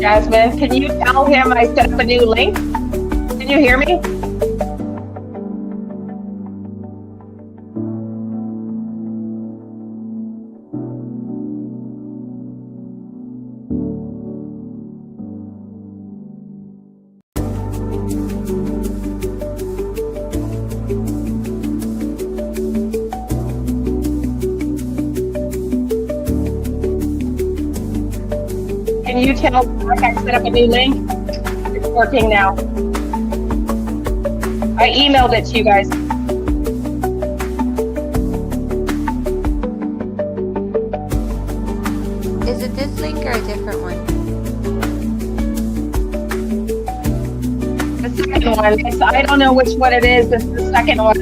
Jasmine, can you tell him I set up a new link? Can you hear me? Can you tell Mark I set up a new link? It's working now. I emailed it to you guys. Is it this link or a different one? The second one. I don't know which one it is. It's the second one.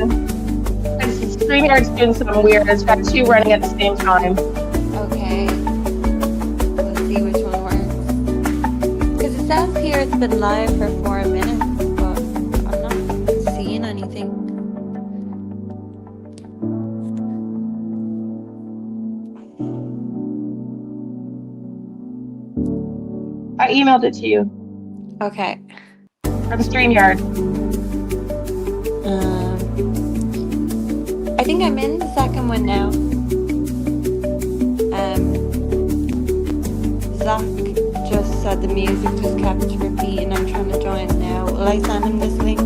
StreamYard's doing something weird. It's got two running at the same time. Okay. Let's see which one works. Because it says here it's been live for 4 minutes, but I'm not seeing anything. I emailed it to you. Okay. From StreamYard. I think I'm in the second one now. Zach just said the music just kept repeating. I'm trying to join now. Will I send him this link?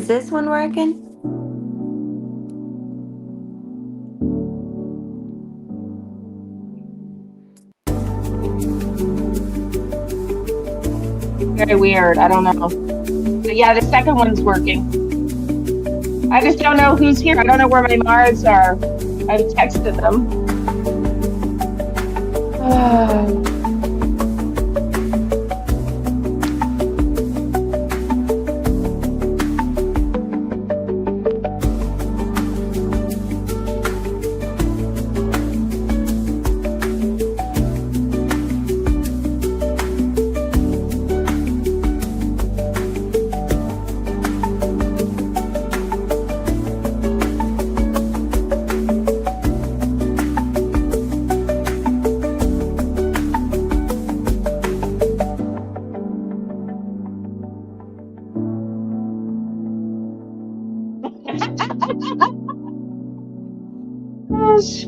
Is this one working? Very weird. I don't know. But yeah, the second one's working. I just don't know who's here. I don't know where my Mars are. I've texted them. Gosh.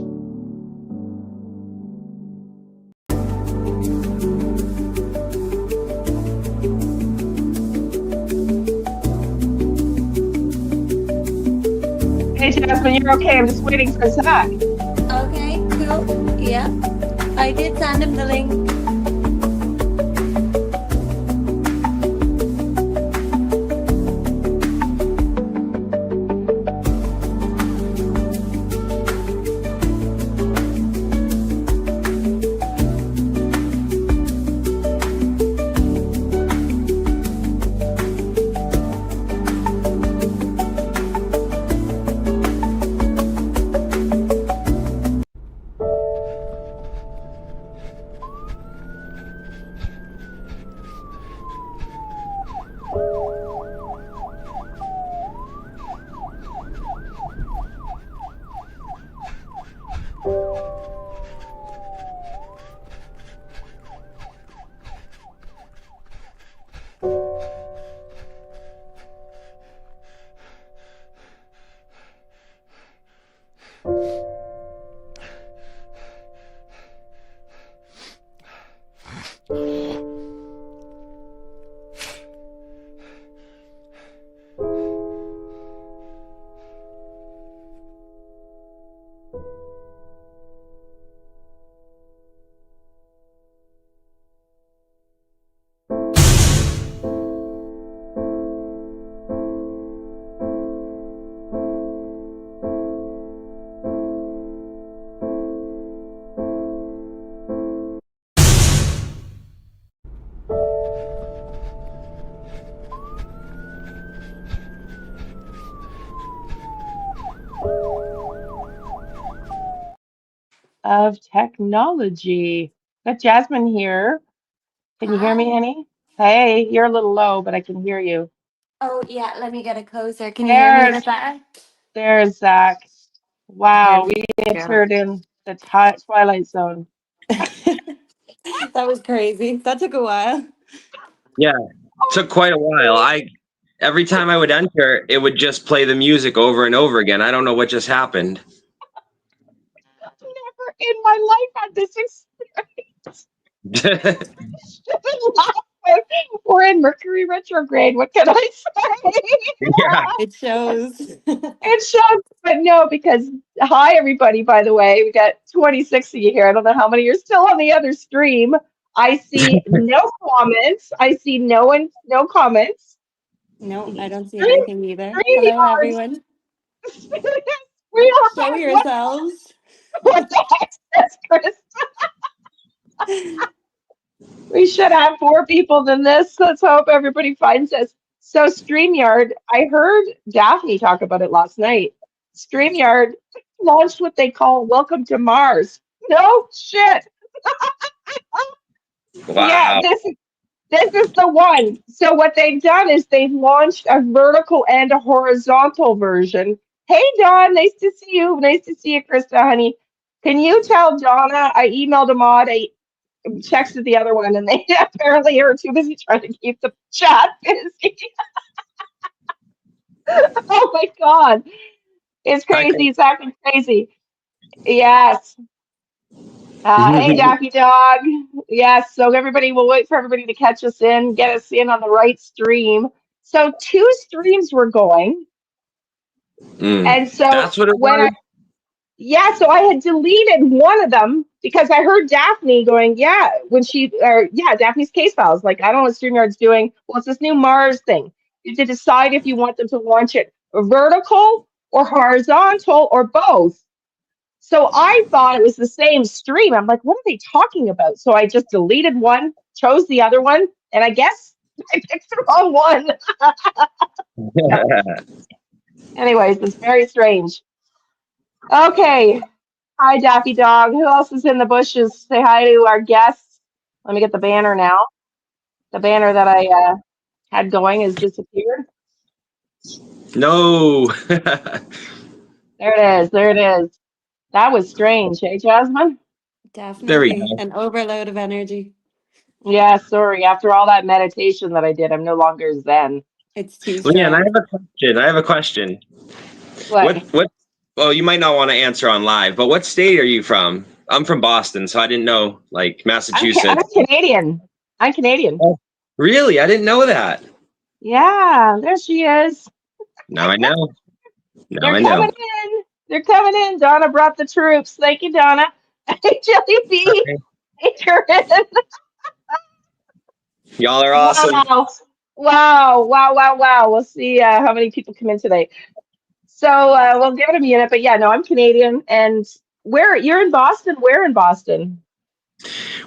Hey, Jasmine, you're okay. I'm just waiting for Zach. Okay, cool. Yeah. I did send him the link. Of technology. Got Jasmine here. Can you hear me, Hi. honey? Hey, you're a little low, but I can hear you. Oh, yeah, let me get it closer. Can you hear me a There's bit better? there's Zach. There Wow, we we go. entered in the Twilight Zone. That was crazy. That took a while. Yeah, took quite a while. I every time I would enter, it would just play the music over and over again. I don't know what just happened. Never in my life had this experience. We're in Mercury retrograde. What can I say? Yeah. It shows. It shows, but no, because hi everybody. By the way, we got 26 of you here. I don't know how many are still on the other stream. I see no comments. I see no comments. No, I don't see Stream, anything either. stream Hello, yards. everyone. We Show are yourselves. what the heck is Chris? We should have more people than this. Let's hope everybody finds us. So StreamYard, I heard Daphne talk about it last night. StreamYard launched what they call Welcome to Mars. No shit. Yeah, Wow. this is the one. So what they've done is they've launched a vertical and a horizontal version. Hey Don, nice to see you. Nice to see you, Krista, honey. Can you tell Donna I emailed a mod? I texted the other one, and they apparently are too busy trying to keep the chat busy. Oh my god, it's I can, crazy. It's acting crazy. Yes. Hey, Daffy Dog. Yes. So everybody, we'll wait for everybody to catch us in, get us in on the right stream. So 2 streams were going. And so That's what it when was. so I had deleted one of them because I heard Daphne going, Daphne's case files. Like, I don't know what StreamYard's doing. Well, it's this new Mars thing. You have to decide if you want them to launch it vertical or horizontal or both. So I thought it was the same stream. I'm like, what are they talking about? So I just deleted one, chose the other one, and I guess I picked the wrong one. Anyways, it's very strange. Okay. Hi, Daffy Dog. Who else is in the bushes? Say hi to our guests. Let me get the banner now. The banner that I had going has disappeared. No. There it is. There it is. That was strange, hey, Jasmine? There we Definitely go. an overload of energy. Yeah, sorry. After all that meditation that I did, I'm no longer Zen. It's too Liane, I strong. have a question. What? What well, you might not want to answer on live, but what state are you from? I'm from Boston, so I didn't know, like, I'm Massachusetts. Canadian. I'm Canadian. Oh, really? I didn't know that. Yeah, there she is. Now I know. Now They're I coming know. in. They're coming in. Donna brought the troops. Thank you, Donna. Jelly Okay. Corinne. Y'all are awesome. Wow. We'll see how many people come in today. So we'll give it a minute. But yeah, no, I'm Canadian. And you're in Boston? Where in Boston?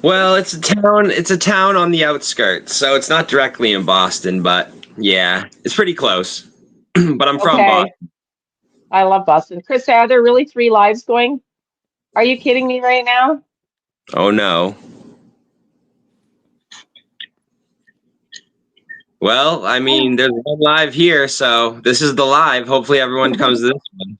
Well, it's a town on the outskirts, so it's not directly in Boston, but yeah, it's pretty close. But I'm from Okay. Boston. I love Boston. Chris, are there really 3 lives going? Are you kidding me right now? Oh no. Well, I mean, there's one live here, so this is the live. Hopefully everyone comes to this one.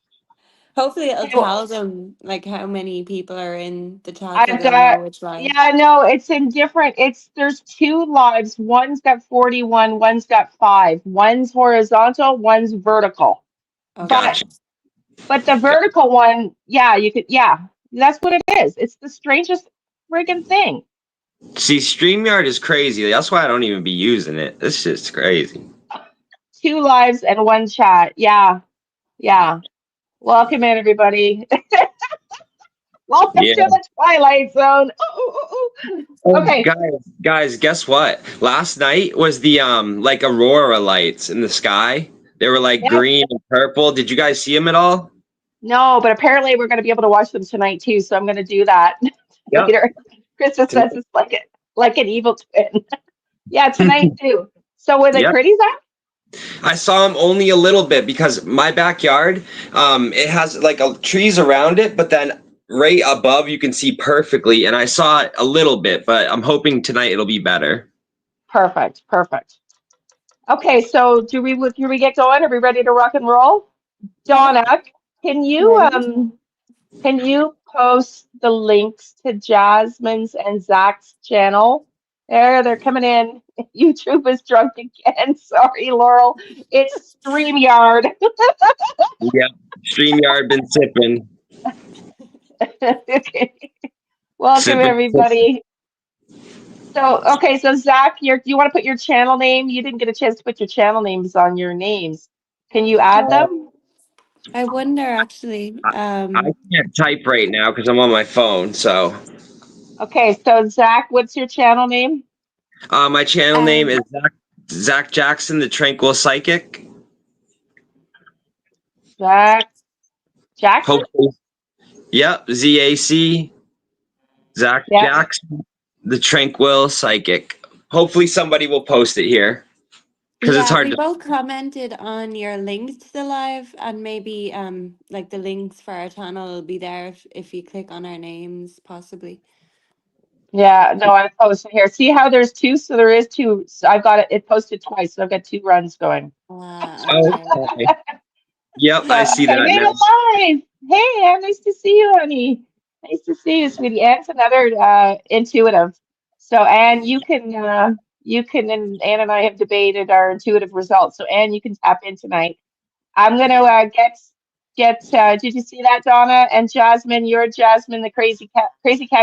Hopefully it'll Okay, well, tell them like how many people are in the chat so I've they'll know got, which live. yeah, no, it's in different, there's 2 lives. One's got 41, one's got 5. One's horizontal, one's vertical. Okay. But Gotcha. the vertical one, that's what it is. It's the strangest friggin' thing. See, StreamYard is crazy. That's why I don't even be using it. It's just crazy. 2 lives and 1 chat. Yeah. Welcome in, everybody. Welcome Yeah. to the Twilight Zone. Ooh. Oh, Okay. guys, guess what? Last night was the like aurora lights in the sky. They were like Yep. green and purple. Did you guys see them at all? No, but apparently we're going to be able to watch them tonight too. So I'm going to do that Yep. later. Krista says it's like an evil twin. Yeah, tonight too. So were they Yep. pretty, Zach? I saw them only a little bit because my backyard, it has like trees around it, but then right above you can see perfectly. And I saw it a little bit, but I'm hoping tonight it'll be better. Perfect. Okay, so do we get going? Are we ready to rock and roll? Yep. Donna, can you Ready? post the links to Jasmine's and Zach's channel? They're coming in. YouTube is drunk again. Sorry, Laurel. It's StreamYard. Yep. StreamYard been sipping. Okay. Welcome, Sipping. everybody. So Zach, you want to put your channel name? You didn't get a chance to put your channel names on your names. Can you add them? I wonder actually. I can't type right now because I'm on my phone. So Okay, so Zach, what's your channel name? my channel name Um is Zach Jackson, the Tranquil Psychic. Zach Jackson? Hopefully, yep. ZAC. Zach Yeah. Jackson, the Tranquil Psychic. Hopefully somebody will post it here because it's yeah, hard we to. both commented on your links to the live and maybe like the links for our channel will be there if you click on our names possibly. Yeah, no, I posted here. See how there's 2? So there is 2. So I've got it posted twice. So I've got 2 runs going. Oh, Okay. okay. Yep, So, I see okay, that made now. it live. Hey, Anne, nice to see you, honey. Nice to see you, sweetie. Anne's another intuitive. So, Anne, and Anne and I have debated our intuitive results. So, Anne, you can tap in tonight. I'm gonna get. Did you see that, Donna and Jasmine? You're Jasmine, the crazy cat,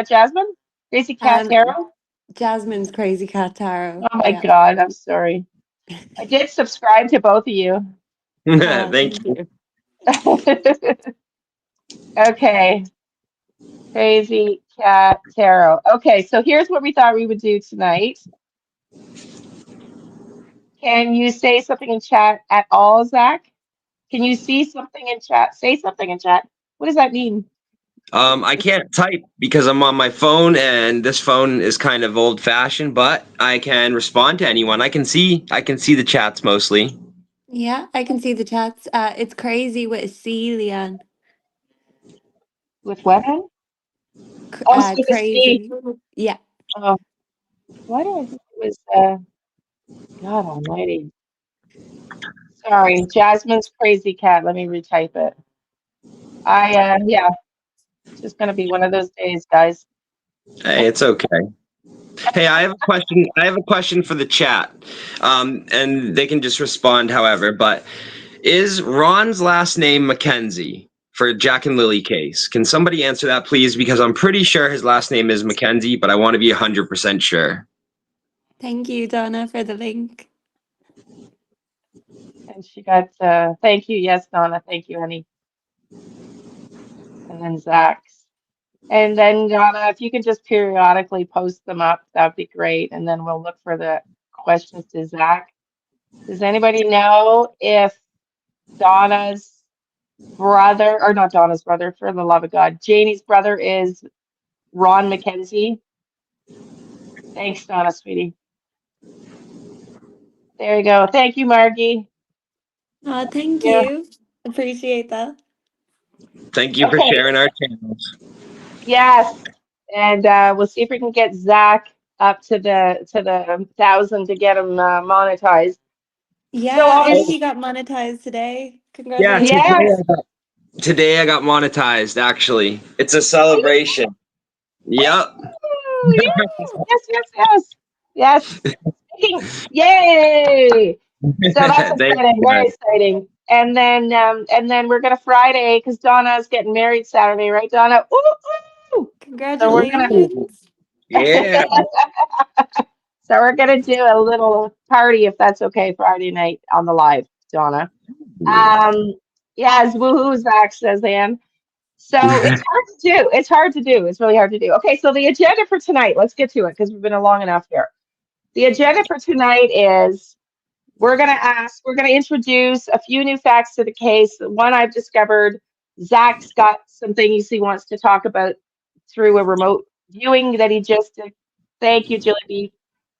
Jasmine, crazy cat And tarot. Jasmine's Crazy Cat Tarot. Oh my Yeah. God, I'm sorry. I did subscribe to both of you. Thank Thank you. you. Okay. Crazy Cat Tarot. Okay, so here's what we thought we would do tonight. Can you say something in chat at all, Zach? Can you see something in chat? Say something in chat. What does that mean? I can't type because I'm on my phone, and this phone is kind of old fashioned, but I can respond to anyone. I can see the chats mostly. Yeah, I can see the chats. It's crazy with C, Liane. With what? Oh, it's with a C. Crazy. Yeah. Oh, why do I think it was God Almighty? Sorry, Jasmine's Crazy Cat. Let me retype it. Yeah, it's just gonna be one of those days, guys. Hey, it's okay. Hey, I have a question. I have a question for the chat, and they can just respond however. But is Ron's last name Mackenzie for Jack and Lily case? Can somebody answer that, please? Because I'm pretty sure his last name is Mackenzie, but I want to be 100% sure. Thank you, Donna, for the link. And she got thank you, yes, Donna, thank you, honey. And then Zach's. And then Donna, if you can just periodically post them up, that'd be great. And then we'll look for the questions to Zach. Does anybody know if Donna's brother, or not Donna's brother, for the love of God, Janie's brother is Ron McKenzie? Thanks, Donna, sweetie. There you go. Thank you, Margie. Thank Yeah. you. Appreciate that. Thank you for Okay. sharing our channels. Yes. And we'll see if we can get Zach up to the 1,000 to get him monetized. So Yeah, and obviously, he got monetized today. Yeah, yes. Congratulations. today I got monetized. Actually, it's a celebration. Yep. Woo! Yes, yes, yes, yes. Yay! So that's Thank exciting, you, very guys. exciting. And then we're gonna Friday because Donna's getting married Saturday, right, Donna? Ooh, ooh. So we're gonna Congratulations. Yeah. so we're gonna do a little party if that's okay Friday night on the live, Donna. Um, yes, woohoo, Zach says Ann. So it's hard to do. It's hard to do. It's really hard to do. Okay, so the agenda for tonight, let's get to it because we've been long enough here. The agenda for tonight is we're going to introduce a few new facts to the case. One I've discovered, Zach's got some things he wants to talk about through a remote viewing that he just did. Thank you, Julie,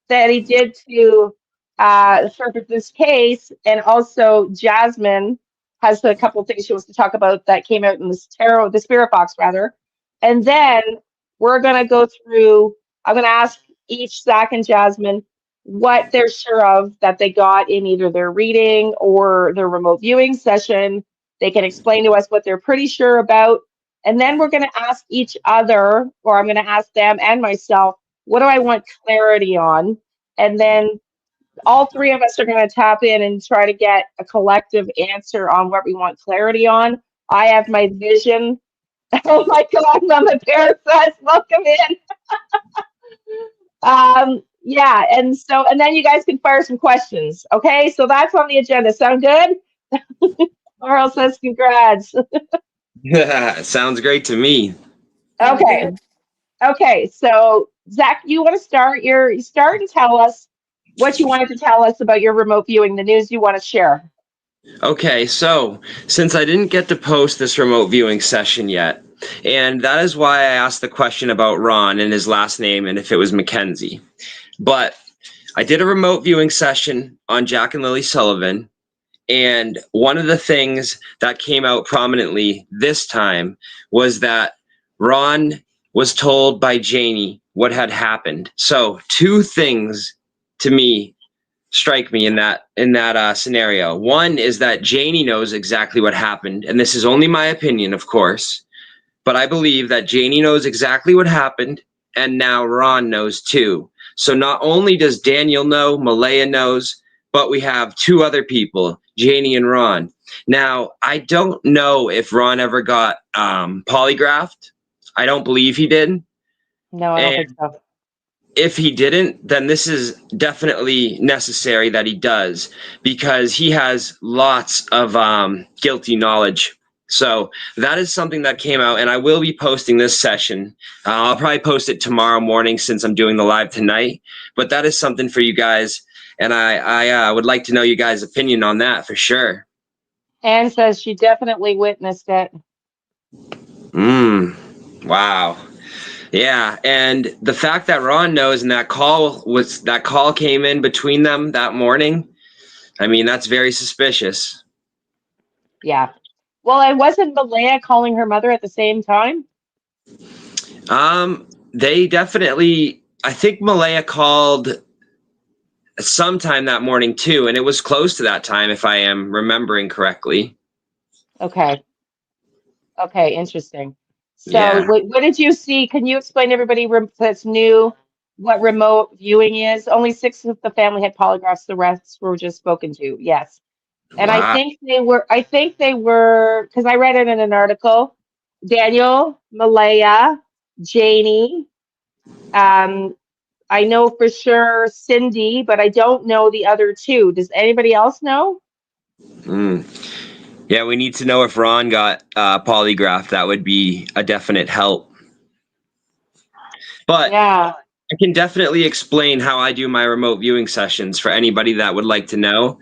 that he did to for this case. And also Jasmine has a couple of things she wants to talk about that came out in this tarot, the spirit box rather. And then we're going to go through, I'm going to ask each Zach and Jasmine what they're sure of that they got in either their reading or their remote viewing session. They can explain to us what they're pretty sure about. And then we're going to ask each other, or I'm going to ask them and myself, what do I want clarity on? And then all three of us are going to tap in and try to get a collective answer on what we want clarity on. I have my vision. Oh my God, Mama Bear says, welcome in. Yeah, and then you guys can fire some questions. Okay, so that's on the agenda. Sound good? Laurel says congrats. Sounds great to me. Sounds Okay, good. okay. So Zach, you want to start? You start and tell us what you wanted to tell us about your remote viewing, the news you want to share. Okay, so since I didn't get to post this remote viewing session yet, and that is why I asked the question about Ron and his last name and if it was Mackenzie. But I did a remote viewing session on Jack and Lilly Sullivan, and one of the things that came out prominently this time was that Ron was told by Janie what had happened. So two things to me strike me in that scenario. One is that Janie knows exactly what happened, and this is only my opinion, of course, but I believe that Janie knows exactly what happened, and now Ron knows too. So not only does Daniel know, Malaya knows, but we have two other people, Janie and Ron. Now, I don't know if Ron ever got polygraphed. I don't believe he did. No, I don't And think so. if he didn't, then this is definitely necessary that he does, because he has lots of guilty knowledge. So that is something that came out, and I will be posting this session. I'll probably post it tomorrow morning since I'm doing the live tonight. But that is something for you guys, and I would like to know you guys' opinion on that for sure. Anne says she definitely witnessed it. Wow. Yeah, and the fact that Ron knows and that call came in between them that morning, I mean, that's very suspicious. Yeah. Well, and wasn't Malaya calling her mother at the same time? They definitely, I think Malaya called sometime that morning too, and it was close to that time if I am remembering correctly. Okay. Okay, interesting. So Yeah. what did you see? Can you explain to everybody that's new what remote viewing is? Only 6 of the family had polygraphs, the rest were just spoken to. Yes. And Wow. I think they were, because I read it in an article, Daniel, Malaya, Janie, um, I know for sure Cindy, but I don't know the other 2. Does anybody else know? Yeah, we need to know if Ron got polygraphed. That would be a definite help. But Yeah. I can definitely explain how I do my remote viewing sessions for anybody that would like to know.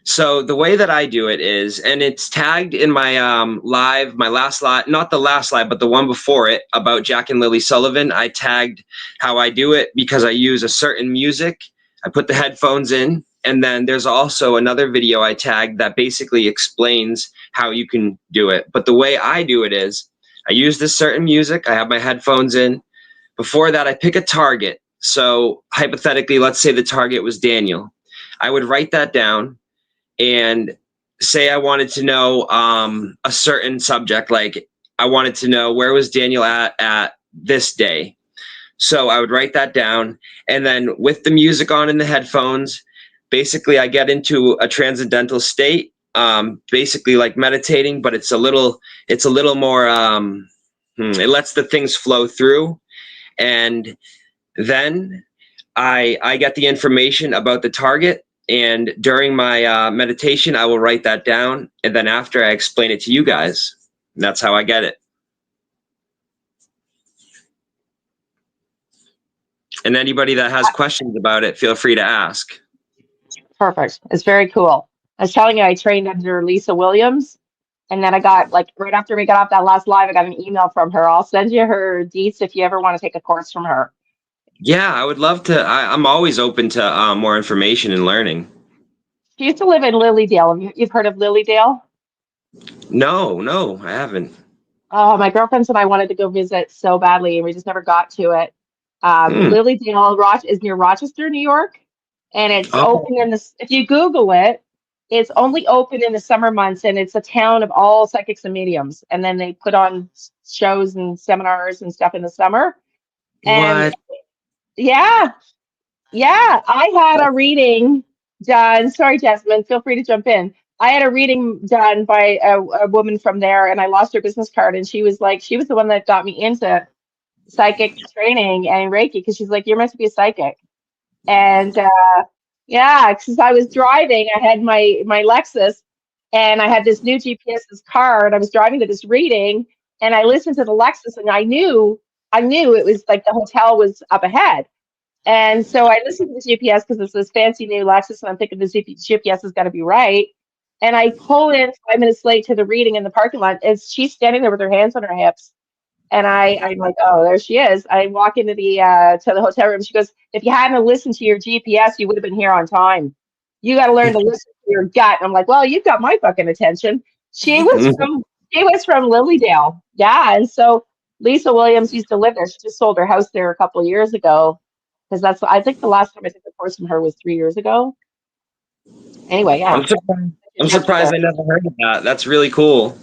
So the way that I do it is, and it's tagged in my my last live, not the last live, but the one before it about Jack and Lilly Sullivan. I tagged how I do it because I use a certain music. I put the headphones in, and then there's also another video I tagged that basically explains how you can do it. But the way I do it is, I use this certain music. I have my headphones in. Before that, I pick a target. So hypothetically, let's say the target was Daniel. I would write that down and say I wanted to know a certain subject, like I wanted to know where was Daniel at this day. So I would write that down, and then with the music on in the headphones, basically I get into a transcendental state, basically like meditating, but it's a little more. It lets the things flow through, and then I get the information about the target, and during my meditation, I will write that down, and then after I explain it to you guys. That's how I get it. And anybody that has questions about it, feel free to ask. Perfect. It's very cool. I was telling you, I trained under Lisa Williams, and then I got, like, right after we got off that last live, I got an email from her. I'll send you her deets if you ever want to take a course from her. Yeah, I would love to. I'm always open to more information and learning. She used to live in Lilydale. You've heard of Lilydale? No, I haven't. Oh, my girlfriends and I wanted to go visit so badly, and we just never got to it. Hmm. Lilydale is near Rochester, New York, and it's Oh, open in the. If you Google it, it's only open in the summer months, and it's a town of all psychics and mediums. And then they put on shows and seminars and stuff in the summer. And what? yeah, yeah, I had a reading done. Sorry, Jasmine, feel free to jump in. I had a reading done by a woman from there, and I lost her business card. And she was like, she was the one that got me into psychic training and Reiki, because she's like, you're meant to be a psychic. And yeah, because I was driving, I had my Lexus, and I had this new GPS's car, and I was driving to this reading, and I listened to the Lexus, and I knew it was like the hotel was up ahead. And so I listened to the GPS because it's this fancy new Lexus, and I'm thinking the GPS has got to be right. And I pull in 5 minutes late to the reading in the parking lot, and she's standing there with her hands on her hips. And I'm like, oh, there she is. I walk into the hotel room. She goes, if you hadn't listened to your GPS, you would have been here on time. You got to learn to listen to your gut. And I'm like, well, you've got my fucking attention. She was from Lilydale, yeah. And so Lisa Williams used to live there. She just sold her house there a couple of years ago, because I think the last time I took a course from her was 3 years ago. Anyway, yeah. I'm surprised I never heard of that. That's really cool.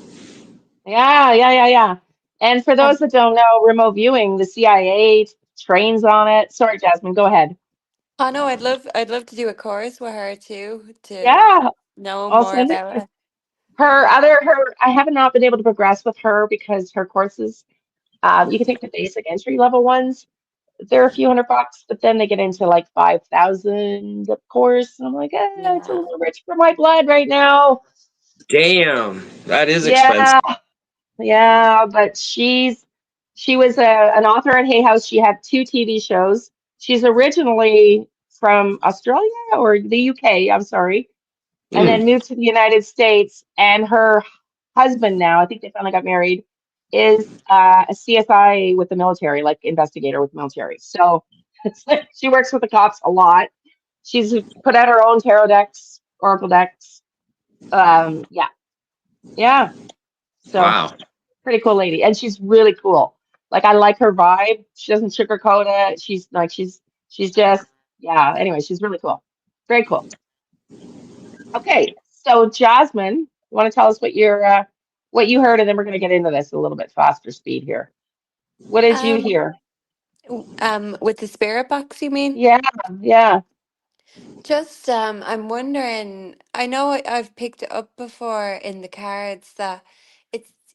Yeah. And for those that don't know, remote viewing, the CIA trains on it. Sorry, Jasmine, go ahead. Oh no, I'd love to do a course with her too to Yeah, know I'll more send it. about it. I have not been able to progress with her because her courses, you can take the basic entry level ones. they're a few $100, but then they get into like 5,000, of course. And I'm like, it's a Yeah. little rich for my blood right now. Damn, that is expensive. Yeah, yeah, but she was an author at Hay House. She had two TV shows. She's originally from Australia or the UK, I'm sorry, and Mm, then moved to the United States. And her husband now, I think they finally got married, is a CSI with the military, like investigator with the military. So it's like she works with the cops a lot. She's put out her own tarot decks, oracle decks. Yeah, yeah. So wow. pretty cool lady, and she's really cool. Like I like her vibe. She doesn't sugarcoat it. She's like she's just yeah. Anyway, she's really cool. Very cool. Okay, so Jasmine, you want to tell us what you heard, and then we're going to get into this a little bit faster speed here. What did you Um, hear? with the spirit box, you mean? Yeah, yeah. Just, I'm wondering, I know I've picked it up before in the cards that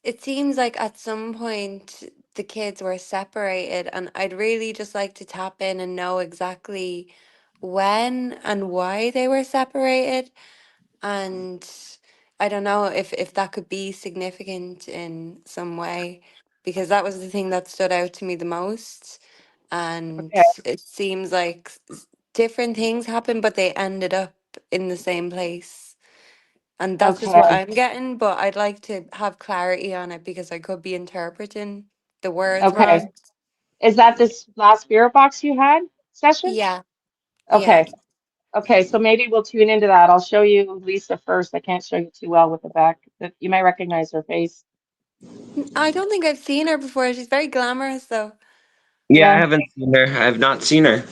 it seems like at some point the kids were separated, and I'd really just like to tap in and know exactly when and why they were separated. And I don't know if that could be significant in some way, because that was the thing that stood out to me the most. And Okay, it seems like different things happened, but they ended up in the same place. And that's just what okay, I'm getting, but I'd like to have clarity on it because I could be interpreting the words okay. wrong. Is that this last spirit box you had session? Yeah, yeah. Okay, okay. So maybe we'll tune into that. I'll show you Lisa first. I can't show you too well with the back, but you might recognize her face. I don't think I've seen her before. She's very glamorous, though. Yeah, I Yeah, haven't seen her. I have not seen her.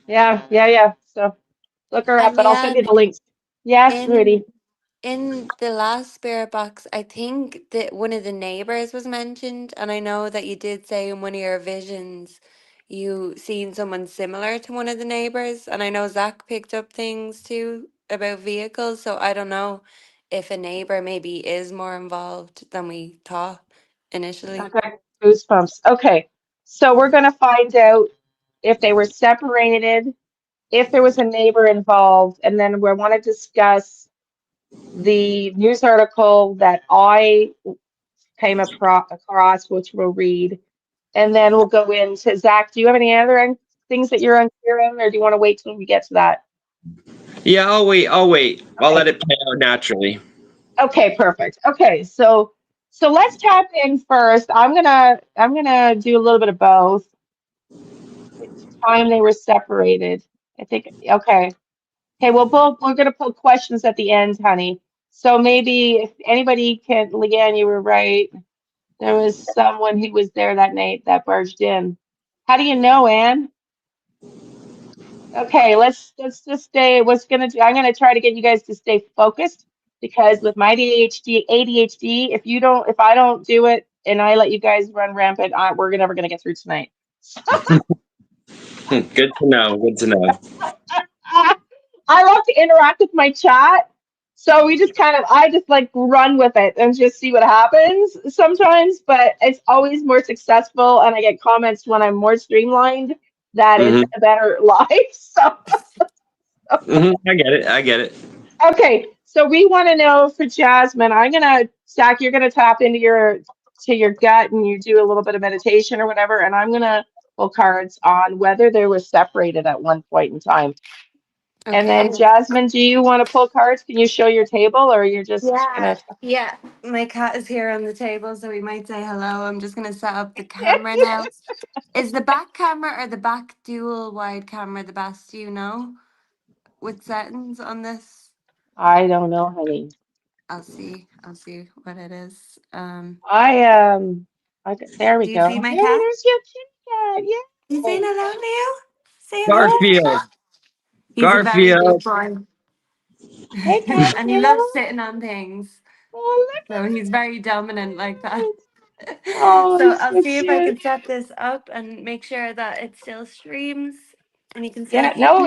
yeah, yeah, yeah. So look her up, And but I'll send you Liane, the links. Yes, in Rudy. In the last spirit box, I think that one of the neighbors was mentioned, and I know that you did say in one of your visions you seen someone similar to one of the neighbors, and I know Zach picked up things too about vehicles, so I don't know if a neighbor maybe is more involved than we thought I initially. got goosebumps. Okay, so we're gonna find out if they were separated, if there was a neighbor involved, and then we want to discuss the news article that I came across, which we'll read, and then we'll go into Zach. Do you have any other things that you're unclear on, or do you want to wait till we get to that? Yeah, I'll wait. I'll wait. I'll Okay. let it play out naturally. Okay, perfect. Okay, so let's tap in first. I'm gonna do a little bit of both. Which time they were separated? I think. Okay. Okay. We're gonna pull questions at the end, honey. So maybe if anybody can, Leanne, you were right. There was someone who was there that night that barged in. How do you know, Anne? Okay, let's just stay. What's gonna do? I'm gonna try to get you guys to stay focused because with my ADHD, if I don't do it and I let you guys run rampant, we're never gonna get through tonight. Good to know. Good to know. I love to interact with my chat, so I just like run with it and just see what happens sometimes. But it's always more successful, and I get comments when I'm more streamlined that it's Hmm. a better life. So. I get it. I get it. Okay, so we want to know for Jasmine. Zach, you're gonna tap into your gut and you do a little bit of meditation or whatever, and I'm gonna pull cards on whether they were separated at one point in time. And then Okay. Jasmine, do you want to pull cards? Can you show your table, or you're just Yeah, gonna? yeah. My cat is here on the table, so we might say hello. I'm just gonna set up the camera now. Is the back camera or the back dual wide camera the best? Do you know with settings on this? I don't know, honey. I'll see. I'll see what it is. There we Do you see go. my Hey, cat? there's your kitty cat. You saying Yeah. hello, Leo? Say hello to the Garfield. cat. He's a very good Garfield. boy, Hey, and he loves Garfield. sitting on things. Oh, look So he's very dominant like at that. it. Oh, So he's I'll so see if I cute. can set this up and make sure that it still streams and you can Yeah, see. no,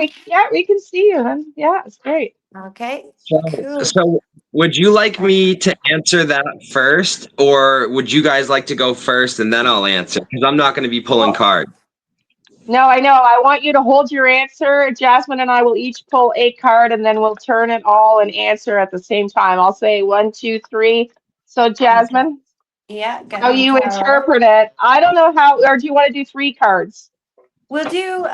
we can see you, hon. Yeah, it's great. Okay, So, cool. so would you like me to answer that first, or would you guys like to go first and then I'll answer? Because I'm not going to be pulling Well, cards. No, I know. I want you to hold your answer. Jasmine and I will each pull a card and then we'll turn it all and answer at the same time. I'll say one, two, three. So, Okay. Jasmine, Yeah, get how my you tarot. interpret it, I don't know how, or do you want to do three cards? We'll do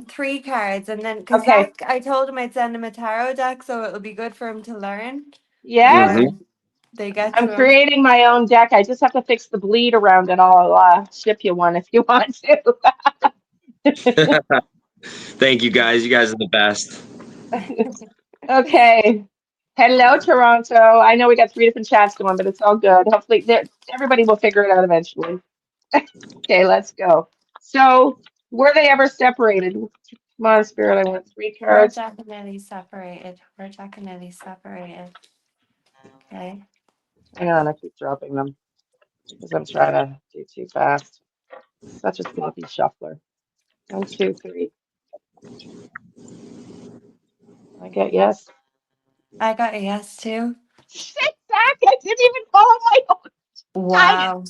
three cards and then because Okay. Zach, I told him I'd send him a tarot deck, so it'll be good for him to learn Yes, before Hmm. they get I'm to him. creating my own deck. I just have to fix the bleed around it. I'll ship you one if you want to. Thank you guys. You guys are the best. Okay. Hello, Toronto. I know we got three different chats going, but it's all good. Hopefully, everybody will figure it out eventually. Okay, let's go. So, were they ever separated? Come on, Spirit. I want three We're cards. definitely separated. We're definitely separated. Okay. Hang on, I keep dropping them because I'm trying to do too fast. Such a sloppy shuffler. One, two, three. I get yes. I got a yes too. Shit, Zach, I didn't even follow my own. Dang it. Wow.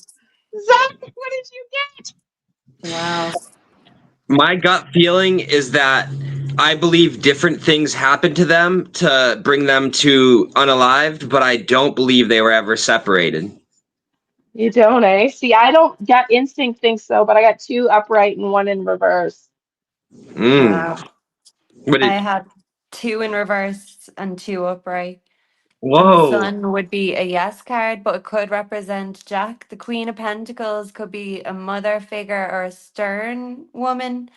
Zach, what did you get? Wow. My gut feeling is that I believe different things happened to them to bring them to unalived, but I don't believe they were ever separated. You don't, eh? See, I don't gut instinct think so, but I got two upright and one in reverse. Mm. Wow. But I it, had two in reverse and two upright. And the whoa. sun would be a yes card, but it could represent Jack. The Queen of Pentacles could be a mother figure or a stern woman.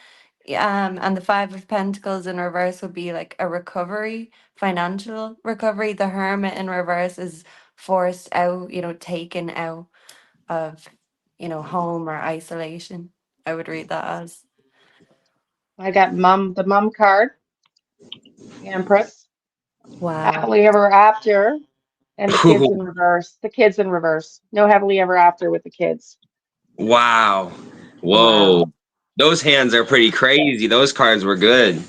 And the Five of Pentacles in reverse would be like a recovery, financial recovery. The Hermit in reverse is forced out, taken out of, home or isolation. I would read that as. I got the mum card, the Empress, Wow. happily ever after, and the kids in reverse. The kids in reverse. No happily ever after with the kids. Wow. Wow. Whoa. Those hands are pretty crazy. Those cards were good.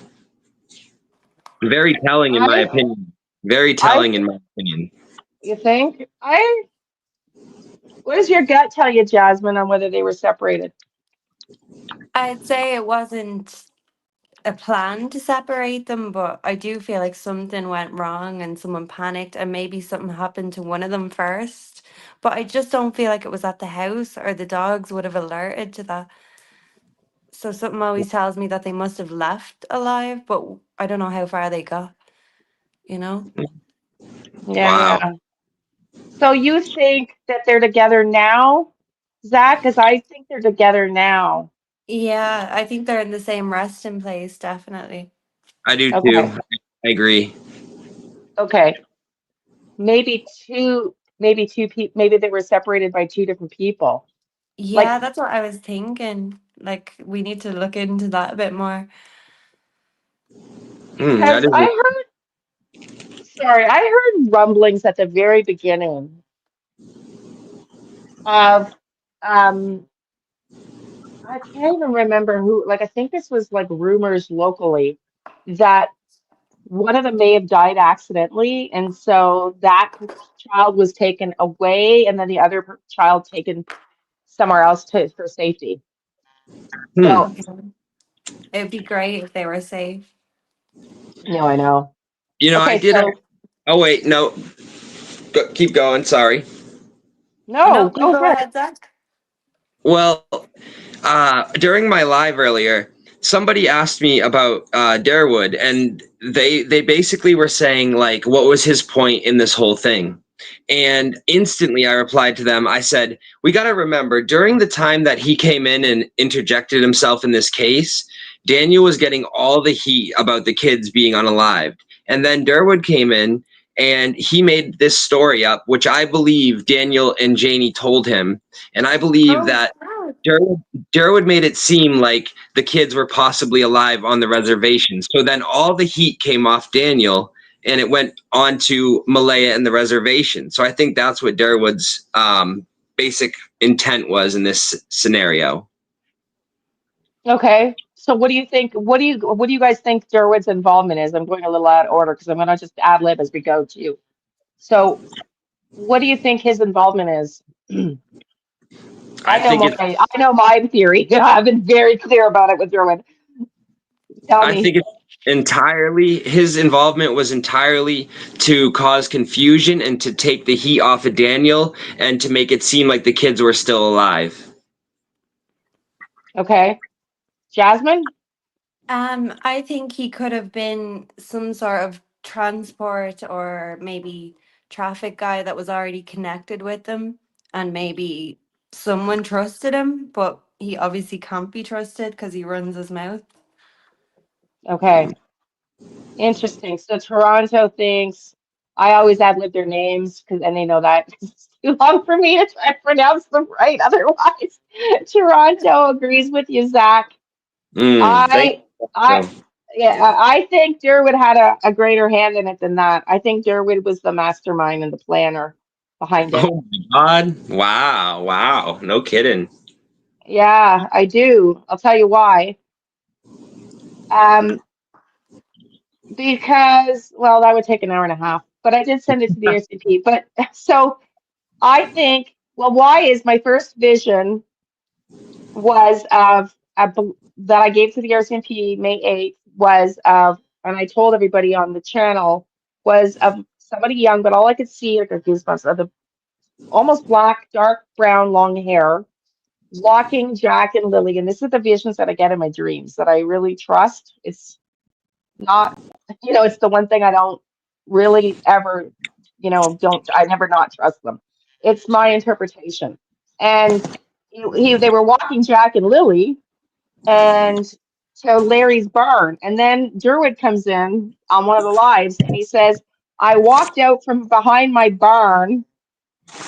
Very telling in my I, opinion. Very I, telling in my opinion. you think? What does your gut tell you, Jasmine, on whether they were separated? I'd say it wasn't a plan to separate them, but I do feel like something went wrong and someone panicked and maybe something happened to one of them first. But I just don't feel like it was at the house or the dogs would have alerted to that. So something always tells me that they must have left alive, but I don't know how far they got, you know? Yeah, Wow. yeah. So you think that they're together now, Zach? Because I think they're together now. Yeah, I think they're in the same resting place, definitely. I do Okay. too. I agree. Okay. Maybe two people, maybe they were separated by two different people. Yeah, Like, that's what I was thinking. Like, we need to look into that a bit more. That because is I heard rumblings at the very beginning of, um, I can't even remember who, like, I think this was like rumors locally that one of them may have died accidentally. And so that child was taken away and then the other child taken somewhere else for safety. hmm. So, Okay. It'd be great if they were safe. no, I know. I Okay, did. so Oh wait, no. Keep going. Sorry. no, No, you go go for it. ahead, Zach. Well, during my live earlier, somebody asked me about Darewood, and they basically were saying like, what was his point in this whole thing? And instantly, I replied to them. I said, "We got to remember during the time that he came in and interjected himself in this case, Daniel was getting all the heat about the kids being unalived, and then Durwood came in." And he made this story up, which I believe Daniel and Janie told him. And I believe Oh, that wow. Durwood made it seem like the kids were possibly alive on the reservation. So then all the heat came off Daniel and it went on to Malaya and the reservation. So I think that's what Durwood's basic intent was in this scenario. Okay. So what do you think? What do you guys think Derwood's involvement is? I'm going a little out of order because I'm going to just ad lib as we go too. So what do you think his involvement is? I think it's I know my theory. I've been very clear about it with Derwin. Tell I me. think it's entirely his involvement was entirely to cause confusion and to take the heat off of Daniel and to make it seem like the kids were still alive. Okay. Jasmine? I think he could have been some sort of transport or maybe traffic guy that was already connected with them, and maybe someone trusted him, but he obviously can't be trusted because he runs his mouth. Okay. Interesting. So Toronto thinks I always ad-lib their names because and they know that it's too long for me to try to pronounce them right otherwise. Toronto agrees with you, Zach. Thank I I you. yeah, I think Derwood had a greater hand in it than that. I think Derwood was the mastermind and the planner behind it. Oh my God. Wow. Wow. No kidding. Yeah, I do. I'll tell you why. Um, because, well, that would take an hour and a half, but I did send it to the RCP. But so I think, well, why is my first vision was of that I gave to the RCMP May 8th was of, and I told everybody on the channel, was of somebody young, but all I could see, like a goosebumps, of the almost black, dark brown, long hair, walking Jack and Lily. And this is the visions that I get in my dreams that I really trust. It's not, it's the one thing I don't really ever, I never not trust them. It's my interpretation. And they were walking Jack and Lily and to Larry's barn. And then Derwood comes in on one of the lives and he says, I walked out from behind my barn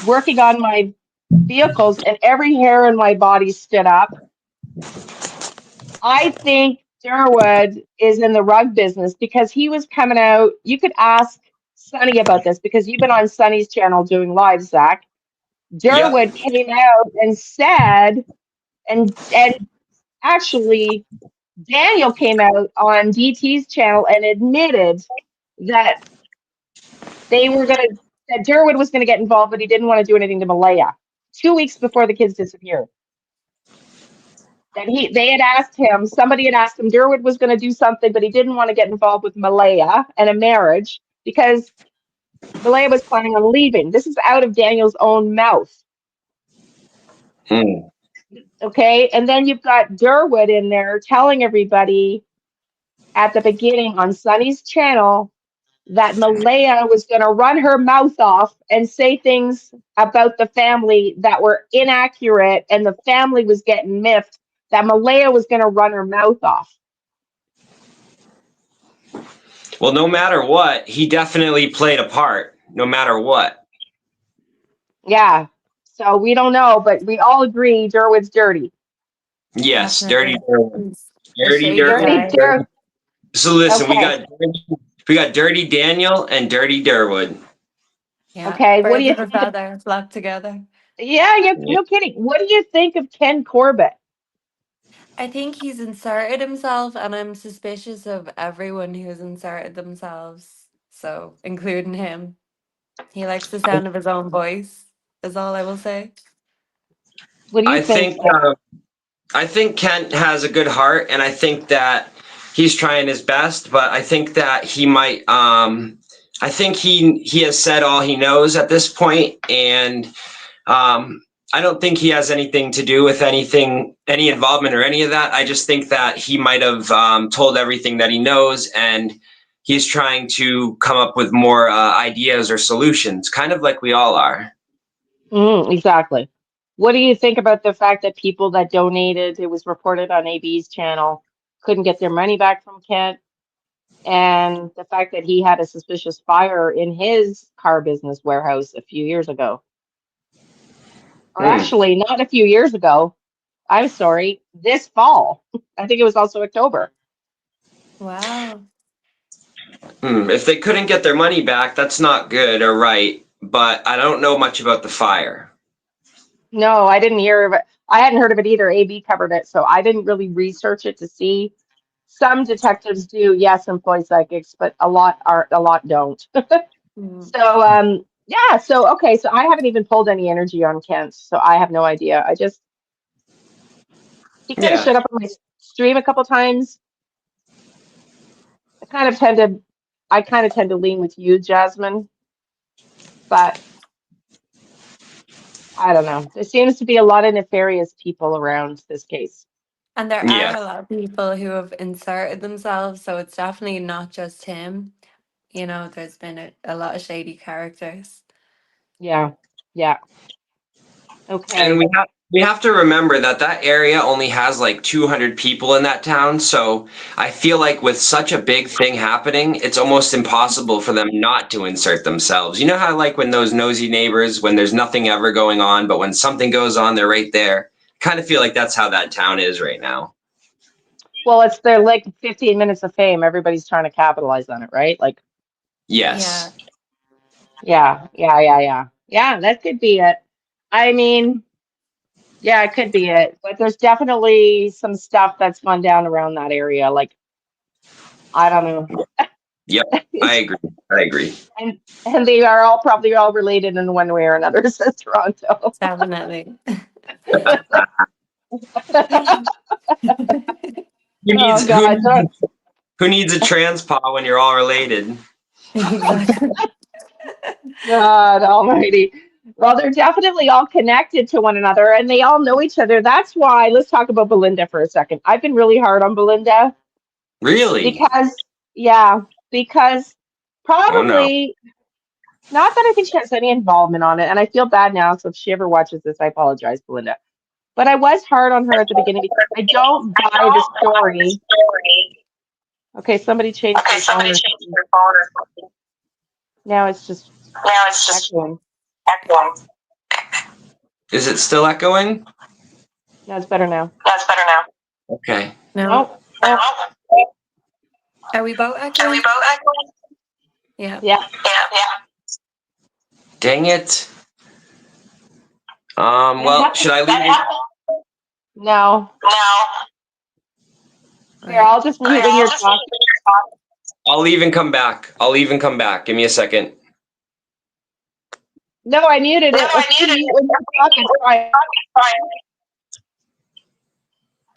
working on my vehicles and every hair in my body stood up. I think Derwood is in the rug business because he was coming out. You could ask Sonny about this because you've been on Sonny's channel doing live, Zach. Yep. Derwood came out and said, and actually Daniel came out on DT's channel and admitted that they were gonna that Derwood was gonna get involved, but he didn't want to do anything to Malaya 2 weeks before the kids disappeared. That they had asked him, somebody had asked him, Derwood was going to do something, but he didn't want to get involved with Malaya and a marriage because Malaya was planning on leaving. This is out of Daniel's own mouth. Mm. Okay. And then you've got Derwood in there telling everybody at the beginning on Sunny's channel that Malaya was going to run her mouth off and say things about the family that were inaccurate and the family was getting miffed, that Malaya was going to run her mouth off. Well, no matter what, he definitely played a part. No matter what. Yeah. So we don't know, but we all agree Derwood's dirty. Yes, dirty Definitely. Derwood. He's a Dirty shady Derwood. Dirty guy. Derwood. So listen, Okay. we got Dirty Daniel and Dirty Derwood. Yeah. Okay. What do Birds you of a think of? feather flock together. Yeah, Yeah. no kidding. What do you think of Ken Corbett? I think he's inserted himself, and I'm suspicious of everyone who's inserted themselves. So, including him. He likes the sound of his own voice, is all I will say. What do you I think, think Zach? I think Kent has a good heart, and I think that he's trying his best. But I think that he might. I think he has said all he knows at this point, and I don't think he has anything to do with any involvement or any of that. I just think that he might have told everything that he knows, and he's trying to come up with more ideas or solutions, kind of like we all are. Exactly. What do you think about the fact that people that donated, it was reported on AB's channel, couldn't get their money back from Kent? And the fact that he had a suspicious fire in his car business warehouse a few years ago. Or Hmm. actually, not a few years ago. I'm sorry, this fall. I think it was also October. Wow. If they couldn't get their money back, that's not good or right. But I don't know much about the fire. No, I didn't hear of it. I hadn't heard of it either. AB covered it, so I didn't really research it to see. Some detectives do, yes, employ psychics, but a lot don't. Mm. So, Yeah, so okay, so I haven't even pulled any energy on Kent, so I have no idea. He kind of Yeah. showed up on my stream a couple times. I kind of tend to I kind of tend to lean with you, Jasmine, but I don't know. There seems to be a lot of nefarious people around this case. And there are Yeah. a lot of people who have inserted themselves, so it's definitely not just him. You know, there's been a lot of shady characters. Yeah. Yeah. And Okay. we have to remember that that area only has like 200 people in that town. So I feel like with such a big thing happening, it's almost impossible for them not to insert themselves. You know how like when those nosy neighbors, when there's nothing ever going on, but when something goes on, they're right there. Kind of feel like that's how that town is right now. Well, it's their like 15 minutes of fame. Everybody's trying to capitalize on it, right? Like, Yeah. Yes. yeah, yeah, yeah, yeah. Yeah, that could be it. I mean, yeah, it could be it. But there's definitely some stuff that's gone down around that area. Like, I don't know. Yep. I agree. I agree. And they are all probably all related in one way or another, says Toronto. Definitely. Who Oh needs who God. who needs a transpa when you're all related? Exactly. God almighty. Well, they're definitely all connected to one another and they all know each other. That's why, let's talk about Belinda for a second. I've been really hard on Belinda Really? because, yeah, because Oh no. probably not that I think she has any involvement on it. And I feel bad now. So if she ever watches this, I apologize, Belinda. But I was hard on her at the beginning because I don't buy the story. Okay, somebody changed their phone or something. Now it's just echoing. Is it still echoing? No, it's better now. Okay. No. No, no. Are we both echoing? Yeah. Yeah. Dang it. That Well, happened. should I leave? No. Here, Right. I'll just mute when you're talking. I'll leave and come back. I'll leave and come back. Give me a second. No, I muted it. Let's see mute when you're talking. Try.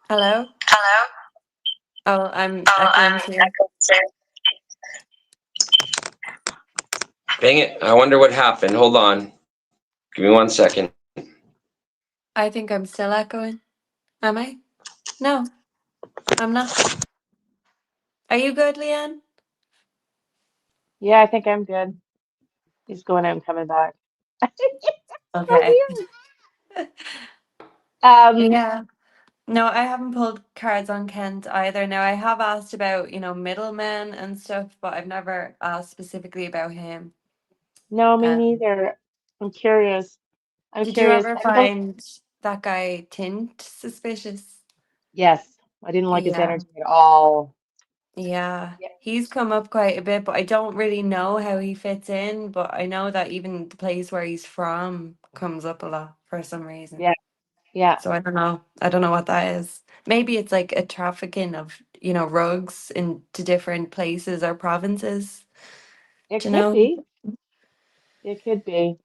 Hello? Oh, I'm echoing too. Dang it. I wonder what happened. Hold on. Give me 1 second. I think I'm still echoing. Am I? No, I'm not. Are you good, Liane? Yeah, I think I'm good. He's going out and coming back. So Okay. weird. Yeah. No, I haven't pulled cards on Kent either. Now, I have asked about, middlemen and stuff, but I've never asked specifically about him. No, me Um, neither. I'm curious. I'm did you curious. ever find that guy Tint suspicious? Yes, I didn't like his Yeah. energy at all. Yeah. Yeah, He's come up quite a bit, but I don't really know how he fits in. But I know that even the place where he's from comes up a lot for some reason. yeah, yeah. So I don't know. I don't know what that is. Maybe it's like a trafficking of, rugs into different places or provinces. It Do you could know? be. It could be.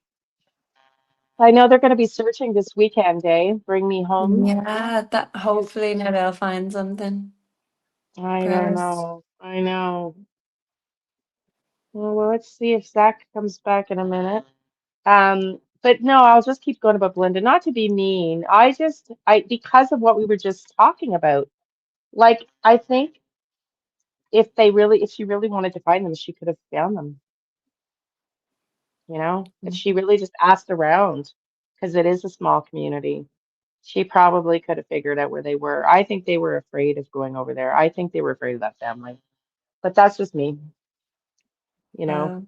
I know they're going to be searching this weekend, eh? Bring me home. Yeah, that hopefully now they'll find something I for don't us. know. I know. Well, let's see if Zach comes back in a minute. But no, I'll just keep going about Belinda. Not to be mean. I because of what we were just talking about. Like, I think if she really wanted to find them, she could have found them. If she really just asked around, because it is a small community, she probably could have figured out where they were. I think they were afraid of going over there. I think they were afraid of that family. But that's just me, you know. Uh,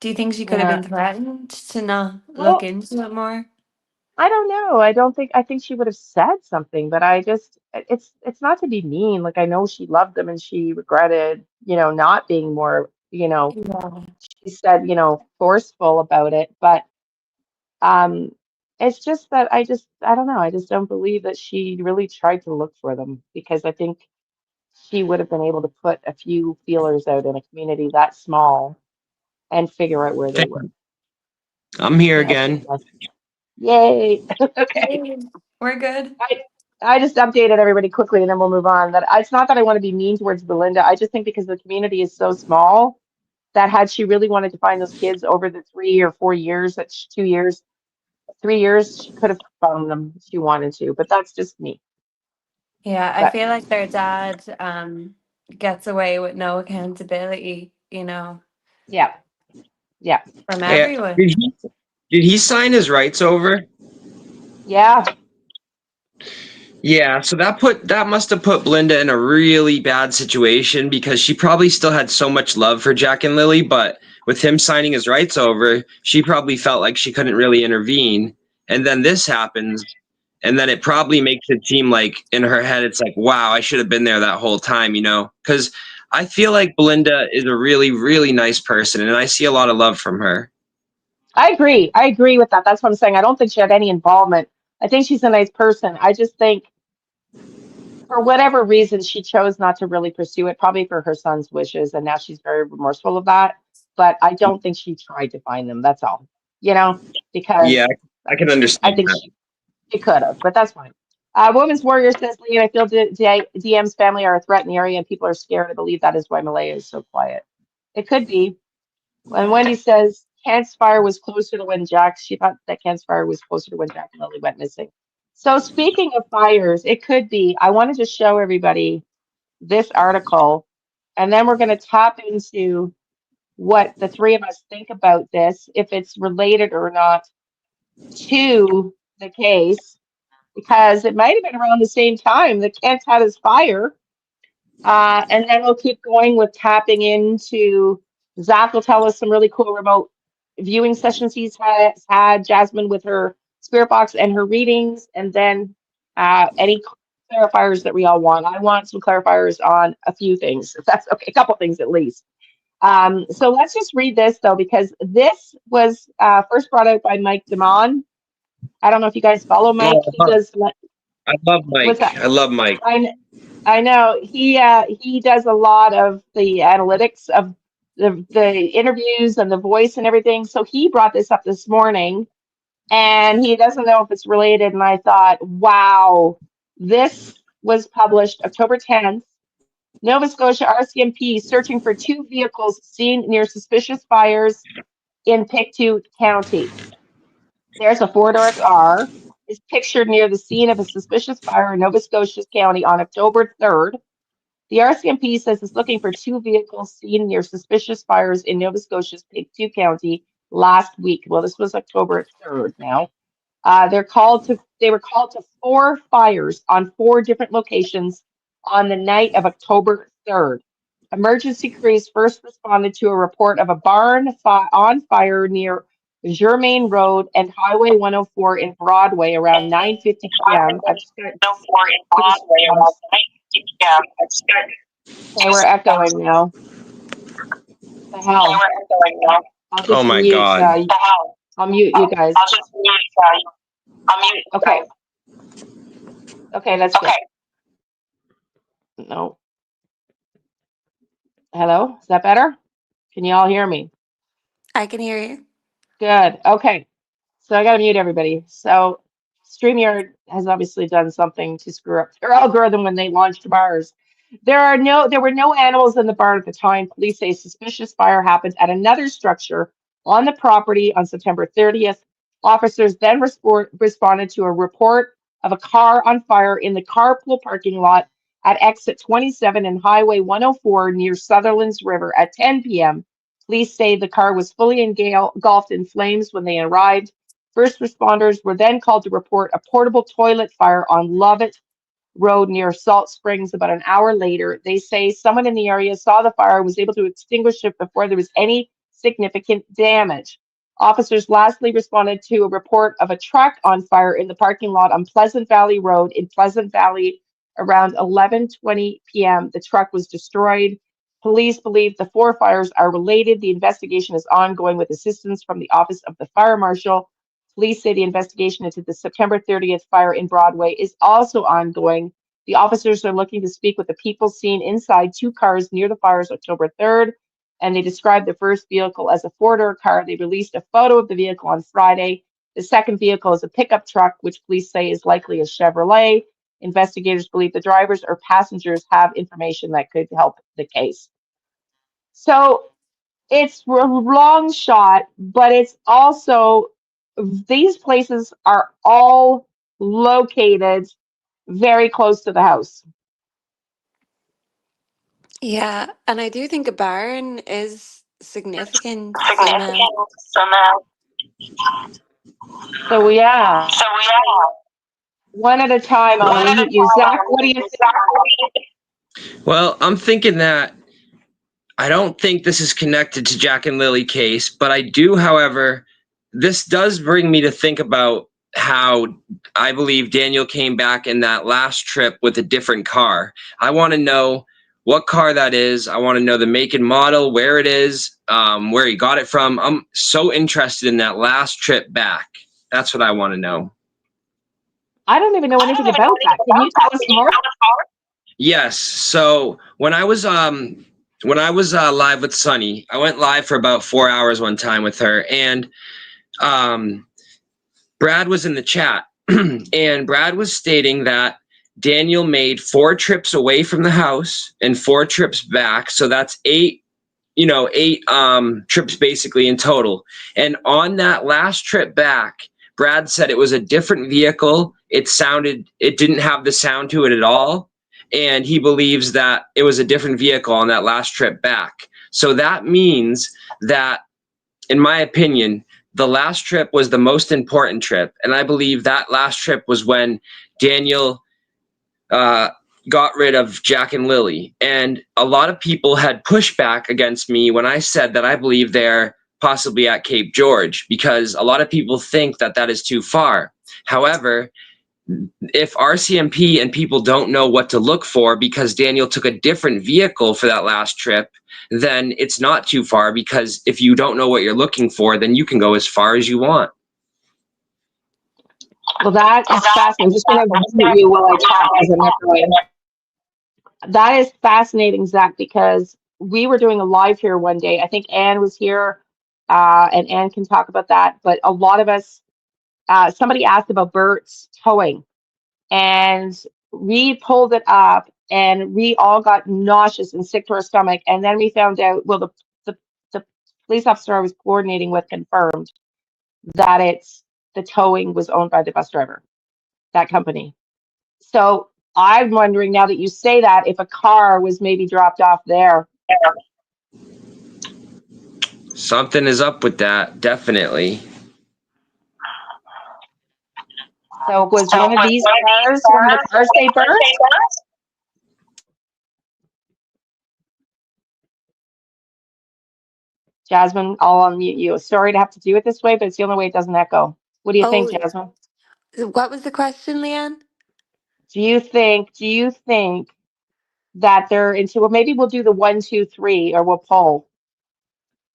do you think she could have Yeah. been threatened to not look Well, into it more? I don't know. I think she would have said something, but it's not to be mean. Like I know she loved them and she regretted, not being more, Yeah. she said, forceful about it. But um it's just that I don't know. I just don't believe that she really tried to look for them because I think she would have been able to put a few feelers out in a community that small and figure out where they were. I'm here Yeah, she again. does. Yay. Okay. Hey, we're good. I just updated everybody quickly and then we'll move on. That it's not that I want to be mean towards Belinda. I just think because the community is so small that had she really wanted to find those kids over the 3 or 4 years, that's 2 years, 3 years, she could have found them if she wanted to. But that's just me. Yeah, I But feel like their dad gets away with no accountability, yeah, yeah, from Hey, everyone. did he sign his rights over? yeah. Yeah, so that must have put Belinda in a really bad situation because she probably still had so much love for Jack and Lily, but with him signing his rights over, she probably felt like she couldn't really intervene. And then this happens, and then it probably makes it seem like in her head it's like, wow, I should have been there that whole time, Because I feel like Belinda is a really, really nice person, and I see a lot of love from her. I agree. I agree with that. That's what I'm saying. I don't think she had any involvement. I think she's a nice person. I just think for whatever reason, she chose not to really pursue it, probably for her son's wishes, and now she's very remorseful of that. But I don't think she tried to find them. That's all, Yeah, because I can I understand think that. she could have, but that's fine. Women's Warrior says, Liane, I feel DM's family are a threat in the area, and people are scared. I believe that is why Malaya is so quiet. It could be. And Wendy says, Kent's fire was closer to when Jack, she thought that Kent's fire was closer to when Jack and Lily went missing. So speaking of fires, it could be. I wanted to show everybody this article, and then we're going to tap into what the three of us think about this, if it's related or not to the case, because it might have been around the same time that Kent had his fire. And then we'll keep going with tapping into. Zach will tell us some really cool remote viewing sessions he's had. Jasmine with her spirit box and her readings, and then any clarifiers that we all want. I want some clarifiers on a few things, if that's okay, a couple things at least. So let's just read this though, because this was first brought out by Mike Damon. I don't know if you guys follow Mike. He Oh, does. I love What's Mike. that? I love Mike. I know he does a lot of the analytics of the interviews and the voice and everything. So he brought this up this morning, and he doesn't know if it's related. And I thought, wow, this was published October 10th. Nova Scotia RCMP searching for two vehicles seen near suspicious fires in Pictou County. There's a four-door car is pictured near the scene of a suspicious fire in Nova Scotia County on October 3rd. The RCMP says it's looking for two vehicles seen near suspicious fires in Nova Scotia's Pictou County last week. Well, this was October 3rd now. They were called to four fires on four different locations on the night of October 3rd. Emergency crews first responded to a report of a barn on fire near Germain Road and Highway 104 in Broadway around 9:50 p.m. I've just got goosebumps. Okay, we're echoing now. The hell? I'll Oh just my mute. God. I'll mute you guys. Okay. Okay, that's good. No. Hello? Is that better? Can you all hear me? I can hear you. Good. Okay. So I got to mute everybody. So StreamYard has obviously done something to screw up their algorithm when they launched bars. There were no animals in the barn at the time. Police say suspicious fire happened at another structure on the property on September 30th. Officers then responded to a report of a car on fire in the carpool parking lot at exit 27 and Highway 104 near Sutherland's River at 10 p.m. Police say the car was fully engulfed in flames when they arrived. First responders were then called to report a portable toilet fire on Lovett Road near Salt Springs about an hour later. They say someone in the area saw the fire and was able to extinguish it before there was any significant damage. Officers lastly responded to a report of a truck on fire in the parking lot on Pleasant Valley Road in Pleasant Valley around 11:20 p.m. The truck was destroyed. Police believe the four fires are related. The investigation is ongoing with assistance from the Office of the Fire Marshal. Police say the investigation into the September 30th fire in Broadway is also ongoing. The officers are looking to speak with the people seen inside two cars near the fires October 3rd and they described the first vehicle as a four-door car. They released a photo of the vehicle on Friday. The second vehicle is a pickup truck, which police say is likely a Chevrolet. Investigators believe the drivers or passengers have information that could help the case. So it's a long shot, but it's also, these places are all located very close to the house. Yeah, and I do think a barn is significant somehow. Significant somehow. So yeah, So yeah, one at a time. I'm one going to at a hit you, Zach. time. What do you think? Well, I'm thinking that I don't think this is connected to Jack and Lily case, but I do, however, this does bring me to think about how I believe Daniel came back in that last trip with a different car. I want to know what car that is. I want to know the make and model, where it is, where he got it from. I'm so interested in that last trip back. That's what I want to know. I don't even know I don't anything even know about anything that. Can about you that. tell us Can you more? tell us more? Yes. So when I was live with Sunny, I went live for about 4 hours one time with her, and Brad was in the chat, and Brad was stating that Daniel made 4 trips away from the house and 4 trips back. So that's 8, 8 trips basically in total. And on that last trip back, Brad said it was a different vehicle. It didn't have the sound to it at all. And he believes that it was a different vehicle on that last trip back. So that means that, in my opinion, the last trip was the most important trip. And I believe that last trip was when Daniel got rid of Jack and Lily. And a lot of people had pushback against me when I said that I believe they're possibly at Cape George, because a lot of people think that that is too far. However, if RCMP and people don't know what to look for because Daniel took a different vehicle for that last trip, then it's not too far, because if you don't know what you're looking for, then you can go as far as you want. Well, that is fascinating. I'm just going to mute you while I talk because I'm not going. That is fascinating, Zach, because we were doing a live here one day. I think Anne was here, and Anne can talk about that. But a lot of us, somebody asked about Bert's towing, and we pulled it up, and we all got nauseous and sick to our stomach. And then we found out, well, the police officer I was coordinating with confirmed that the towing was owned by the bus driver, that company. So I'm wondering now that you say that, if a car was maybe dropped off there. Something is up with that, definitely. So was So one of was these one of these cars one of the cars they cars burned? they burned? Jasmine, I'll unmute you. Sorry to have to do it this way, but it's the only way it doesn't echo. What do you think, Oh, Jasmine? what was the question, Liane? Do you think that they're into, well, maybe we'll do the 1, 2, 3, or we'll poll.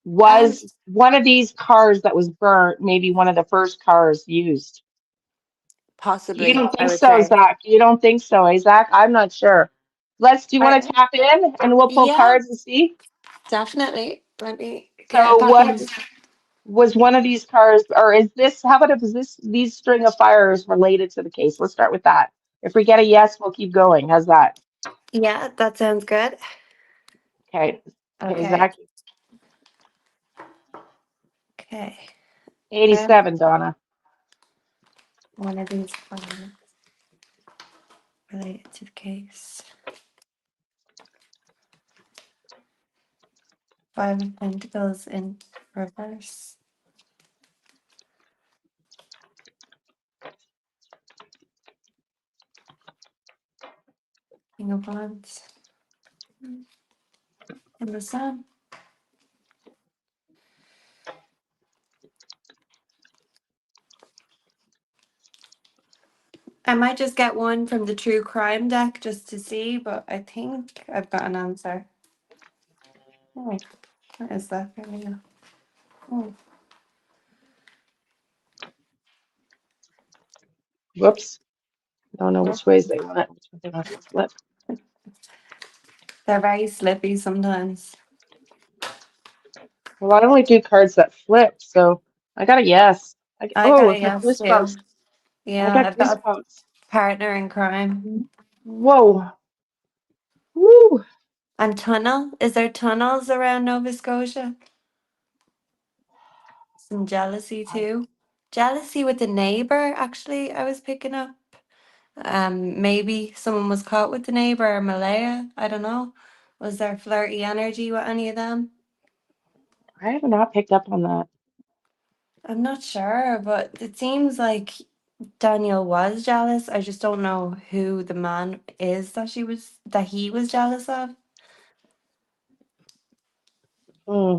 Um, Was one of these cars that was burnt maybe one of the first cars used? You possibly, don't I think would so, say. Zach? You don't think so, eh, Zach? I'm not sure. Do you want I, to tap in and we'll pull yeah, cards and see? definitely. Let me get So it back in. what was one of these cars, or is this, how about if these string of fires related to the case? Let's start with that. If we get a yes, we'll keep going. How's that? Yeah, that sounds good. Okay. Okay, Okay. Zach. Okay. I have 87, Donna. one of these cards related to the case. 5 of Pentacles in reverse. King of Wands. And the Sun. I might just get one from the True Crime deck just to see, but I think I've got an answer. Oh, what is that? There we go. Oh, Whoops. I don't know yeah. which ways they want it, which way they want it to flip. They're very slippy sometimes. Well, I only do cards that flip, so I got a yes. I got Oh, a I got yes too. goosebumps. I Yeah, got I've got a goosebumps. partner in crime. Whoa. Woo. And tunnel? Is there tunnels around Nova Scotia? Some jealousy too. Jealousy with the neighbor, actually, I was picking up. Maybe someone was caught with the neighbor or Malaya. I don't know. Was there flirty energy with any of them? I have not picked up on that. I'm not sure, but it seems like Daniel was jealous. I just don't know who the man is that he was jealous of. Hmm.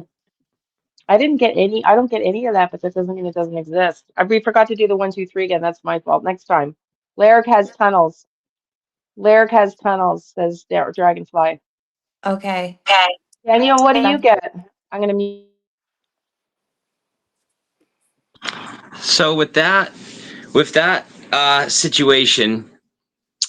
I didn't get any. I don't get any of that, but that doesn't mean it doesn't exist. We forgot to do the one, two, three again. That's my fault. Next time. Larrick has tunnels. Larrick has tunnels, says Dragonfly. Okay. Daniel, what do you That get? I'm gonna mute. So with that situation,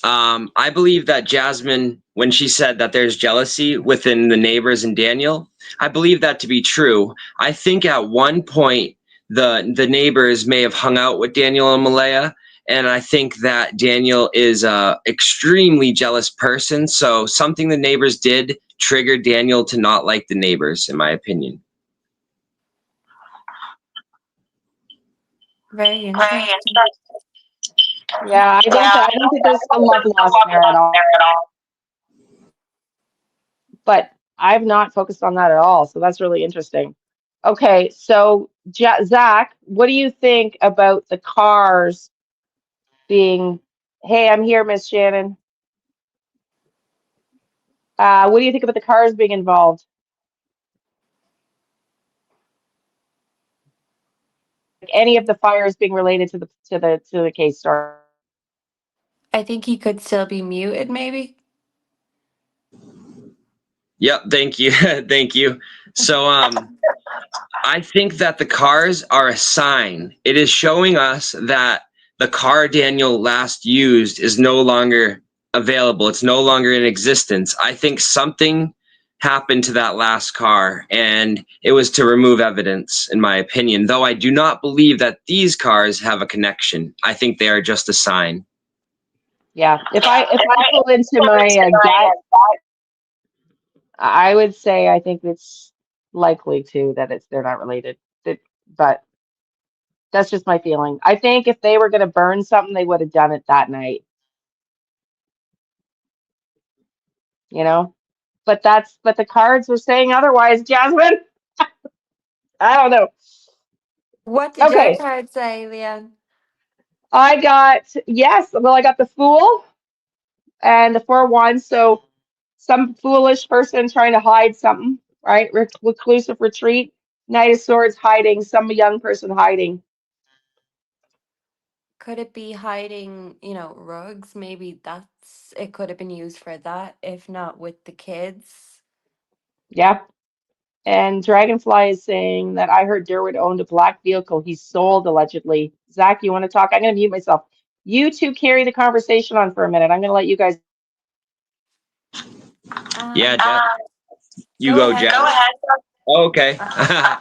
I believe that Jasmine, when she said that there's jealousy within the neighbors and Daniel, I believe that to be true. I think at one point the neighbors may have hung out with Daniel and Malaya, and I think that Daniel is a extremely jealous person. So something the neighbors did triggered Daniel to not like the neighbors, in my opinion. very interesting. Yeah, I don't think there's a love lost there at all. But I've not focused on that at all, so that's really interesting. Okay, so Zach, what do you think about the cars being? Hey, I'm here, Miss Shannon. What do you think about the cars being involved? Like any of the fires being related to the case story? I think he could still be muted, maybe. Yep, thank you. Thank you. So I think that the cars are a sign. It is showing us that the car Daniel last used is no longer available. It's no longer in existence. I think something happened to that last car, and it was to remove evidence, in my opinion. Though I do not believe that these cars have a connection. I think they are just a sign. Yeah, if I pull into my gut, I would say I think it's likely too that they're not related. But that's just my feeling. I think if they were going to burn something, they would have done it that night, you know? But the cards were saying otherwise, Jasmine. I don't know. What did your Okay. card say, Liane? I got yes, well I got the Fool and the Four of Wands, so some foolish person trying to hide something, right? Reclusive retreat. Knight of Swords hiding, some young person hiding. Could it be hiding, rugs? Maybe it could have been used for that, if not with the kids. Yeah. And Dragonfly is saying that I heard Derwood owned a black vehicle he sold allegedly. Zach, you want to talk? I'm going to mute myself. You two carry the conversation on for a minute. I'm going to let you guys. Yeah, Um, you go go, ahead, Jack. Zach. Okay. Uh,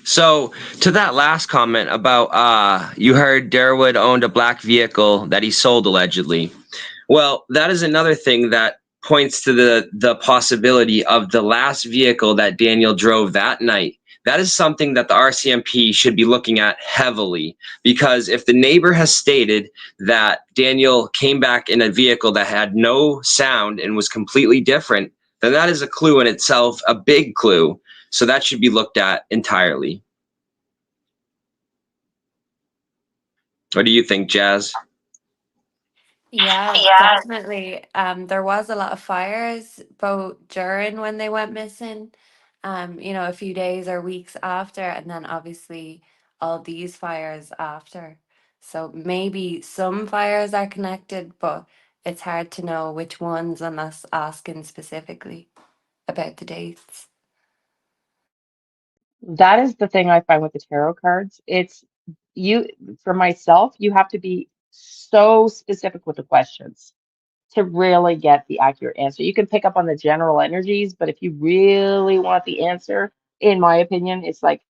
So to that last comment about you heard Derwood owned a black vehicle that he sold allegedly. Well, that is another thing that points to the possibility of the last vehicle that Daniel drove that night. That is something that the RCMP should be looking at heavily, because if the neighbor has stated that Daniel came back in a vehicle that had no sound and was completely different, then that is a clue in itself, a big clue. So that should be looked at entirely. What do you think, Jazz? yeah, definitely. There was a lot of fires both during when they went missing, a few days or weeks after, and then obviously all these fires after. So maybe some fires are connected, but it's hard to know which ones unless asking specifically about the dates. That is the thing I find with the tarot cards. It's you, for myself, you have to be so specific with the questions to really get the accurate answer. You can pick up on the general energies, but if you really want the answer, in my opinion, it's like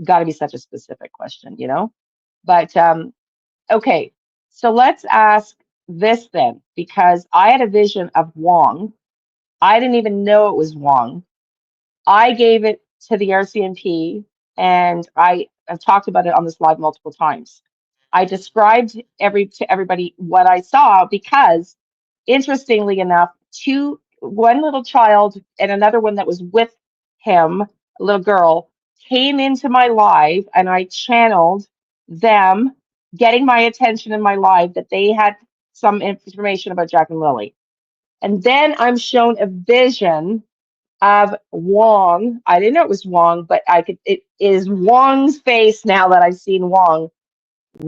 got to be such a specific question, you know? But okay, so let's ask this then, because I had a vision of Wong. I didn't even know it was Wong. I gave it to the RCMP, and I've talked about it on this live multiple times. I described to everybody what I saw because, interestingly enough, one little child and another one that was with him, a little girl, came into my live, and I channeled them, getting my attention in my live that they had some information about Jack and Lily. And then I'm shown a vision of Wong. I didn't know it was Wong, but it is Wong's face now that I've seen Wong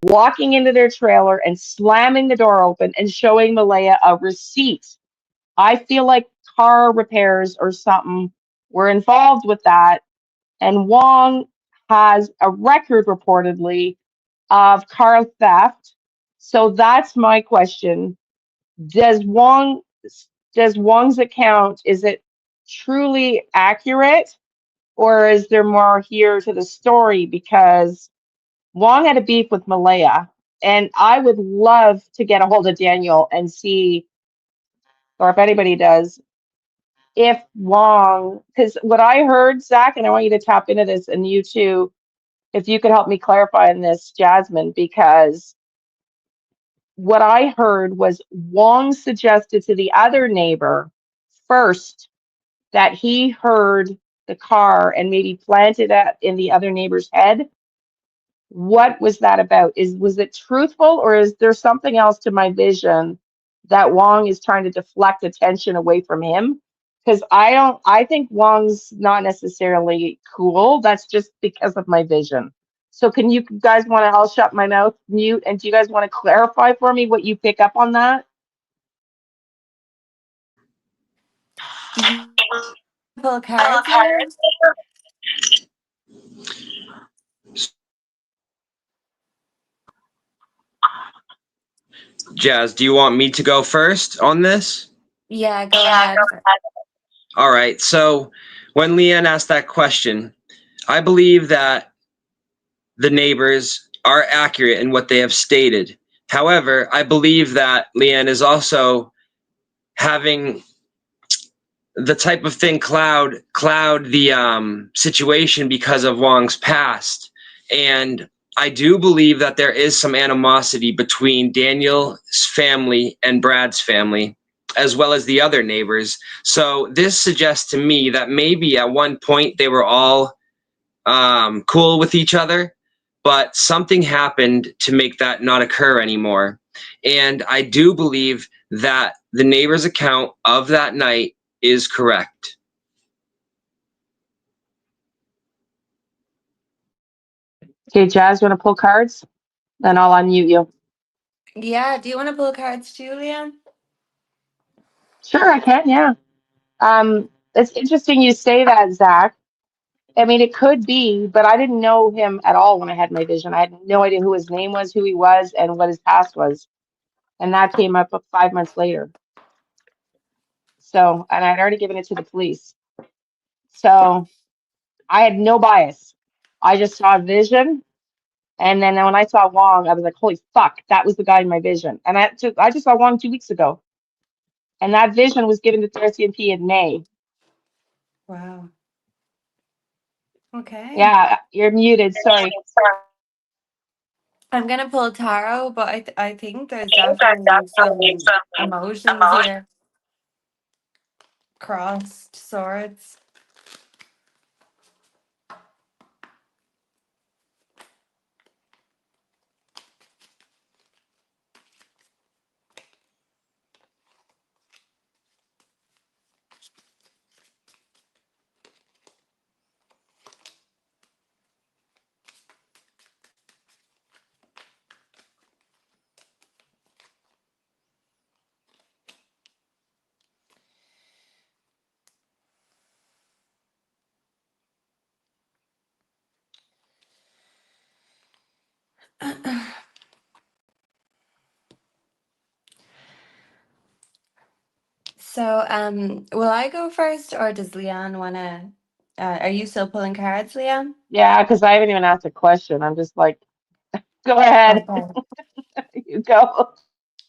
walking into their trailer and slamming the door open and showing Malaya a receipt. I feel like car repairs or something were involved with that. And Wong has a record reportedly of car theft. So that's my question. Does Wong does Wong's account, is it truly accurate, or is there more here to the story? Because Wong had a beef with Malaya, and I would love to get a hold of Daniel and see, or if anybody does, if Wong, because what I heard, Zach, and I want you to tap into this, and you too, if you could help me clarify in this, Jasmine, because what I heard was Wong suggested to the other neighbor first that he heard the car and maybe planted that in the other neighbor's head. What was that about? Was it truthful, or is there something else to my vision that Wong is trying to deflect attention away from him? Because I think Wong's not necessarily cool. That's just because of my vision. So can you guys want to, I'll shut my mouth, mute, and do you guys want to clarify for me what you pick up on that? Do you pull cards, Liane? Jazz, do you want me to go first on this? Yeah, go ahead. All right. So when Liane asked that question, I believe that the neighbors are accurate in what they have stated. However, I believe that Liane is also having the type of thing cloud the situation because of Wong's past. And I do believe that there is some animosity between Daniel's family and Brad's family, as well as the other neighbors. So this suggests to me that maybe at one point they were all cool with each other, but something happened to make that not occur anymore. And I do believe that the neighbor's account of that night is correct. Okay, Jazz, you want to pull cards? Then I'll unmute you. Yeah, do you want to pull cards too, Liane? Sure, I can, yeah. It's interesting you say that, Zach. I mean, it could be, but I didn't know him at all when I had my vision. I had no idea who his name was, who he was, and what his past was. And that came up 5 months later. So, and I'd already given it to the police. So I had no bias. I just saw a vision. And then when I saw Wong, I was like, holy fuck, that was the guy in my vision. And I just saw Wong 2 weeks ago. And that vision was given to RCMP in May. Wow. Okay. Yeah, you're muted. Sorry. I'm gonna pull tarot, but I think there's definitely some emotions here. Crossed swords. So, will I go first, or does Liane want to Are you still pulling cards, Liane? Yeah, because I haven't even asked a question. I'm just like, go ahead, Okay. you go.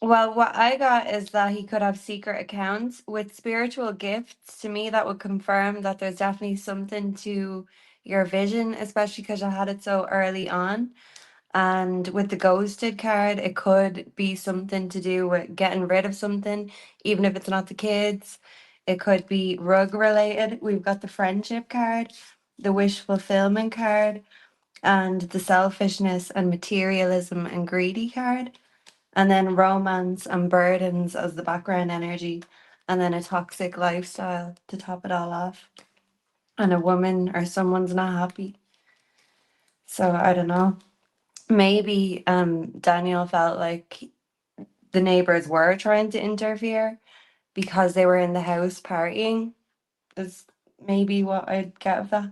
Well, what I got is that he could have secret accounts with spiritual gifts. To me, that would confirm that there's definitely something to your vision, especially because I had it so early on. And with the ghosted card, it could be something to do with getting rid of something, even if it's not the kids. It could be rug related. We've got the friendship card, the wish fulfillment card, and the selfishness and materialism and greedy card. And then romance and burdens as the background energy. And then a toxic lifestyle to top it all off. And a woman or someone's not happy. So I don't know. Maybe Daniel felt like the neighbors were trying to interfere because they were in the house partying, is maybe what I'd get of that.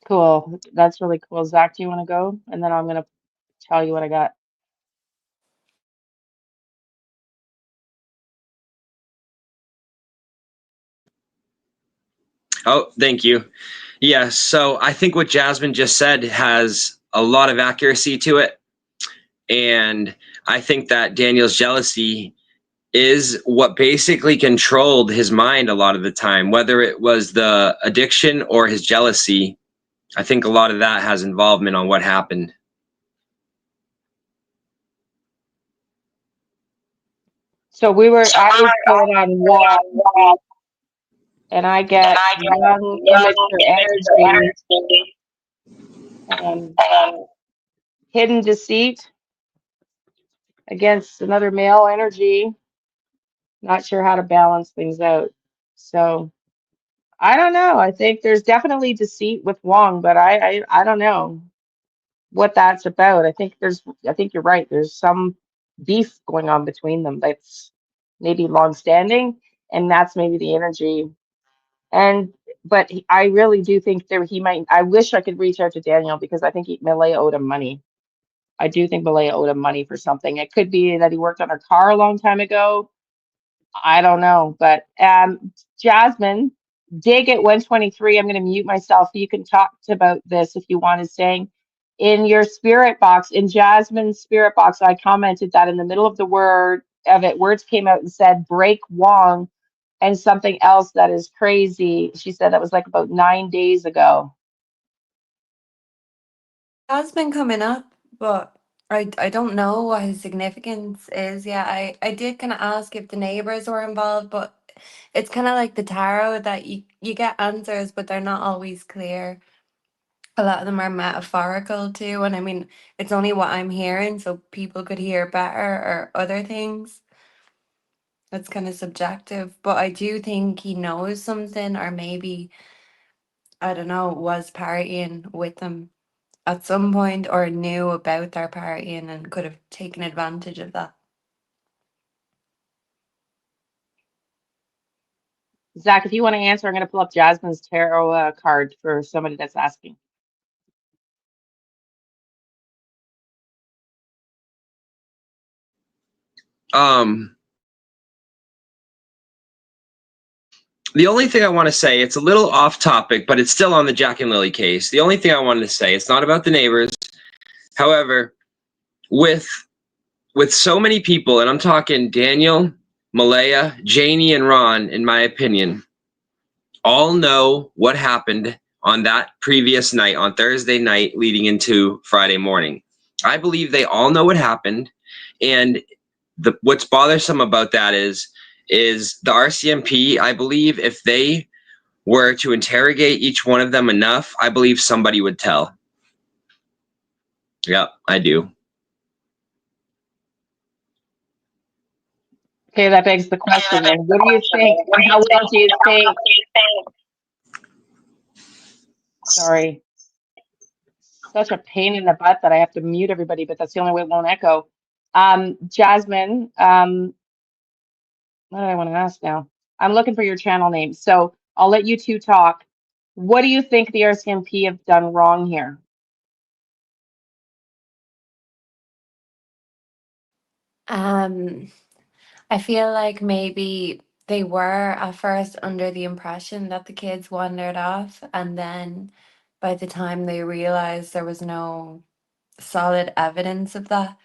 Cool. That's really cool. Zach, do you want to go? And then I'm gonna tell you what I got. Oh, thank you. Yeah, so I think what Jasmine just said has a lot of accuracy to it. And I think that Daniel's jealousy is what basically controlled his mind a lot of the time, whether it was the addiction or his jealousy. I think a lot of that has involvement on what happened. So I was pulling on wall, and I get young, immature energy, um, hidden deceit against another male energy. Not sure how to balance things out. So I don't know. I think there's definitely deceit with Wong, but I don't know what that's about. I think you're right. There's some beef going on between them that's maybe long standing, and that's maybe the energy. And but I really do think there he might. I wish I could reach out to Daniel because I think Malaya owed him money. I do think Malaya owed him money for something. It could be that he worked on her car a long time ago. I don't know, but Jasmine, dig at 123. I'm going to mute myself. You can talk about this if you want to. Saying in your spirit box, in Jasmine's spirit box, I commented that in the middle of the word of it, words came out and said break Wong and something else that is crazy. She said that was like about 9 days ago. Has been coming up, but I don't know what his significance is. Yeah, I did kind of ask if the neighbors were involved, but it's kind of like the tarot that you get answers, but they're not always clear. A lot of them are metaphorical too, and I mean, it's only what I'm hearing, so people could hear better or other things. That's kind of subjective, but I do think he knows something, or maybe, I don't know, was partying with them at some point or knew about their partying and could have taken advantage of that. Zach, if you want to answer, I'm going to pull up Jasmine's tarot card for somebody that's asking. Um, the only thing I want to say, it's a little off topic, but it's still on the Jack and Lily case. The only thing I wanted to say, it's not about the neighbors. However, with so many people, and I'm talking Daniel, Malaya, Janie, and Ron, in my opinion, all know what happened on that previous night, on Thursday night, leading into Friday morning. I believe they all know what happened, and what's bothersome about that is the RCMP. I believe if they were to interrogate each one of them enough, I believe somebody would tell. Yeah, I do. Okay, that begs the question then. What do you think? How well do you think? Sorry, such a pain in the butt that I have to mute everybody, but that's the only way it won't echo. Jasmine, what do I want to ask now? I'm looking for your channel name, so I'll let you two talk. What do you think the RCMP have done wrong here? Um, I feel like maybe they were at first under the impression that the kids wandered off, and then by the time they realized there was no solid evidence of that,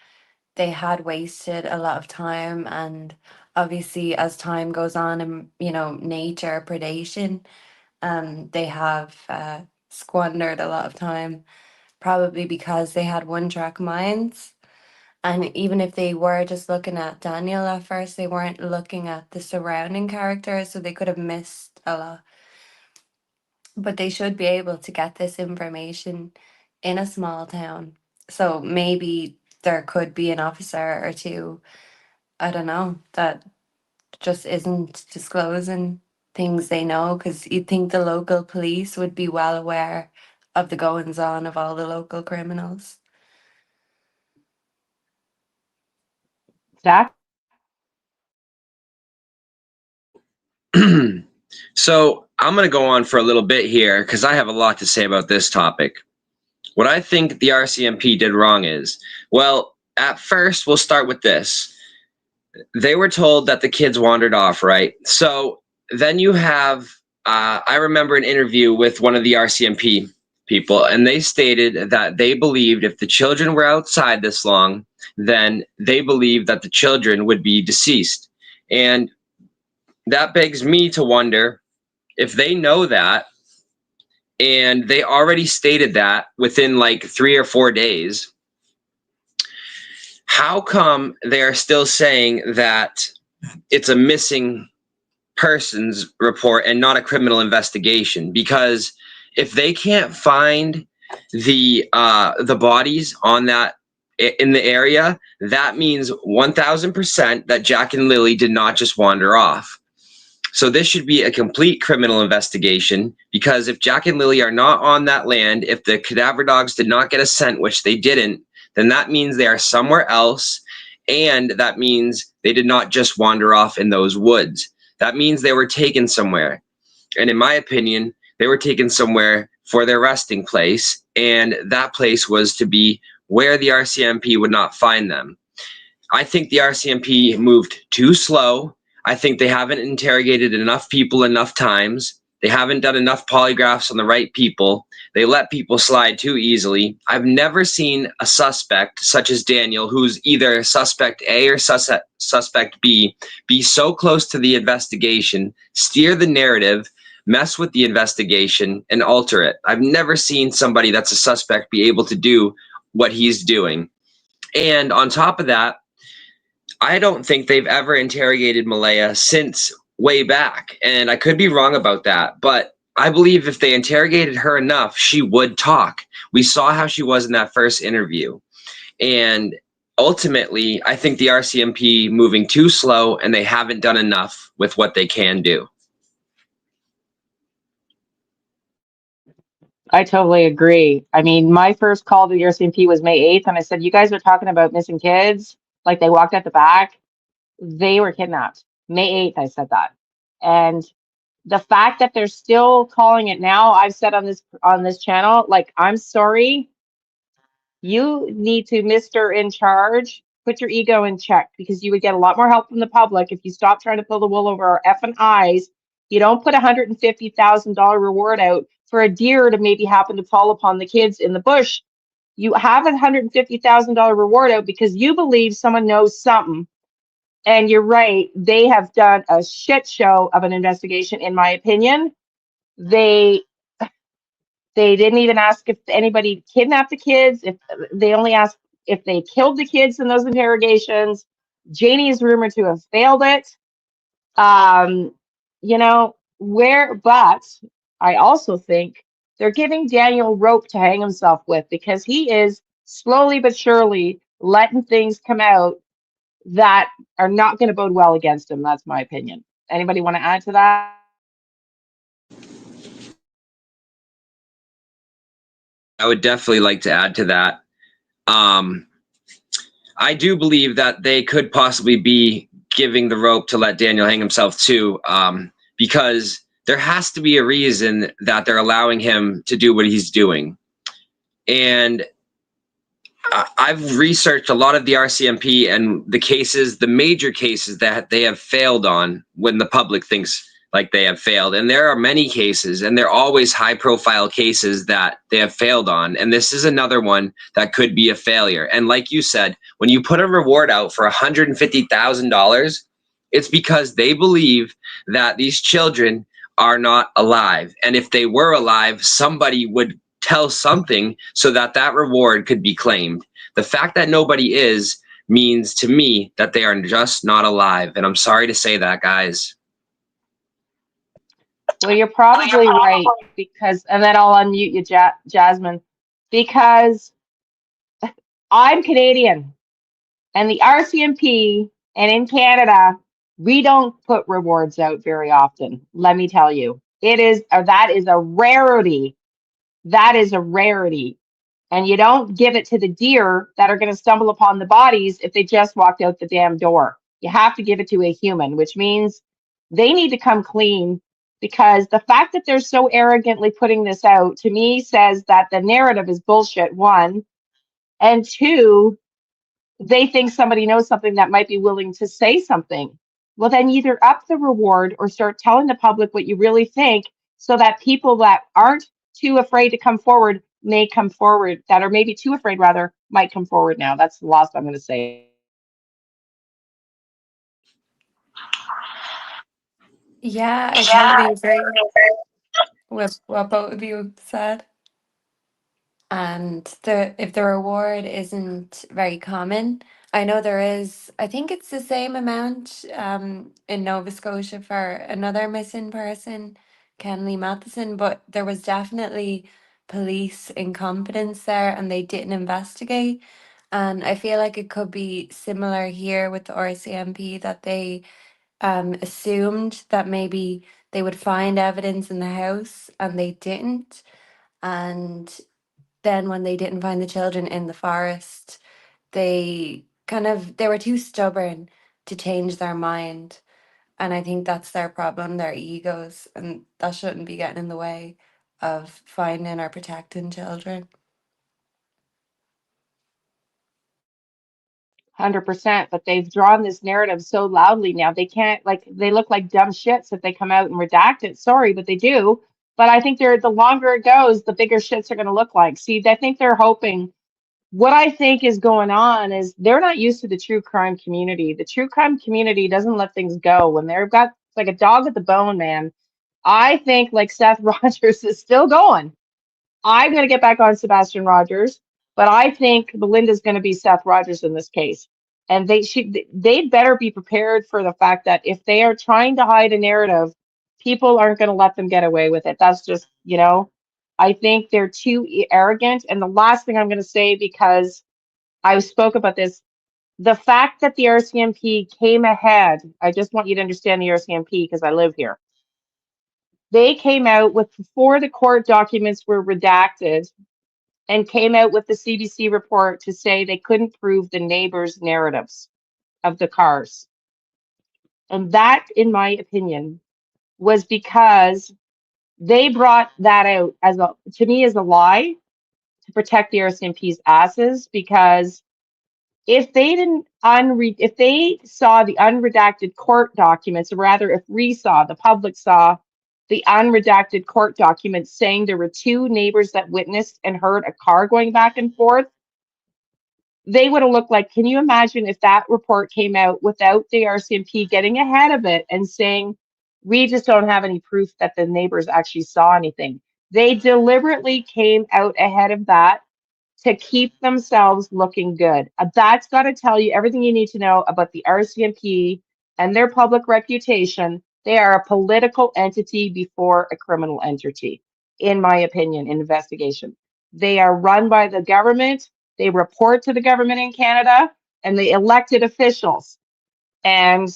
they had wasted a lot of time. And obviously, as time goes on and, you know, nature predation, they have squandered a lot of time, probably because they had one-track minds. And even if they were just looking at Daniel at first, they weren't looking at the surrounding characters, so they could have missed a lot. But they should be able to get this information in a small town. So maybe there could be an officer or two, I don't know, that just isn't disclosing things they know, because you'd think the local police would be well aware of the goings on of all the local criminals. Zach? So I'm going to go on for a little bit here because I have a lot to say about this topic. What I think the RCMP did wrong is, well, at first, we'll start with this. They were told that the kids wandered off, right? So then you have, I remember an interview with one of the RCMP people, and they stated that they believed if the children were outside this long, then they believed that the children would be deceased. And that begs me to wonder, if they know that, and they already stated that within like 3 or 4 days, how come they're still saying that it's a missing persons report and not a criminal investigation? Because if they can't find the bodies on that in the area, that means 1000% that Jack and Lily did not just wander off. So this should be a complete criminal investigation, because if Jack and Lily are not on that land, if the cadaver dogs did not get a scent, which they didn't, then that means they are somewhere else, and that means they did not just wander off in those woods. That means they were taken somewhere. And in my opinion, they were taken somewhere for their resting place, and that place was to be where the RCMP would not find them. I think the RCMP moved too slow. I think they haven't interrogated enough people enough times. They haven't done enough polygraphs on the right people. They let people slide too easily. I've never seen a suspect such as Daniel, who's either suspect A or suspect B, be so close to the investigation, steer the narrative, mess with the investigation, and alter it. I've never seen somebody that's a suspect be able to do what he's doing. And on top of that, I don't think they've ever interrogated Malaya since way back. And I could be wrong about that, but I believe if they interrogated her enough, she would talk. We saw how she was in that first interview. And ultimately, I think the RCMP moving too slow, and they haven't done enough with what they can do. I totally agree. I mean, my first call to the RCMP was May 8th, and I said, you guys are talking about missing kids? Like they walked out the back. They were kidnapped. May 8th, I said that. And the fact that they're still calling it now, I've said on this channel, like, I'm sorry, you need to, Mr. In charge, put your ego in check, because you would get a lot more help from the public if you stop trying to pull the wool over our effing eyes. You don't put $150,000 reward out for a deer to maybe happen to fall upon the kids in the bush. You have a $150,000 reward out because you believe someone knows something. And you're right, they have done a shit show of an investigation, in my opinion. They didn't even ask if anybody kidnapped the kids. If they only asked if they killed the kids in those interrogations. Janie is rumored to have failed it. You know, but I also think they're giving Daniel rope to hang himself with, because he is slowly but surely letting things come out that are not going to bode well against him. That's my opinion. Anybody want to add to that? I would definitely like to add to that. I do believe that they could possibly be giving the rope to let Daniel hang himself too, because there has to be a reason that they're allowing him to do what he's doing. And I've researched a lot of the RCMP and the cases, the major cases that they have failed on when the public thinks like they have failed. And there are many cases, and they're always high profile cases that they have failed on. And this is another one that could be a failure. And like you said, when you put a reward out for $150,000, it's because they believe that these children are not alive. And if they were alive, somebody would tell something so that that reward could be claimed. The fact that nobody is means to me that they are just not alive. And I'm sorry to say that, guys. Well, you're probably right because, and then I'll unmute you, Jasmine, because I'm Canadian and the RCMP and in Canada, we don't put rewards out very often. Let me tell you, it is, or that is a rarity. That is a rarity. And you don't give it to the deer that are going to stumble upon the bodies if they just walked out the damn door. You have to give it to a human, which means they need to come clean because the fact that they're so arrogantly putting this out to me says that the narrative is bullshit, one. And two, they think somebody knows something that might be willing to say something. Well, then either up the reward or start telling the public what you really think so that people that aren't too afraid to come forward may come forward, that are maybe too afraid rather, might come forward now. That's the last I'm going to say. Yeah, I totally agree with what both of you said. And if the reward isn't very common, I know there is, I think it's the same amount in Nova Scotia for another missing person, Kenley Matheson, but there was definitely police incompetence there and they didn't investigate. And I feel like it could be similar here with the RCMP that they assumed that maybe they would find evidence in the house and they didn't. And then when they didn't find the children in the forest, they were too stubborn to change their mind. And I think that's their problem, their egos, and that shouldn't be getting in the way of finding or protecting children. 100%, but they've drawn this narrative so loudly now they can't, like, they look like dumb shits if they come out and redact it. Sorry, but they do. But I think the longer it goes, the bigger shits are going to look like. See, I think they're hoping. What I think is going on is they're not used to the true crime community. The true crime community doesn't let things go when they've got like a dog at the bone, man. I think like Seth Rogers is still going. I'm going to get back on Sebastian Rogers, but I think Belinda's going to be Seth Rogers in this case. And they better be prepared for the fact that if they are trying to hide a narrative, people aren't going to let them get away with it. That's just, I think they're too arrogant. And the last thing I'm going to say, because I spoke about this, the fact that the RCMP came ahead, I just want you to understand the RCMP because I live here. They came out with, before the court documents were redacted, and came out with the CBC report to say they couldn't prove the neighbors' narratives of the cars. And that, in my opinion, was because they brought that out to me as a lie to protect the RCMP's asses, because if they didn't if they saw the unredacted court documents, or rather if the public saw the unredacted court documents saying there were two neighbors that witnessed and heard a car going back and forth, they would have looked like, can you imagine if that report came out without the RCMP getting ahead of it and saying, we just don't have any proof that the neighbors actually saw anything. They deliberately came out ahead of that to keep themselves looking good. That's got to tell you everything you need to know about the RCMP and their public reputation. They are a political entity before a criminal entity, in my opinion, in investigation. They are run by the government. They report to the government in Canada and the elected officials. And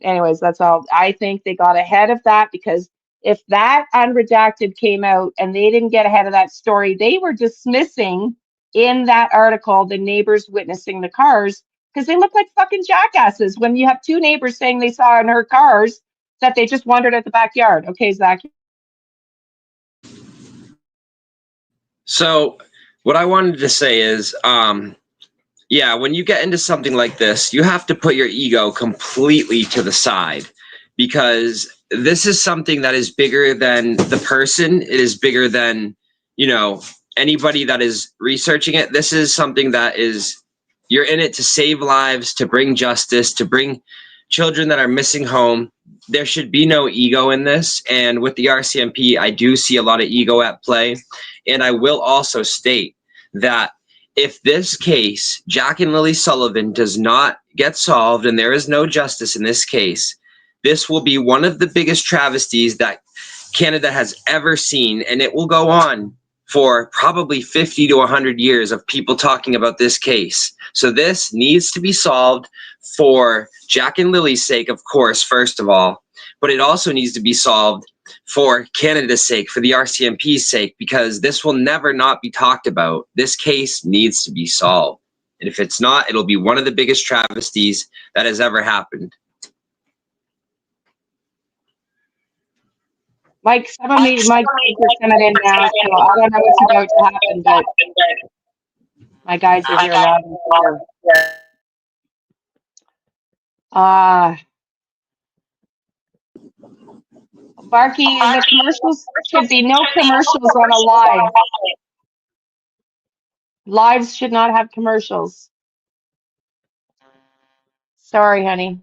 anyways, that's all. I think they got ahead of that, because if that unredacted came out and they didn't get ahead of that story, they were dismissing in that article the neighbors witnessing the cars, because they look like fucking jackasses when you have two neighbors saying they saw and heard cars that they just wandered at the backyard. Okay, Zach. So what I wanted to say is, Yeah, when you get into something like this, you have to put your ego completely to the side, because this is something that is bigger than the person. It is bigger than, you know, anybody that is researching it. This is something that is, you're in it to save lives, to bring justice, to bring children that are missing home. There should be no ego in this. And with the RCMP, I do see a lot of ego at play. And I will also state that if this case, Jack and Lilly Sullivan, does not get solved and there is no justice in this case, this will be one of the biggest travesties that Canada has ever seen. And it will go on for probably 50 to 100 years of people talking about this case. So this needs to be solved for Jack and Lily's sake, of course, first of all, but it also needs to be solved for Canada's sake, for the RCMP's sake, because this will never not be talked about. This case needs to be solved. And if it's not, it'll be one of the biggest travesties that has ever happened. Like some of me, my guys are coming in now, so I don't know what's about to happen, but my guys are here loud and clear. Uh, Barky, the commercials should be no commercials on a live. Lives should not have commercials. Sorry, honey.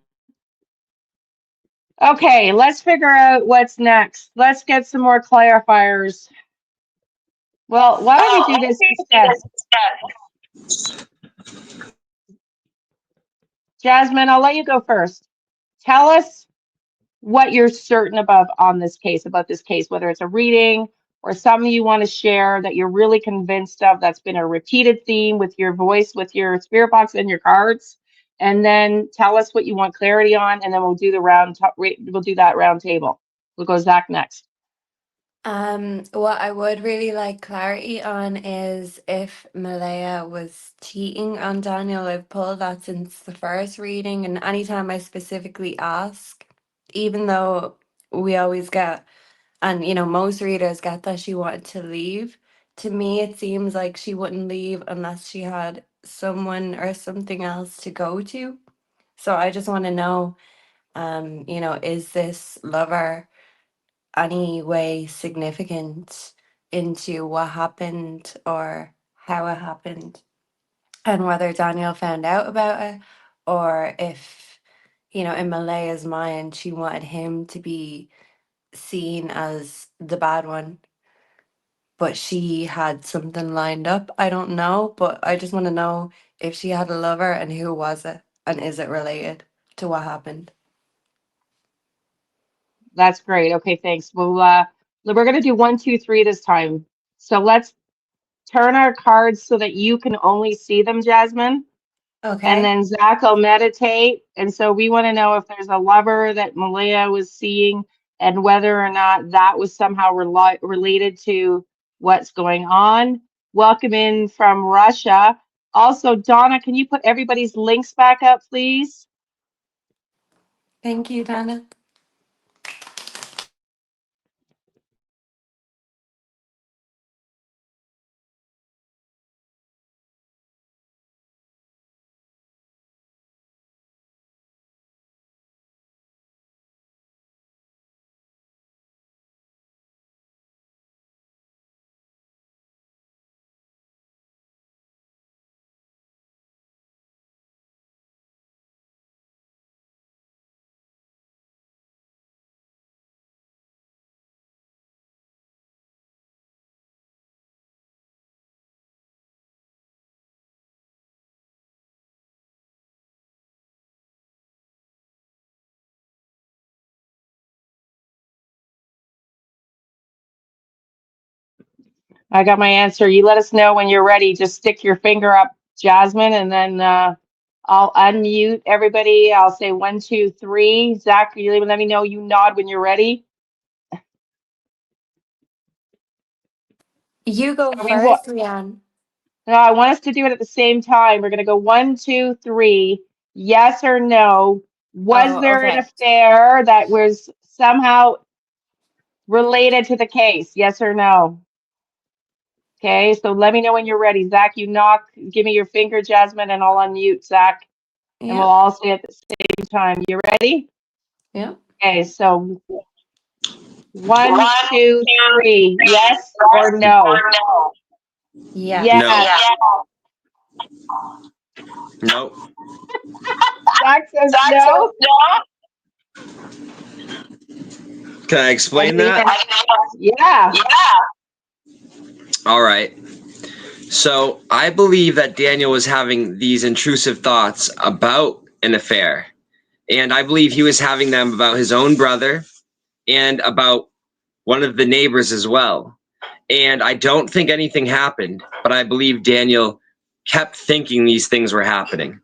Okay, let's figure out what's next. Let's get some more clarifiers. Well, why don't we do this instead? Jasmine, I'll let you go first. Tell us what you're certain about this case, whether it's a reading or something you want to share that you're really convinced of, that's been a repeated theme with your voice, with your spirit box and your cards. And then tell us what you want clarity on, and then we'll do that round table. We'll go Zach next. What I would really like clarity on is if Malaya was cheating on Daniel. I've pulled that since the first reading, and anytime I specifically ask, even though we always get, and most readers get that she wanted to leave, to me it seems like she wouldn't leave unless she had someone or something else to go to. So I just want to know, is this lover any way significant into what happened or how it happened, and whether Daniel found out about it, or if, in Malaya's mind, she wanted him to be seen as the bad one, but she had something lined up. I don't know, but I just want to know if she had a lover and who was it, and is it related to what happened. That's great. Okay, thanks. Well, we're going to do 1, 2, 3 this time. So let's turn our cards so that you can only see them, Jasmine. And Okay. then Zach will meditate. And so we want to know if there's a lover that Malaya was seeing and whether or not that was somehow related to what's going on. Welcome in from Russia. Also, Donna, can you put everybody's links back up, please? Thank you, Dana. I got my answer. You let us know when you're ready. Just stick your finger up, Jasmine, and then I'll unmute everybody. I'll say 1, 2, 3. Zach, you let me know. You nod when you're ready. You go So we want. first, Liane. No, I want us to do it at the same time. We're going to go 1, 2, 3. Yes or no? Was Oh, there an okay. affair that was somehow related to the case? Yes or no? Okay, so let me know when you're ready. Zach, give me your finger, Jasmine, and I'll unmute Zach, and we'll Yeah. all say at the same time. You ready? Yeah. Okay, so one, One, two, two, three. three. Yes or Yes no? or no? Yes. No. Yes. Yeah. No. Zach says Zach says no. no. Can I And explain that? Liane, yeah. Yeah. All right. So I believe that Daniel was having these intrusive thoughts about an affair. And I believe he was having them about his own brother and about one of the neighbors as well. And I don't think anything happened, but I believe Daniel kept thinking these things were happening.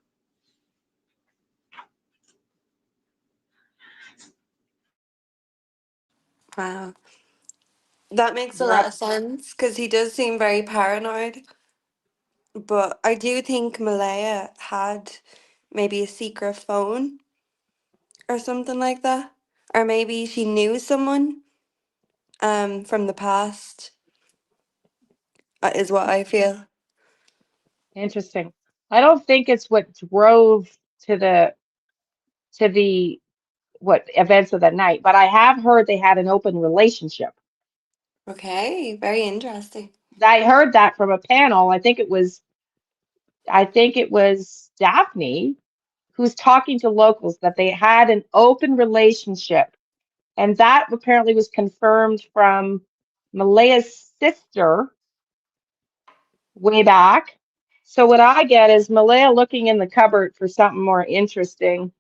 Wow. That makes a You're lot up. of sense because he does seem very paranoid. But I do think Malaya had maybe a secret phone or something like that. Or maybe she knew someone from the past, is what I feel. Interesting. I don't think it's what drove to the what events of the night, but I have heard they had an open relationship. Okay, very interesting. I heard that from a panel. I think it was Daphne who's talking to locals that they had an open relationship. And that apparently was confirmed from Malaya's sister way back. So what I get is Malaya looking in the cupboard for something more interesting,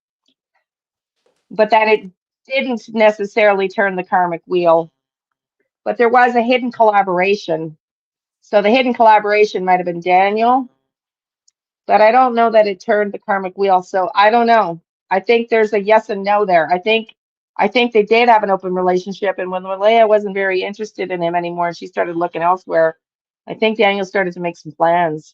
but that it didn't necessarily turn the karmic wheel. But there was a hidden collaboration. So the hidden collaboration might have been Daniel, but I don't know that it turned the karmic wheel. So I don't know. I think there's a yes and no there. I think they did have an open relationship, and when Malaya wasn't very interested in him anymore, and she started looking elsewhere, I think Daniel started to make some plans.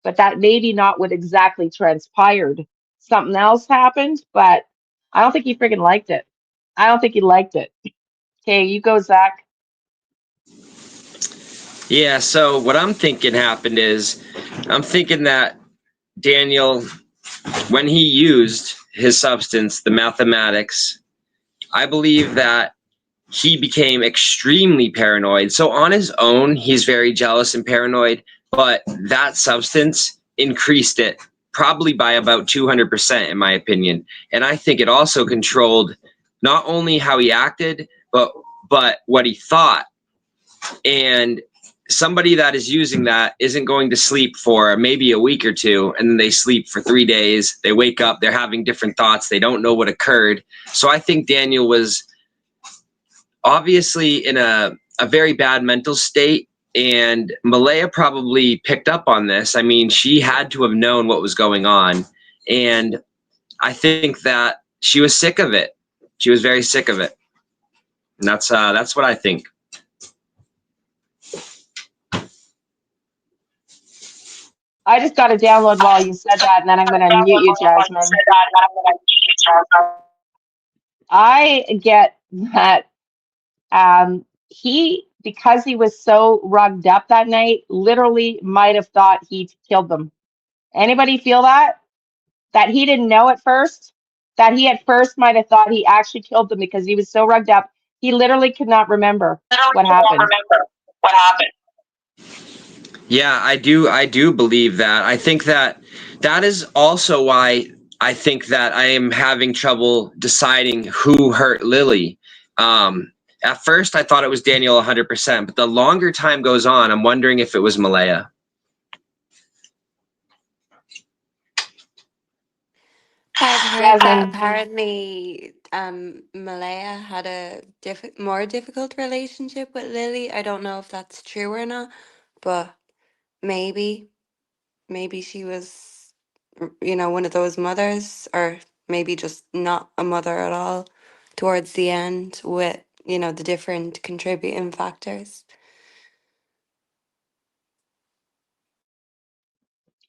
But that maybe not what exactly transpired. Something else happened, but I don't think he freaking liked it. I don't think he liked it. Okay, you go, Zach. Yeah, so what I'm thinking happened is I'm thinking that Daniel, when he used his substance, the mathematics, I believe that he became extremely paranoid. So on his own, he's very jealous and paranoid, but that substance increased it probably by about 200% in my opinion. And I think it also controlled not only how he acted, but what he thought. And somebody that is using that isn't going to sleep for maybe a week or two, and then they sleep for 3 days. They wake up, they're having different thoughts, they don't know what occurred. So I think Daniel was obviously in a very bad mental state, and Malaya probably picked up on this. I mean, she had to have known what was going on, and I think that she was sick of it. She was very sick of it, and that's what I think. I just got to download while you said that, and then I'm going to mute you, Jasmine. I get that he, because he was so rugged up that night, literally might have thought he killed them. Anybody feel that? That he didn't know at first? That he at first might have thought he actually killed them because he was so rugged up. He literally could not remember what happened. Yeah, I do believe that. I think that that is also why I think that I am having trouble deciding who hurt Lilly. At first I thought it was Daniel 100%, but the longer time goes on, I'm wondering if it was Malaya. I've heard that Jasmine, apparently Malaya had a more difficult relationship with Lily. I don't know if that's true or not, but maybe maybe she was one of those mothers, or maybe just not a mother at all towards the end with the different contributing factors.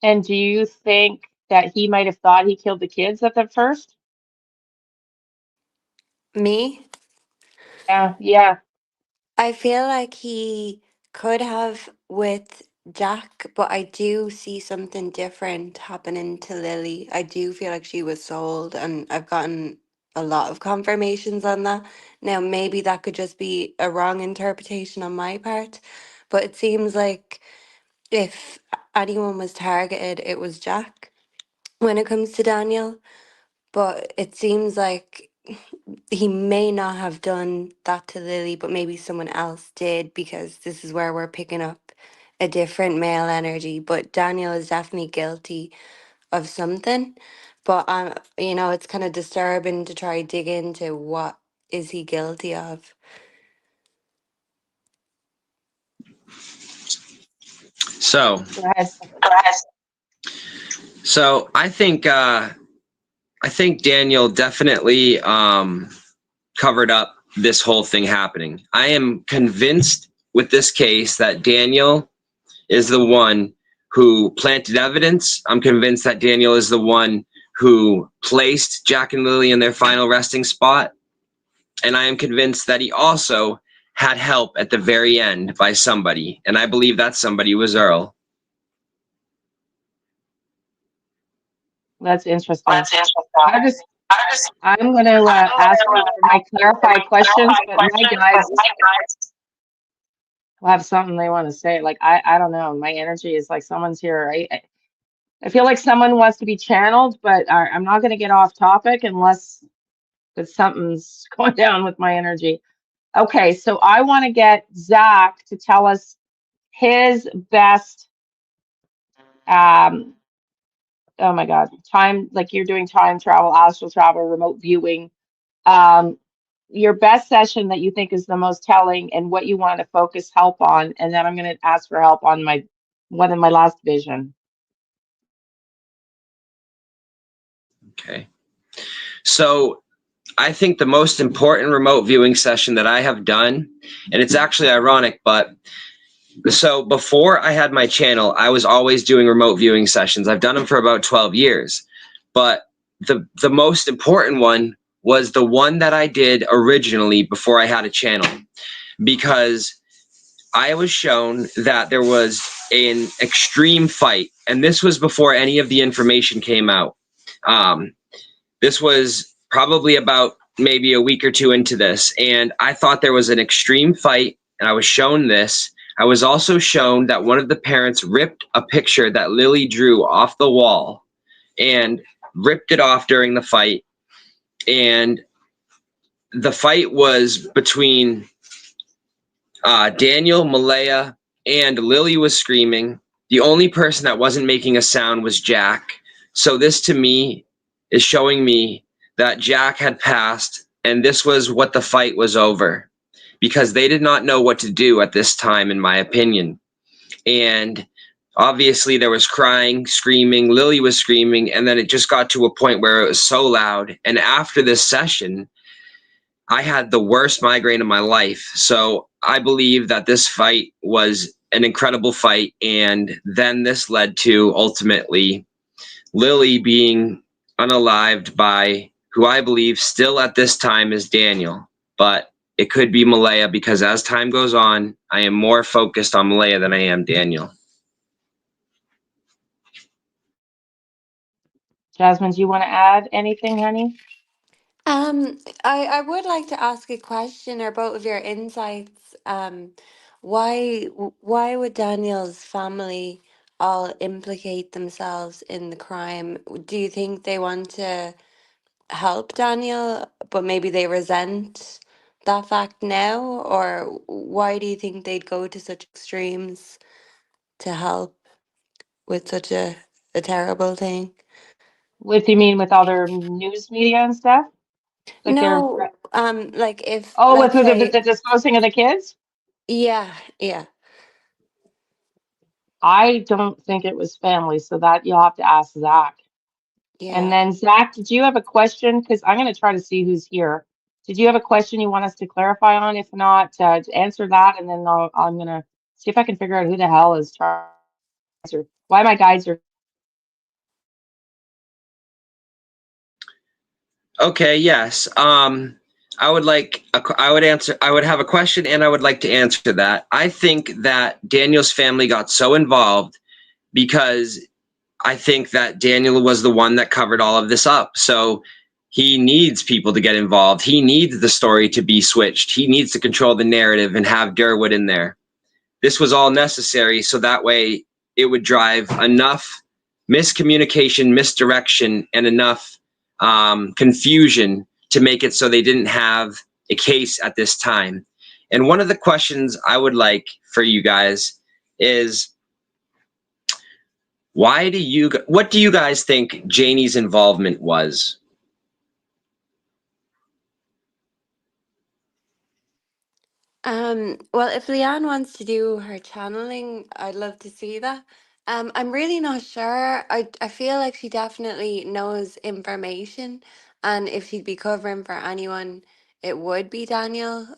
and do you think that he might have thought he killed the kids at the first? Me, Yeah, yeah. I feel like he could have with Jack, but I do see something different happening to Lily. I do feel like she was sold, and I've gotten a lot of confirmations on that. Now, maybe that could just be a wrong interpretation on my part, but it seems like if anyone was targeted, it was Jack when it comes to Daniel. But it seems like he may not have done that to Lily, but maybe someone else did, because this is where we're picking up a different male energy. But Daniel is definitely guilty of something. But it's kind of disturbing to try dig into what is he guilty of. So, Go ahead. so I think Daniel definitely covered up this whole thing happening. I am convinced with this case that Daniel is the one who planted evidence. I'm convinced that Daniel is the one who placed Jack and Lily in their final resting spot. And I am convinced that he also had help at the very end by somebody. And I believe that somebody was Earl. That's interesting. I'm going to ask you for my clarified questions, but my guides will have something they want to say. Like, I don't know. My energy is like someone's here. I feel like someone wants to be channeled, but I'm not going to get off topic unless something's going down with my energy. Okay, so I want to get Zach to tell us his best, um, oh my God, time, like you're doing time travel, astral travel, remote viewing, um, your best session that you think is the most telling and what you want to focus help on. And then I'm going to ask for help on one of my last vision. Okay. So I think the most important remote viewing session that I have done, and it's actually ironic, but so before I had my channel, I was always doing remote viewing sessions. I've done them for about 12 years. But the most important one was the one that I did originally before I had a channel, because I was shown that there was an extreme fight, and this was before any of the information came out. This was probably about maybe a week or two into this, and I thought there was an extreme fight, and I was shown this. I was also shown that one of the parents ripped a picture that Lily drew off the wall and ripped it off during the fight. And the fight was between Daniel, Malaya, and Lily was screaming. The only person that wasn't making a sound was Jack. So this to me is showing me that Jack had passed, and this was what the fight was over, because they did not know what to do at this time, in my opinion. And obviously there was crying, screaming, Lily was screaming, and then it just got to a point where it was so loud. And after this session, I had the worst migraine of my life. So I believe that this fight was an incredible fight. And then this led to ultimately Lily being unalived by who I believe still at this time is Daniel. But it could be Malaya, because as time goes on, I am more focused on Malaya than I am Daniel. Jasmine, do you want to add anything, honey? I would like to ask a question, or both of your insights. Why would Daniel's family all implicate themselves in the crime? Do you think they want to help Daniel, but maybe they resent that fact now? Or why do you think they'd go to such extremes to help with such a terrible thing? What do you mean with other news media and stuff? Like they're, No, like if, oh, with let's the say, disposing of the kids? yeah, yeah, I don't think it was family, so that you'll have to ask Zach. And yeah. then Zach, did you have a question? Because I'm going to try to see who's here. Did you have a question you want us to clarify on? If not, to answer that, and then I'm going to see if I can figure out who the hell is trying to answer. Why my guides are. Okay, yes. I would have a question, and I would like to answer that. I think that Daniel's family got so involved because I think that Daniel was the one that covered all of this up. So he needs people to get involved. He needs the story to be switched. He needs to control the narrative and have Durwood in there. This was all necessary so that way it would drive enough miscommunication, misdirection, and enough confusion to make it so they didn't have a case at this time. And one of the questions I would like for you guys is, what do you guys think Janie's involvement was? Well, if Liane wants to do her channeling, I'd love to see that. I'm really not sure. I feel like she definitely knows information, and if she'd be covering for anyone, it would be Daniel.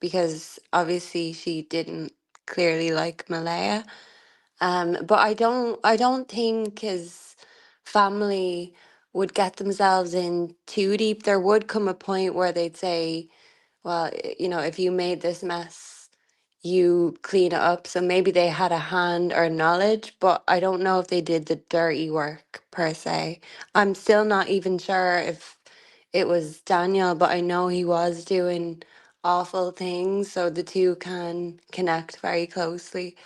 Because obviously she didn't clearly like Malaya. But I don't think his family would get themselves in too deep. There would come a point where they'd say, well, if you made this mess, you clean it up. So maybe they had a hand or knowledge, but I don't know if they did the dirty work per se. I'm still not even sure if it was Daniel, but I know he was doing awful things. So the two can connect very closely.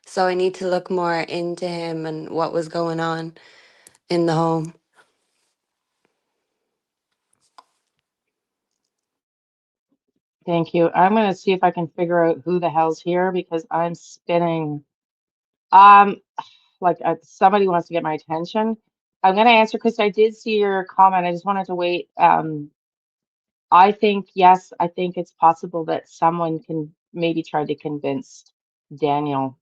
So I need to look more into him and what was going on in the home. Thank you. I'm gonna see if I can figure out who the hell's here because I'm spinning. Um, like somebody wants to get my attention. I'm gonna answer because I did see your comment. I just wanted to wait. I think yes, I think it's possible that someone can maybe try to convince Daniel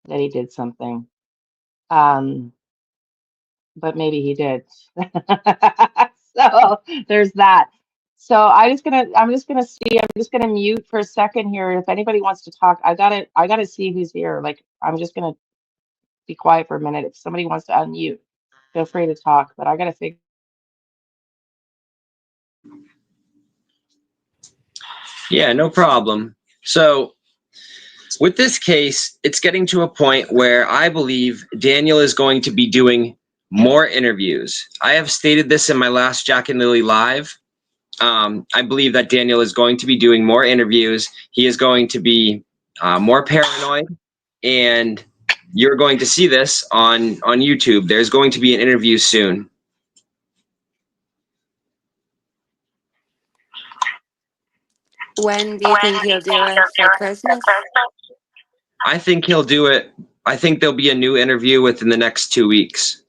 that he did something. Um, but maybe he did. So there's that. So I'm just gonna mute for a second here. If anybody wants to talk, I gotta see who's here. Like I'm just gonna be quiet for a minute. If somebody wants to unmute, feel free to talk. But I gotta figure. Yeah, no problem. So with this case, it's getting to a point where I believe Daniel is going to be doing more interviews. I have stated this in my last Jack and Lily live. I believe that Daniel is going to be doing more interviews. He is going to be more paranoid, and you're going to see this on YouTube. There's going to be an interview soon. When do you think he'll do it for Christmas? I think he'll do it. I think there'll be a new interview within the next 2 weeks.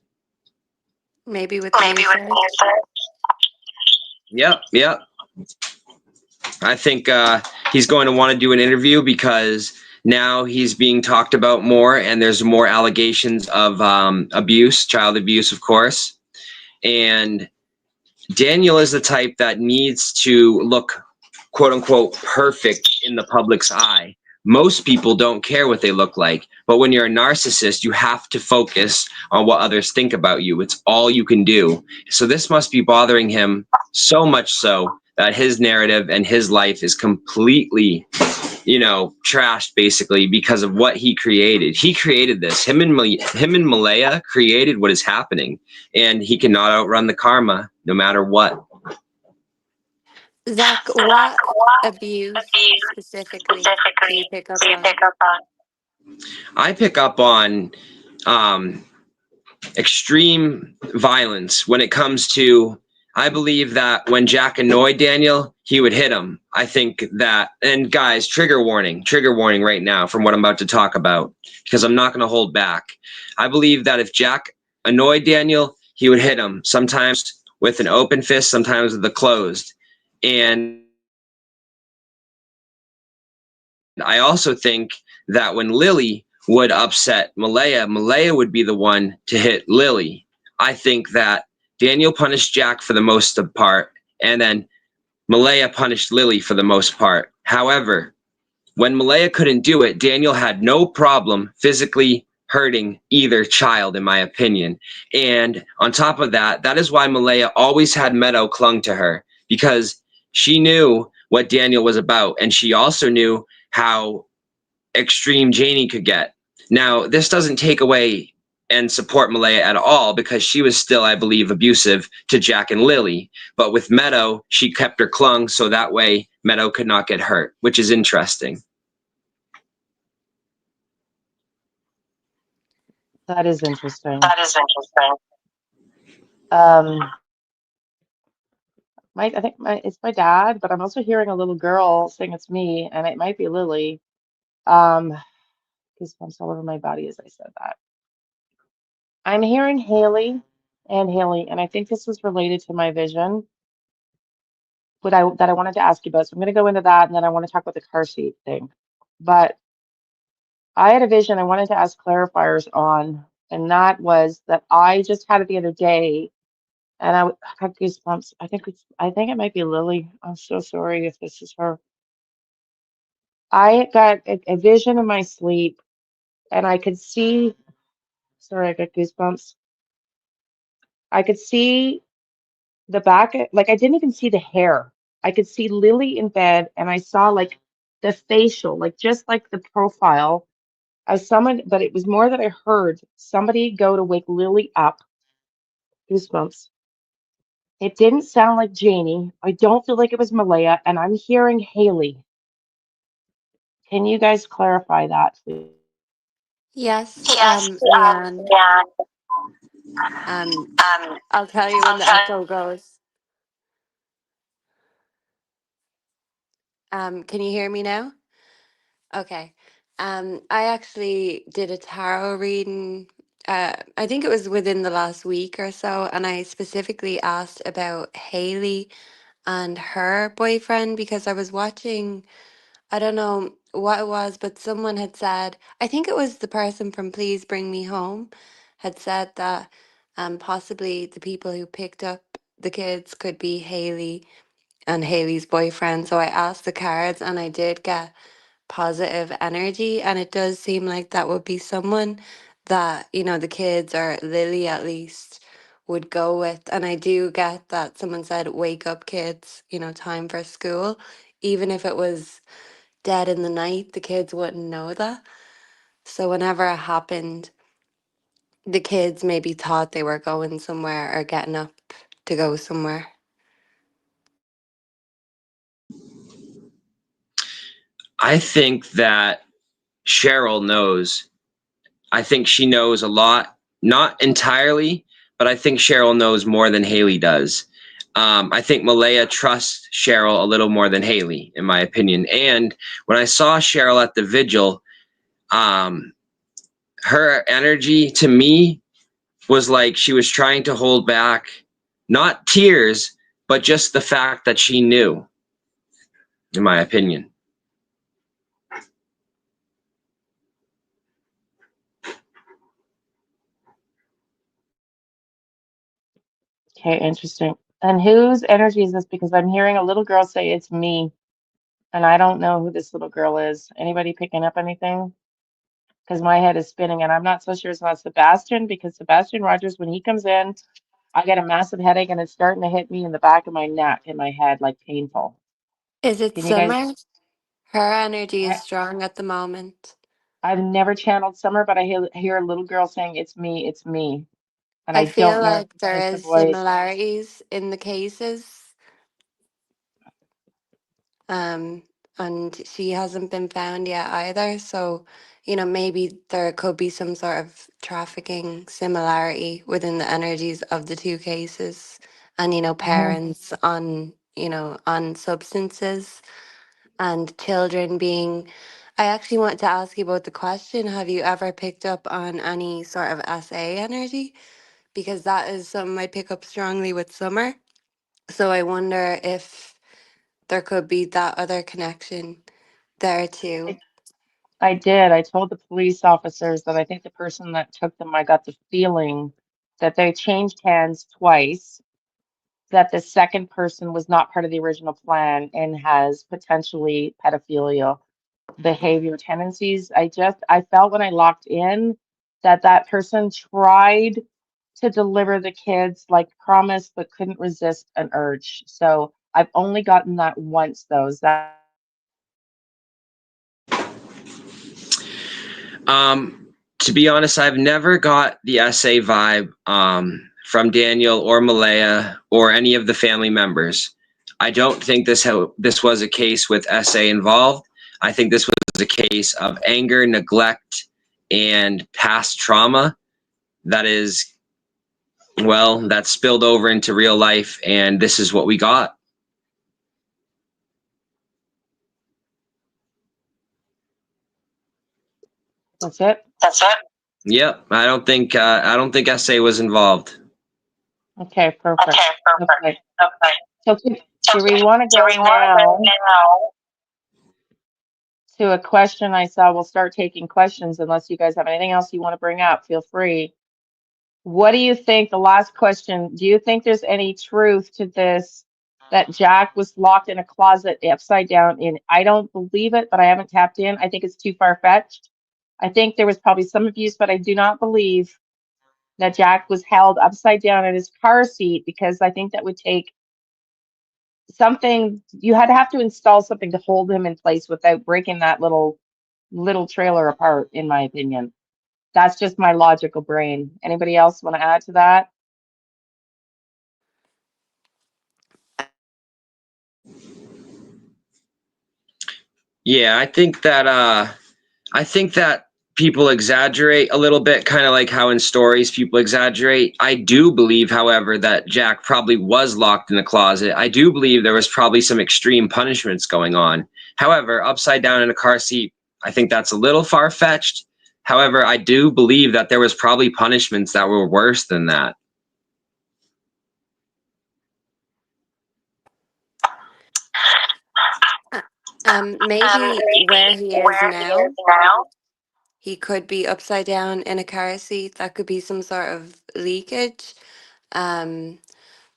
Maybe with the new shirt? Yep. I think he's going to want to do an interview because now he's being talked about more, and there's more allegations of abuse, child abuse, of course. And Daniel is the type that needs to look, quote unquote, perfect in the public's eye. Most people don't care what they look like, but when you're a narcissist, you have to focus on what others think about you. It's all you can do. So this must be bothering him so much so that his narrative and his life is completely, trashed basically because of what he created. He created this. Him and Malaya created what is happening, and he cannot outrun the karma no matter what. Zach, what abuse specifically do you pick up on? I pick up on extreme violence when it comes to, I believe that when Jack annoyed Daniel, he would hit him. I think that, and guys, trigger warning right now from what I'm about to talk about, because I'm not going to hold back. I believe that if Jack annoyed Daniel, he would hit him, sometimes with an open fist, sometimes with a closed. And I also think that when Lilly would upset Malaya, Malaya would be the one to hit Lilly. I think that Daniel punished Jack for the most part, and then Malaya punished Lilly for the most part. However, when Malaya couldn't do it, Daniel had no problem physically hurting either child, in my opinion. And on top of that, that is why Malaya always had Meadow clung to her, because She knew what Daniel was about, and she also knew how extreme Janie could get. Now, this doesn't take away and support Malaya at all, because she was still, I believe, abusive to Jack and Lily. But with Meadow, she kept her clung so that way Meadow could not get hurt, which is interesting. That is interesting. That is interesting. Um, I think it's my dad, but I'm also hearing a little girl saying it's me, and it might be Lily. Um, goosebumps all over my body as I said that. I'm hearing Haley, and I think this was related to my vision, that I wanted to ask you about. So I'm going to go into that, and then I want to talk about the car seat thing. But I had a vision I wanted to ask clarifiers on, and that was that I just had it the other day, and I got goosebumps. I think it might be Lily. I'm so sorry if this is her. I got a vision in my sleep, and I could see. Sorry, I got goosebumps. I could see the back, like I didn't even see the hair. I could see Lily in bed, and I saw like the facial, like just like the profile of someone, but it was more that I heard somebody go to wake Lily up. Goosebumps. It didn't sound like Janie. I don't feel like it was Malaya, and I'm hearing Haley. Can you guys clarify that, please? Yes, Yes, Liane. yeah. Um, Um, I'll tell you when the okay. echo goes. Can you hear me now? Okay. I actually did a tarot reading. I think it was within the last week or so, and I specifically asked about Haley and her boyfriend because I was watching. I don't know what it was, but someone had said, I think it was the person from Please Bring Me Home, had said that possibly the people who picked up the kids could be Haley and Haley's boyfriend. So I asked the cards and I did get positive energy. And it does seem like that would be someone that, the kids or Lily at least would go with. And I do get that someone said, wake up, kids, time for school. Even if it was dead in the night, the kids wouldn't know that. So whenever it happened, the kids maybe thought they were going somewhere or getting up to go somewhere. I think that Cheryl knows. I think she knows a lot, not entirely, but I think Cheryl knows more than Haley does. I think Malaya trusts Cheryl a little more than Haley, in my opinion. And when I saw Cheryl at the vigil, um, her energy to me was like she was trying to hold back, not tears, but just the fact that she knew, in my opinion. Okay, interesting. And whose energy is this? Because I'm hearing a little girl say it's me, and I don't know who this little girl is. Anybody picking up anything? Because my head is spinning, and I'm not so sure it's not Sebastian, because Sebastian Rogers, when he comes in, I get a massive headache, and it's starting to hit me in the back of my neck, in my head, like painful. Is it Can you guys? Summer? Her energy is I, strong at the moment. I've never channeled Summer, but I hear a little girl saying it's me, and I I feel don't know if like there it's the is voice. similarities in the cases. Um, and she hasn't been found yet either. So, maybe there could be some sort of trafficking similarity within the energies of the two cases. And, Mhm. parents on substances and children being. I actually want to ask you about the question, have you ever picked up on any sort of SA energy? Because that is something I pick up strongly with Summer. So I wonder if there could be that other connection there too. I did. I told the police officers that I think the person that took them, I got the feeling that they changed hands twice, that the second person was not part of the original plan and has potentially pedophilia behavior tendencies. I felt when I locked in that that person tried to deliver the kids like promised, but couldn't resist an urge. So I've only gotten that once, though. Is that To be honest, I've never got the essay vibe from Daniel or Malaya or any of the family members. I don't think this was a case with essay involved. I think this was a case of anger, neglect, and past trauma that is, well, that spilled over into real life, and this is what we got. that's it? That's it. Yep, I don't think essay was involved. Okay, perfect. Okay, perfect. Okay. Okay. So do we want to Do go we want to go now now to a question I saw? We'll start taking questions unless you guys have anything else you want to bring up. Feel free. What do you think? The last question. Do you think there's any truth to this that Jack was locked in a closet upside down in? I don't believe it, but I haven't tapped in. I think it's too far-fetched. I think there was probably some abuse, but I do not believe that Jack was held upside down in his car seat, because I think that would take something. You had to have to install something to hold him in place without breaking that little trailer apart, in my opinion. That's just my logical brain. Anybody else want to add to that? Yeah, I think that people exaggerate a little bit, kind of like how in stories people exaggerate. I do believe, however, that Jack probably was locked in a closet. I do believe there was probably some extreme punishments going on. However, upside down in a car seat, I think that's a little far-fetched. However, I do believe that there was probably punishments that were worse than that. Maybe where he is Where he is now, now. he could be upside down in a car seat. That could be some sort of leakage. Um,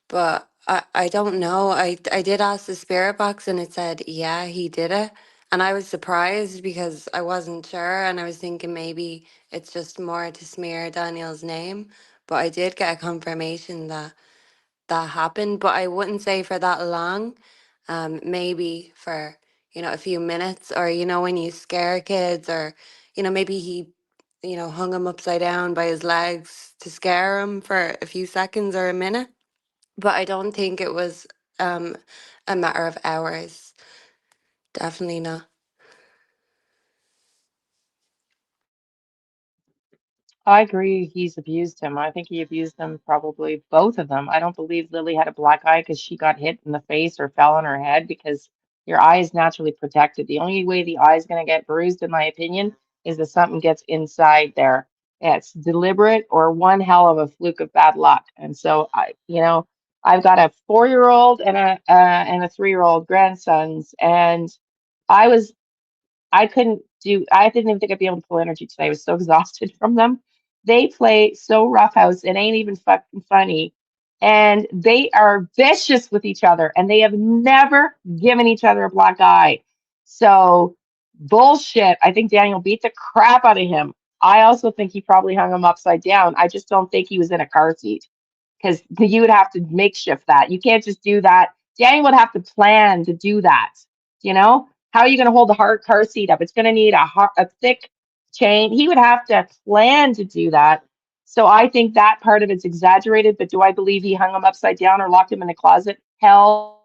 but I don't know. I did ask the spirit box and it said, yeah, he did it. And I was surprised because I wasn't sure and I was thinking maybe it's just more to smear Daniel's name. But I did get a confirmation that that happened, but I wouldn't say for that long. Maybe for, a few minutes, or, when you scare kids, or, maybe he, hung him upside down by his legs to scare him for a few seconds or a minute. But I don't think it was um, a matter of hours. Definitely not. I agree. He's abused him. I think he abused them, probably both of them. I don't believe Lily had a black eye because she got hit in the face or fell on her head, because your eye is naturally protected. The only way the eye is going to get bruised, in my opinion, is if something gets inside there. It's deliberate or one hell of a fluke of bad luck. And so I've got a 4-year-old and a 3-year-old grandsons, and I was I didn't even think I'd be able to pull energy today. I was so exhausted from them. They play so roughhouse. It ain't even fucking funny. And they are vicious with each other, and they have never given each other a black eye. So bullshit. I think Daniel beat the crap out of him. I also think he probably hung him upside down. I just don't think he was in a car seat, because you would have to makeshift that. You can't just do that. Daniel would have to plan to do that. How are you going to hold the hard car seat up? It's going to need a thick chain. He would have to plan to do that. So I think that part of it's exaggerated. But do I believe he hung him upside down or locked him in a closet? Hell.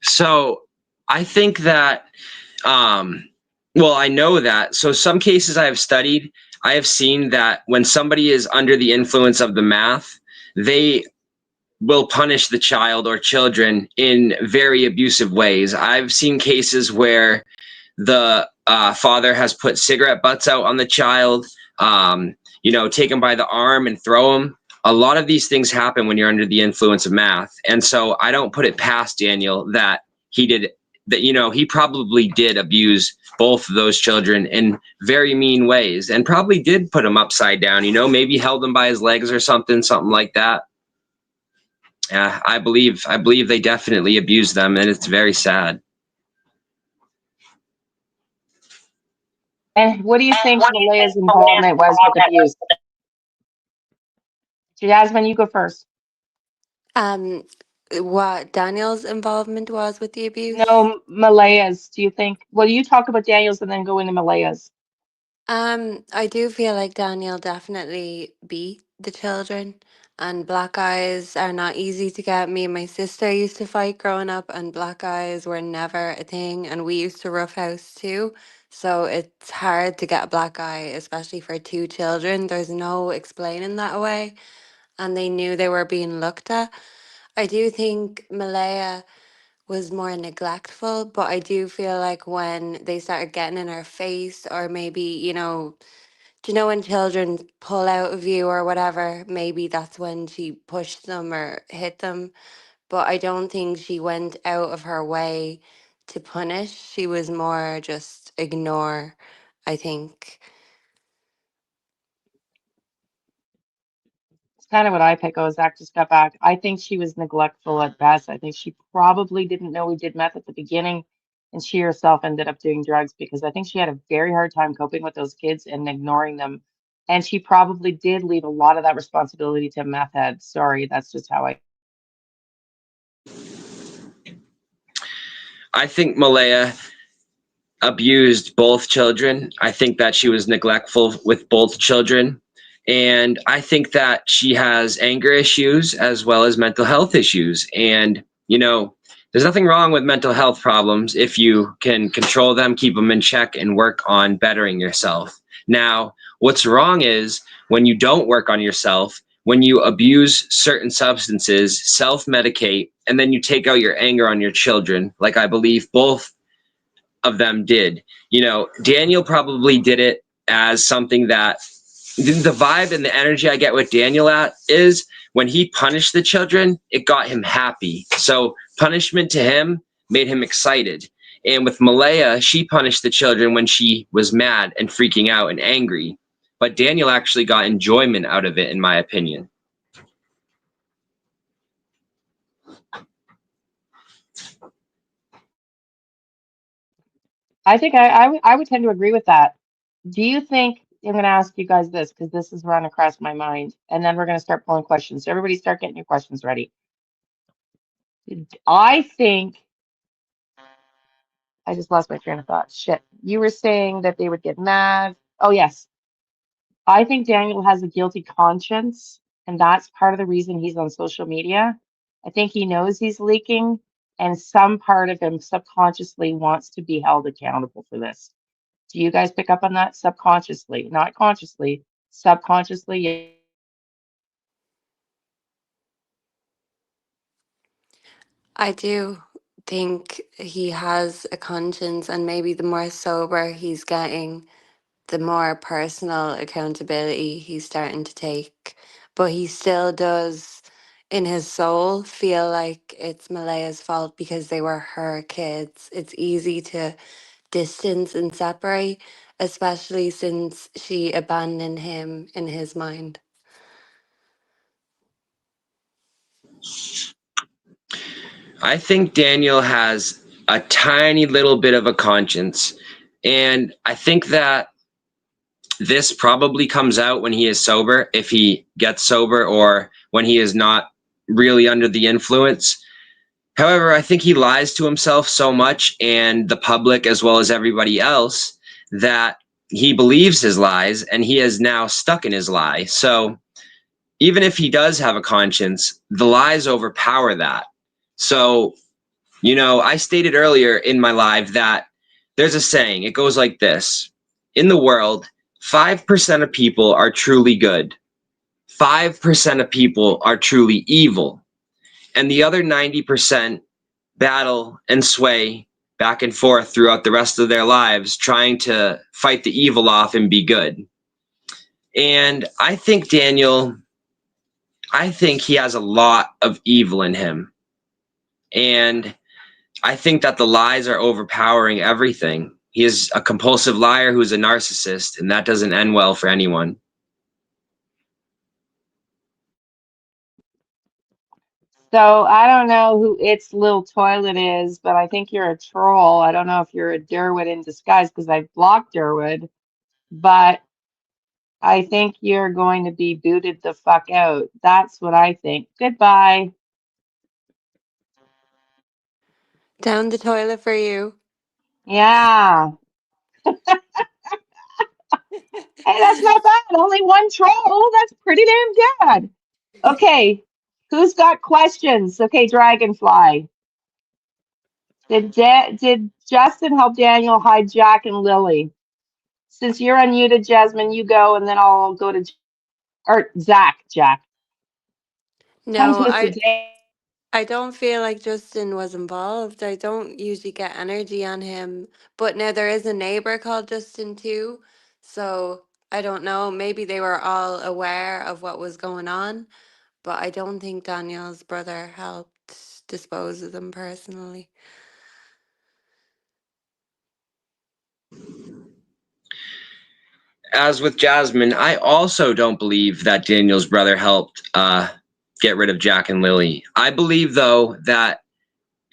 So I think that, well, I know that. So some cases I have studied, I have seen that when somebody is under the influence of the math, they will punish the child or children in very abusive ways. I've seen cases where the father has put cigarette butts out on the child, take him by the arm and throw him. A lot of these things happen when you're under the influence of math. And so I don't put it past Daniel that he probably did abuse both of those children in very mean ways, and probably did put him upside down, maybe held him by his legs or something like that. Yeah, I believe they definitely abused them, and it's very sad. And what do you And think what do you think Malaya's Malaya's involvement was with involvement was abuse? with it? Jasmine, you go first. Um, what Daniel's involvement was with the abuse? No, Malaya's. Do you think? Well, you talk about Daniel's and then go into Malaya's. I do feel like Daniel definitely beat the children, and black eyes are not easy to get. Me and my sister used to fight growing up, and black eyes were never a thing, and we used to roughhouse too. So it's hard to get a black eye, especially for two children. There's no explaining that away, and they knew they were being looked at. I do think Malaya was more neglectful, but I do feel like when they started getting in her face, or maybe, do you know when children pull out of you or whatever, maybe that's when she pushed them or hit them. But I don't think she went out of her way to punish. She was more just ignore, I think. It's kind of what I pick. Oh, Zach just got back. I think she was neglectful at best. I think she probably didn't know we did meth at the beginning, and she herself ended up doing drugs because I think she had a very hard time coping with those kids and ignoring them. And she probably did leave a lot of that responsibility to meth heads. Sorry, that's just how I. I think Malaya abused both children. I think that she was neglectful with both children. And I think that she has anger issues as well as mental health issues. And, there's nothing wrong with mental health problems if you can control them, keep them in check, and work on bettering yourself. Now, what's wrong is when you don't work on yourself, when you abuse certain substances, self medicate, and then you take out your anger on your children, like I believe both of them did. Daniel probably did it as something that the vibe and the energy I get with Daniel at is when he punished the children, it got him happy. So punishment to him made him excited. And with Malaya, she punished the children when she was mad and freaking out and angry. But Daniel actually got enjoyment out of it, in my opinion. I think I would tend to agree with that. Do you think, I'm going to ask you guys this because this has run across my mind, and then we're going to start pulling questions. So everybody start getting your questions ready. I think, I just lost my train of thought. Shit. You were saying that they would get mad. Oh, yes. I think Daniel has a guilty conscience, and that's part of the reason he's on social media. I think he knows he's leaking, and some part of him subconsciously wants to be held accountable for this. Do you guys pick up on that subconsciously? Not consciously, subconsciously. Yeah. I do think he has a conscience, and maybe the more sober he's getting, the more personal accountability he's starting to take. But he still does, in his soul, feel like it's Malaya's fault because they were her kids. It's easy to distance and separate, especially since she abandoned him in his mind. I think Daniel has a tiny little bit of a conscience. And I think that this probably comes out when he is sober, if he gets sober, or when he is not really under the influence. However, I think he lies to himself so much and the public as well as everybody else that he believes his lies and he is now stuck in his lie. So even if he does have a conscience, the lies overpower that. So, I stated earlier in my live that there's a saying, it goes like this: in the world, 5% of people are truly good, 5% of people are truly evil, and the other 90% battle and sway back and forth throughout the rest of their lives trying to fight the evil off and be good. And I think he has a lot of evil in him. And I think that the lies are overpowering everything. He is a compulsive liar who's a narcissist, and that doesn't end well for anyone. So I don't know who its little toilet is, but I think you're a troll. I don't know if you're a Derwood in disguise because I blocked Derwood, but I think you're going to be booted the fuck out. That's what I think. Goodbye. Down the toilet for you. Yeah. Hey, that's not bad. Only one troll. That's pretty damn good. Okay. Who's got questions? Okay, Dragonfly. Did Justin help Daniel hide Jack and Lily? Since you're unmuted, Jasmine, you go, and then I'll go to or Zach. Jack. Tongue No, twisted. I don't feel like Justin was involved. I don't usually get energy on him. But now there is a neighbor called Justin too. So I don't know. Maybe they were all aware of what was going on. But I don't think Daniel's brother helped dispose of them personally. As with Jasmine, I also don't believe that Daniel's brother helped get rid of Jack and Lily. I believe, though, that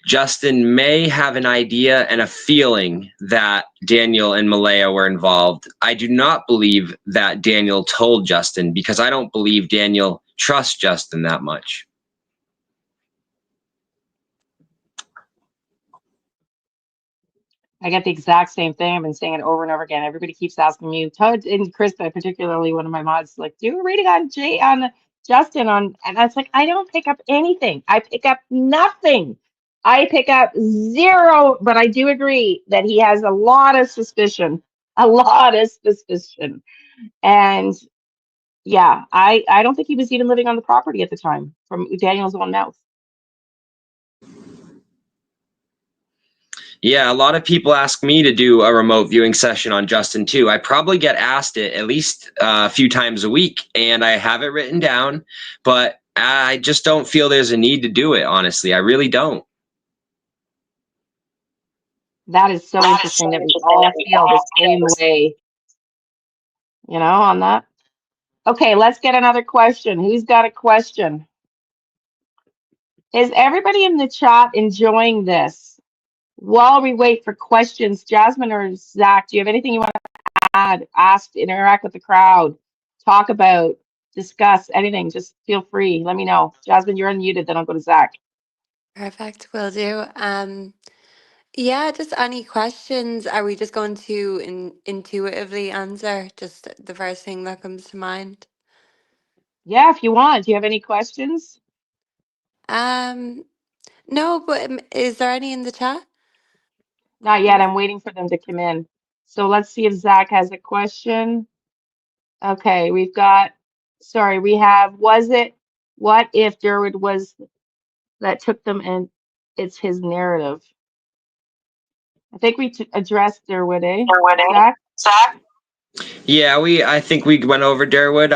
Justin may have an idea and a feeling that Daniel and Malaya were involved. I do not believe that Daniel told Justin because I don't believe Daniel trusts Justin that much. I get the exact same thing. I've been saying it over and over again. Everybody keeps asking me, Todd and Krista, particularly one of my mods, like, do a reading on Justin and I was like, I don't pick up anything. I pick up nothing. I pick up zero, but I do agree that he has a lot of suspicion. A lot of suspicion. And yeah, I don't think he was even living on the property at the time, from Daniel's own mouth. Yeah, a lot of people ask me to do a remote viewing session on Justin too. I probably get asked it at least a few times a week, and I have it written down, but I just don't feel there's a need to do it, honestly. I really don't. That is so interesting that we all feel the same way, on that. Okay, let's get another question. Who's got a question? Is everybody in the chat enjoying this? While we wait for questions, Jasmine or Zach, do you have anything you want to add, ask, interact with the crowd, talk about, discuss, anything? Just feel free. Let me know. Jasmine, you're unmuted, then I'll go to Zach. Perfect, will do. Yeah, just any questions? Are we just going to intuitively answer just the first thing that comes to mind? Yeah, if you want. Do you have any questions? Um, no, but is there any in the chat? Not yet. I'm waiting for them to come in. So let's see if Zach has a question. Okay, we have, what if Derwood was that took them and it's his narrative? I think we addressed Derwood, eh? Zach? Yeah, I think we went over Derwood.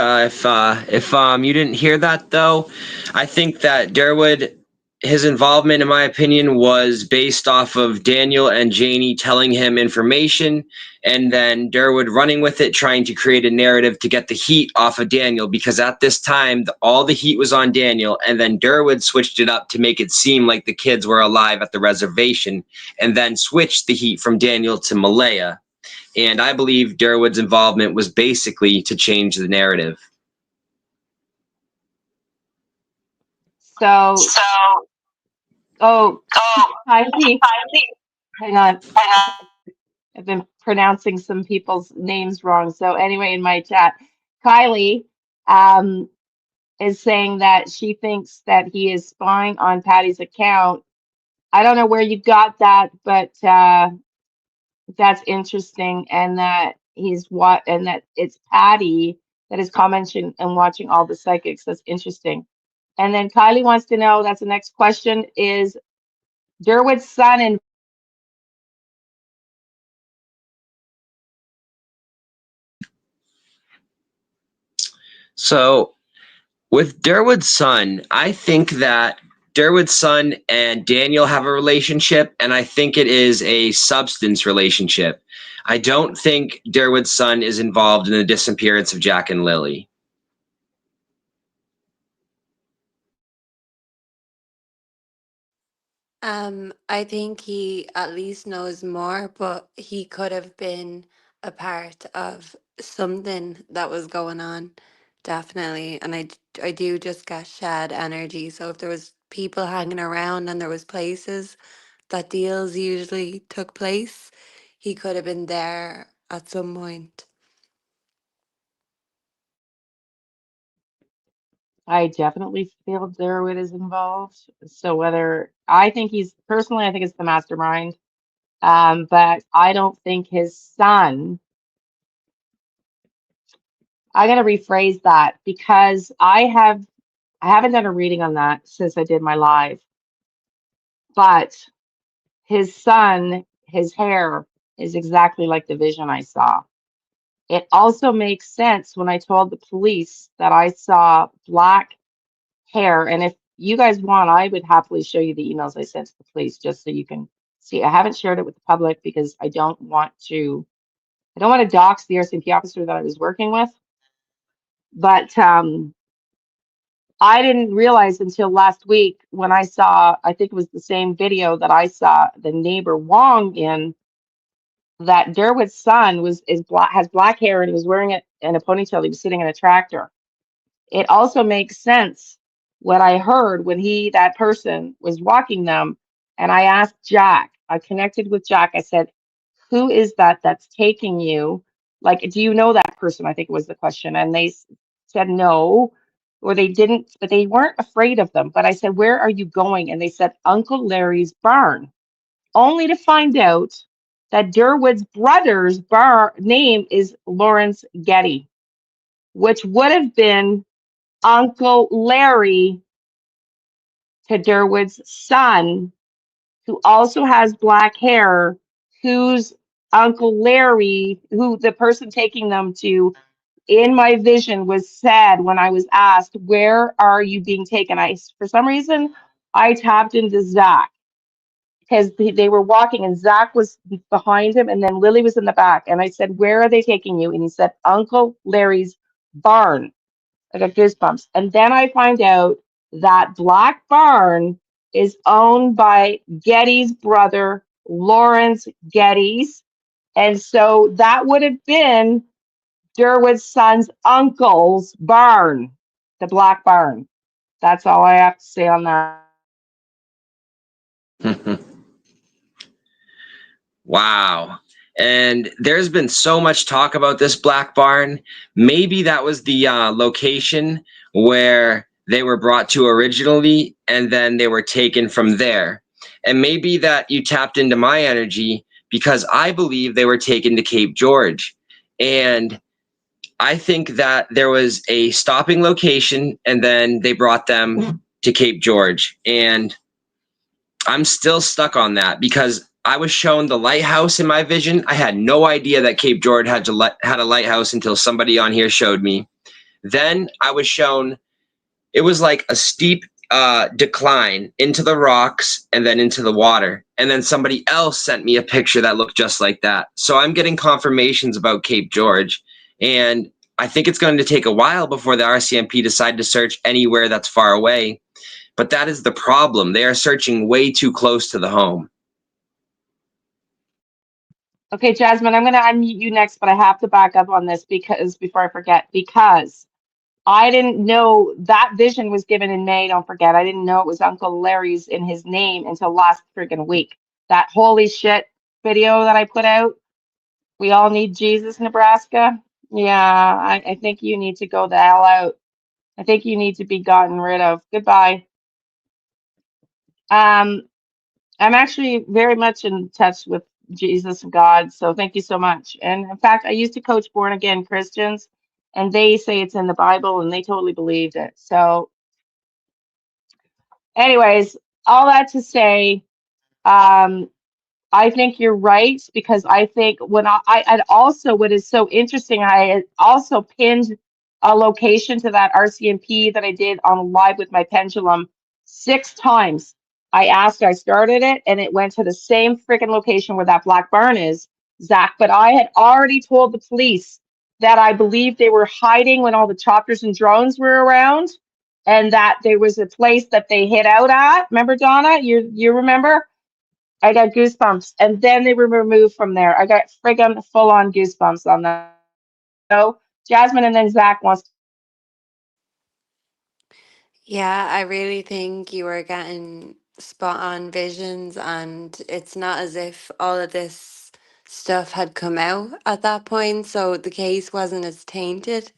If you didn't hear that though, I think that Derwood, his involvement, in my opinion, was based off of Daniel and Janie telling him information, and then Derwood running with it, trying to create a narrative to get the heat off of Daniel. Because at this time, all the heat was on Daniel, and then Derwood switched it up to make it seem like the kids were alive at the reservation, and then switched the heat from Daniel to Malaya. And I believe Derwood's involvement was basically to change the narrative. So, Kylie, hang on. I've been pronouncing some people's names wrong. So anyway, in my chat, Kylie is saying that she thinks that he is spying on Patty's account. I don't know where you got that, but that's interesting, and that and that it's Patty that is commenting and watching all the psychics. That's interesting. And then Kylie wants to know, that's the next question, is Derwood's son and So with Derwood's son, I think that Derwood's son and Daniel have a relationship, and I think it is a substance relationship. I don't think Derwood's son is involved in the disappearance of Jack and Lily. I think he at least knows more, but he could have been a part of something that was going on, definitely. And I do just get shed energy. So if there was people hanging around and there was places, that deals usually took place. He could have been there at some point. I definitely feel Derwood is involved. So whether I think he's personally, I think it's the mastermind. But I don't think his son. I gotta rephrase that because I haven't done a reading on that since I did my live, but his son, his hair is exactly like the vision I saw. It also makes sense when I told the police that I saw black hair. And if you guys want, I would happily show you the emails I sent to the police just so you can see. I haven't shared it with the public because I don't want to dox the RCMP officer that I was working with. But I didn't realize until last week when I saw, I think it was the same video that I saw the neighbor Wong in, that Derwood's son has black hair and he was wearing it in a ponytail. He was sitting in a tractor. It also makes sense what I heard when that person was walking them. And I asked Jack, I connected with Jack. I said, who is that that's taking you? Like, do you know that person? I think was the question. And they said no, or they didn't, but they weren't afraid of them. But I said, where are you going? And they said, Uncle Larry's barn, only to find out that Derwood's brother's name is Lawrence Getty, which would have been Uncle Larry to Derwood's son, who also has black hair, who's Uncle Larry, who the person taking them to in my vision was said when I was asked, where are you being taken? For some reason, I tapped into Zach because they were walking and Zach was behind him and then Lily was in the back. And I said, where are they taking you? And he said, Uncle Larry's barn. I got goosebumps. And then I find out that Black Barn is owned by Getty's brother, Lawrence Getty's. And so that would have been Derwood's son's uncle's barn, the Black Barn. That's all I have to say on that. Wow. And there's been so much talk about this black barn. Maybe that was the location where they were brought to originally, and then they were taken from there. And maybe that you tapped into my energy because I believe they were taken to Cape George. And I think that there was a stopping location, and then they brought them to Cape George. And I'm still stuck on that because I was shown the lighthouse in my vision. I had no idea that Cape George had a lighthouse until somebody on here showed me. Then I was shown it was like a steep decline into the rocks and then into the water. And then somebody else sent me a picture that looked just like that. So I'm getting confirmations about Cape George. And I think it's going to take a while before the RCMP decide to search anywhere that's far away. But that is the problem. They are searching way too close to the home. Okay, Jasmine, I'm going to unmute you next, but I have to back up on this because before I forget, because I didn't know that vision was given in May. Don't forget, I didn't know it was Uncle Larry's in his name until last freaking week. That holy shit video that I put out, we all need Jesus, Nebraska. Yeah, I think you need to go the hell out. I think you need to be gotten rid of. Goodbye. Um, I'm actually very much in touch with Jesus and God, so thank you so much. And in fact, I used to coach born again Christians, and they say it's in the Bible, and they totally believed it. So, anyways, all that to say, um, I think you're right because I think when I'd also what is so interesting, I had also pinned a location to that RCMP that I did on live with my pendulum 6 times. I started it and it went to the same freaking location where that black barn is, Zach. But I had already told the police that I believed they were hiding when all the choppers and drones were around, and that there was a place that they hid out at. Remember, Donna? You remember? I got goosebumps, and then they were removed from there. I got friggin' full on goosebumps on that. So Jasmine, and then Zach wants. Yeah, I really think you were getting spot on visions, and it's not as if all of this stuff had come out at that point, so the case wasn't as tainted.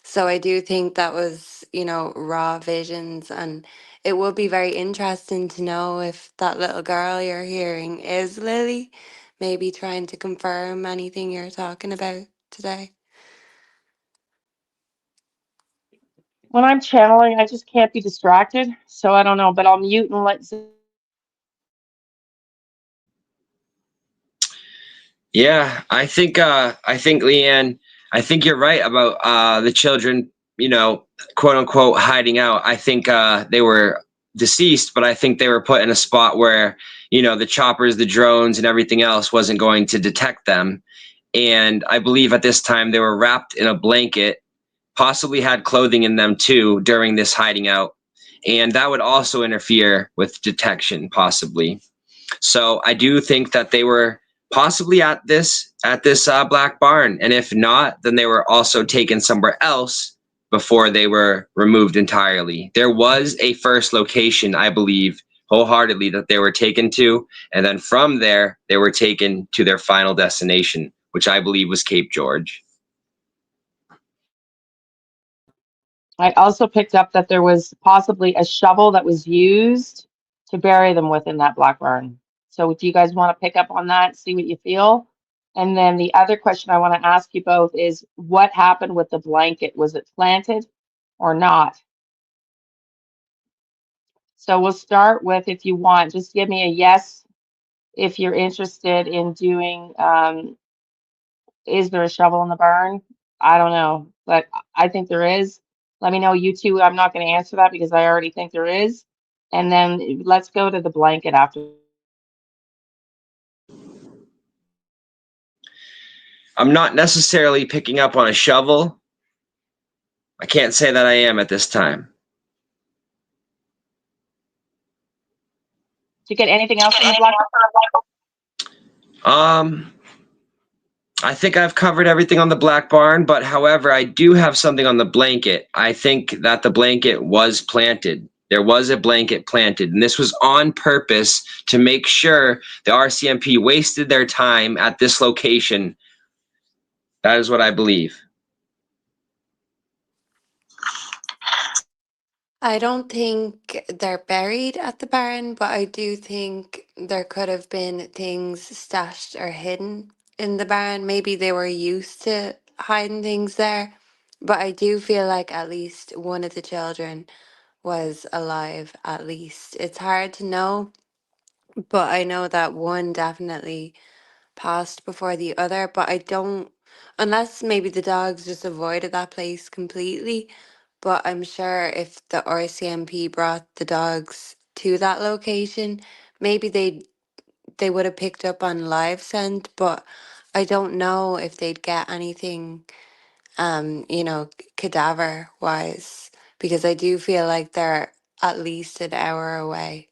So I do think that was, raw visions, and it would be very interesting to know if that little girl you're hearing is Lily, maybe trying to confirm anything you're talking about today. When I'm channeling, I just can't be distracted. So I don't know, but I'll mute and let. Yeah, I think Liane, I think you're right about the children, quote unquote hiding out. I think they were deceased, but I think they were put in a spot where, the choppers, the drones, and everything else wasn't going to detect them. And I believe at this time they were wrapped in a blanket, possibly had clothing in them too during this hiding out. And that would also interfere with detection, possibly. So I do think that they were possibly at this black barn, and if not, then they were also taken somewhere else before they were removed entirely. There was a first location, I believe, wholeheartedly, that they were taken to, and then from there they were taken to their final destination, which I believe was Cape George. I also picked up that there was possibly a shovel that was used to bury them within that black barn. So do you guys want to pick up on that, see what you feel? And then the other question I want to ask you both is what happened with the blanket? Was it planted or not? So we'll start with, if you want, just give me a yes if you're interested in doing, is there a shovel in the barn? I don't know, but I think there is. Let me know, you two. I'm not going to answer that because I already think there is. And then let's go to the blanket after. I'm not necessarily picking up on a shovel. I can't say that I am at this time. To get anything else in the black? Um, I think I've covered everything on the black barn, but however, I do have something on the blanket. I think that the blanket was planted. There was a blanket planted, and this was on purpose to make sure the RCMP wasted their time at this location. That is what I believe. I don't think they're buried at the barn, but I do think there could have been things stashed or hidden in the barn. Maybe they were used to hiding things there, but I do feel like at least one of the children was alive, at least. It's hard to know, but I know that one definitely passed before the other, but I don't, unless maybe the dogs just avoided that place completely. But I'm sure if the RCMP brought the dogs to that location, maybe they would have picked up on live scent, but I don't know if they'd get anything cadaver wise, because I do feel like they're at least an hour away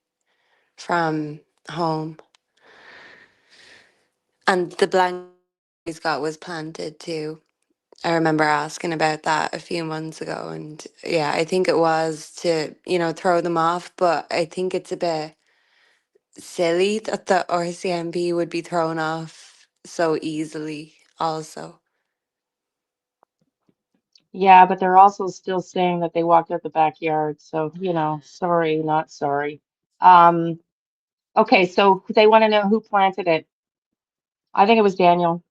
from home. And the blanket he's got was planted too. I remember asking about that a few months ago, and yeah, I think it was to, throw them off, but I think it's a bit silly that the RCMP would be thrown off so easily, also. Yeah, but they're also still saying that they walked out the backyard. So, sorry, not sorry. Um, okay, so they want to know who planted it. I think it was Daniel.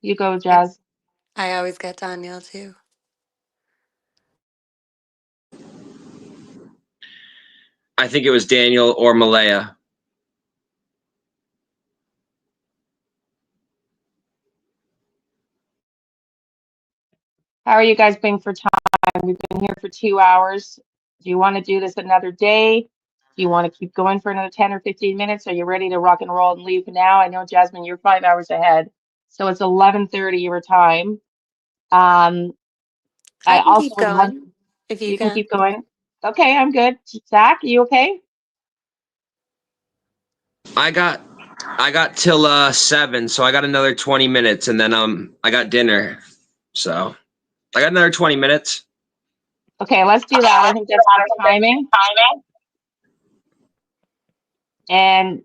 You go, I, Jazz. I always get Daniel too. I think it was Daniel or Malaya. How are you guys being for time? We've been here for 2 hours. Do you want to do this another day? Do you want to keep going for another 10 or 15 minutes? Are you ready to rock and roll and leave now? I know, Jasmine, you're 5 hours ahead. So it's 11:30 your time. Um, I I can also keep would love, going if you you can can. keep going. Okay, I'm good. Zach, you okay? I got till 7, so I got another 20 minutes, and then I got dinner. So I got another 20 minutes. Okay, let's do that. I think that's good timing. And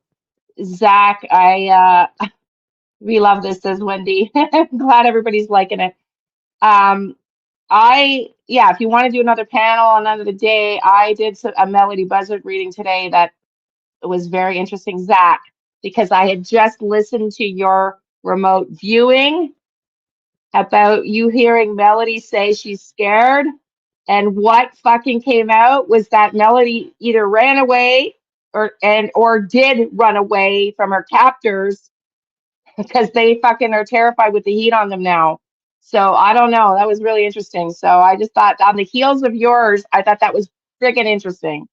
Zach, we love this, says Wendy. I'm glad everybody's liking it. Um, yeah, if you want to do another panel another day, I did a Melody Buzzard reading today that was very interesting, Zach, because I had just listened to your remote viewing about you hearing Melody say she's scared. And what fucking came out was that Melody either ran away or did run away from her captors because they fucking are terrified with the heat on them now. So I don't know. That was really interesting. So I just thought on the heels of yours, I thought that was freaking interesting.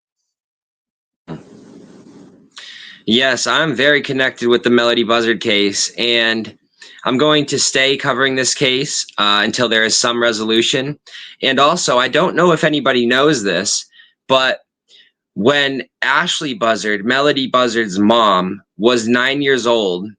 Yes, I'm very connected with the Melody Buzzard case, and I'm going to stay covering this case until there is some resolution. And also, I don't know if anybody knows this, but when Ashley Buzzard, Melody Buzzard's mom, was 9 years old,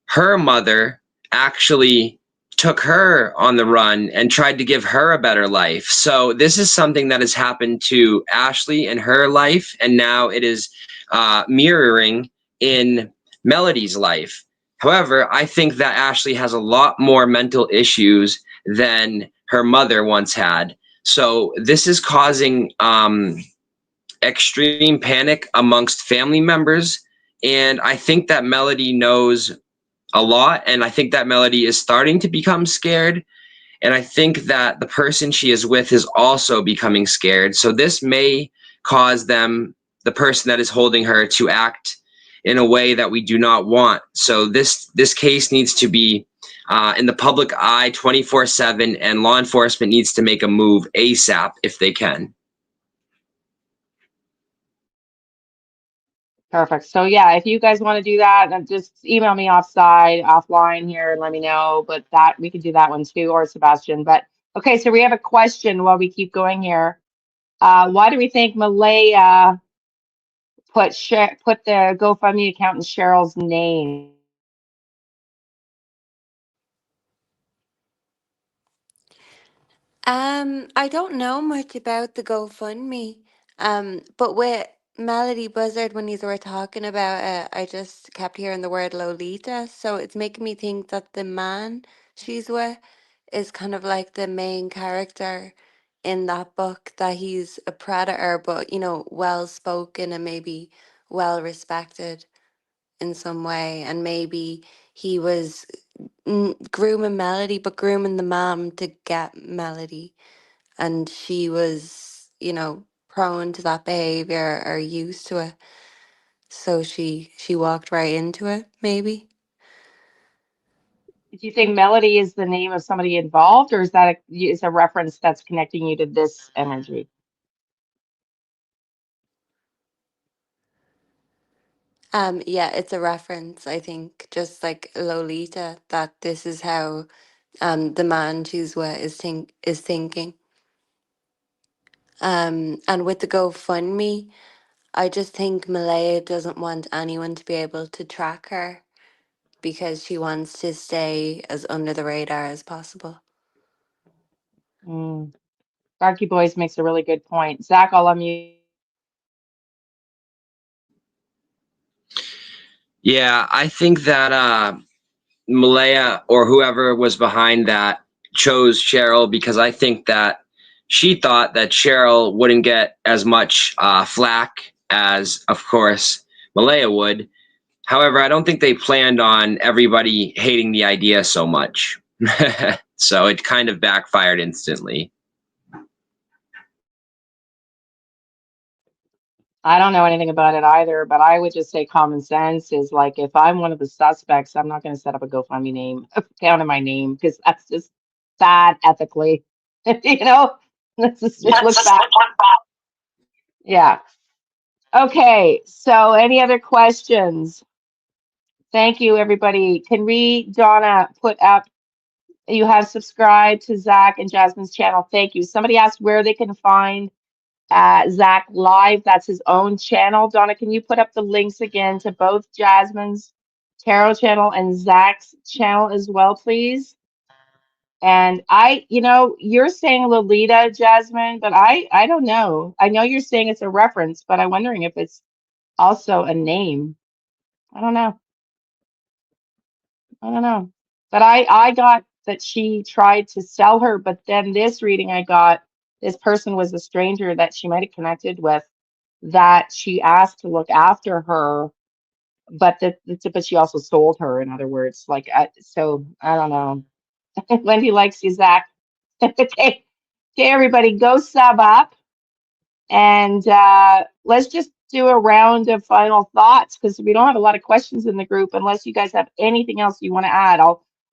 her mother actually took her on the run and tried to give her a better life. So this is something that has happened to Ashley in her life, and now it is mirroring in Melody's life. However, I think that Ashley has a lot more mental issues than her mother once had. So this is causing extreme panic amongst family members. And I think that Melody knows a lot. And I think that Melody is starting to become scared. And I think that the person she is with is also becoming scared. So this may cause them, the person that is holding her, to act in a way that we do not want. So this case needs to be in the public eye 24/7, and law enforcement needs to make a move ASAP if they can. Perfect. So yeah, if you guys want to do that, then just email me offline here and let me know. But that we could do that one too, or Sebastian. But okay, so we have a question while we keep going here. Why do we think Malaya put the GoFundMe account in Cheryl's name? I don't know much about the GoFundMe. But with Melody Buzzard, when you were talking about it, I just kept hearing the word Lolita. So it's making me think that the man she's with is kind of like the main character in that book, that he's a predator, but, well spoken and maybe well respected in some way. And maybe he was grooming Melody, but grooming the mom to get Melody, and she was, prone to that behavior or used to it, so she walked right into it, maybe. Do you think Melody is the name of somebody involved, or is that is a reference that's connecting you to this energy? Yeah, it's a reference, I think, just like Lolita, that this is how the man she's with is thinking. And with the GoFundMe, I just think Malaya doesn't want anyone to be able to track her because she wants to stay as under the radar as possible. Mm. Darky Boys makes a really good point. Zach, I'll unmute. Yeah, I think that Malaya or whoever was behind that chose Cheryl because I think that she thought that Cheryl wouldn't get as much flack as, of course, Malaya would. However, I don't think they planned on everybody hating the idea so much. So it kind of backfired instantly. I don't know anything about it either, but I would just say common sense is like if I'm one of the suspects, I'm not going to set up a GoFundMe name account in my name because that's just bad ethically. You know, this is just looks bad. Yeah. Okay. So, any other questions? Thank you, everybody. Can we, Donna, put up? You have subscribed to Zach and Jasmine's channel. Thank you. Somebody asked where they can find Zach Live. That's his own channel. Donna, can you put up the links again to both Jasmine's tarot channel and Zach's channel as well, please? And you're saying Lolita, Jasmine, but I don't know. I know you're saying it's a reference, but I'm wondering if it's also a name. I don't know. I don't know. But I got that she tried to sell her, but then this reading I got, this person was a stranger that she might have connected with that she asked to look after her, but but she also sold her, in other words. Like so I don't know. Wendy likes you, Zach. Okay. Okay, everybody, go sub up. And let's just do a round of final thoughts because we don't have a lot of questions in the group unless you guys have anything else you want to add.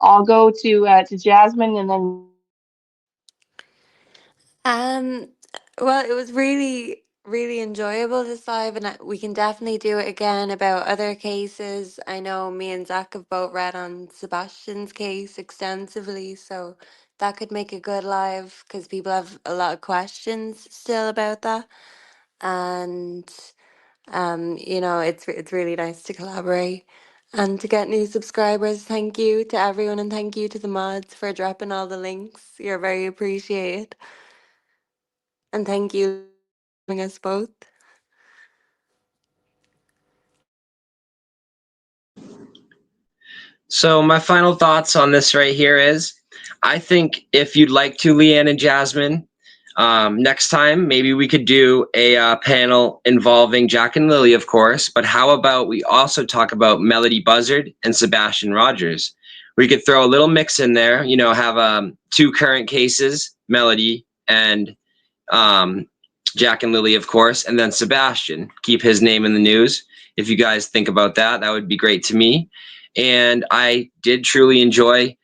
I'll go to Jasmine and then Um, well, it was really, really enjoyable this live, and we can definitely do it again about other cases. I know me and Zach have both read on Sebastian's case extensively, so that could make a good live because people have a lot of questions still about that. And it's really nice to collaborate and to get new subscribers. Thank you to everyone, and thank you to the mods for dropping all the links. You're very appreciated. And thank you, Liane, for having us both. So my final thoughts on this right here is, I think if you'd like to, Liane and Jasmine, next time maybe we could do a panel involving Jack and Lily, of course. But how about we also talk about Melody Buzzard and Sebastian Rogers? We could throw a little mix in there. Have two current cases, Melody and um, Jack and Lily, of course, and then Sebastian. Keep his name in the news. If you guys think about that, that would be great to me. And I did truly enjoy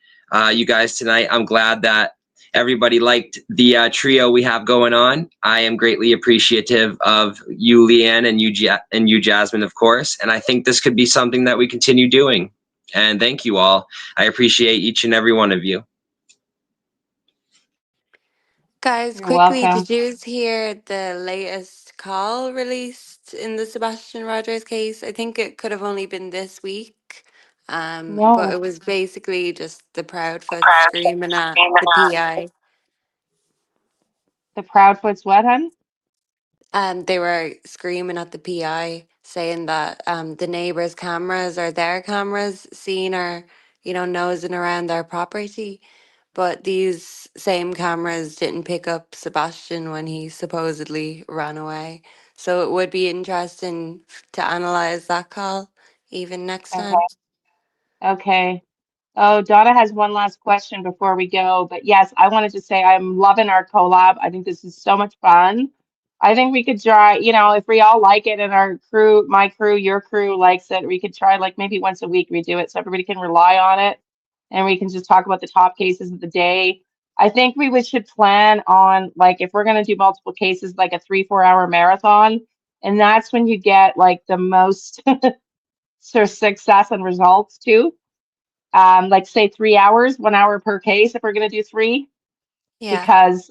you guys tonight. I'm glad that everybody liked the trio we have going on. I am greatly appreciative of you, Liane, and you, Jasmine, of course. And I think this could be something that we continue doing. And thank you all. I appreciate each and every one of you. Guys, you're quickly, welcome. did you hear the latest call released in the Sebastian Rogers case? I think it could have only been this week. But No, it was basically just the Proudfoot screaming at the PI. the Proudfoot's what, hun? They were screaming at the PI, saying that the neighbors' cameras are their cameras, seeing her, nosing around their property. But these same cameras didn't pick up Sebastian when he supposedly ran away. So it would be interesting to analyze that call even next Okay. time. Okay. Oh, Donna has one last question before we go. But yes, I wanted to say I'm loving our collab. I think this is so much fun. I think we could try, if we all like it and our crew, my crew, your crew likes it, we could try like maybe once a week we do it so everybody can rely on it and we can just talk about the top cases of the day. I think should plan on like if we're going to do multiple cases, like a 3-4 hour marathon. And that's when you get like the most sort of success and results too. Like say 3 hours, 1 hour per case if we're going to do three, Yeah. because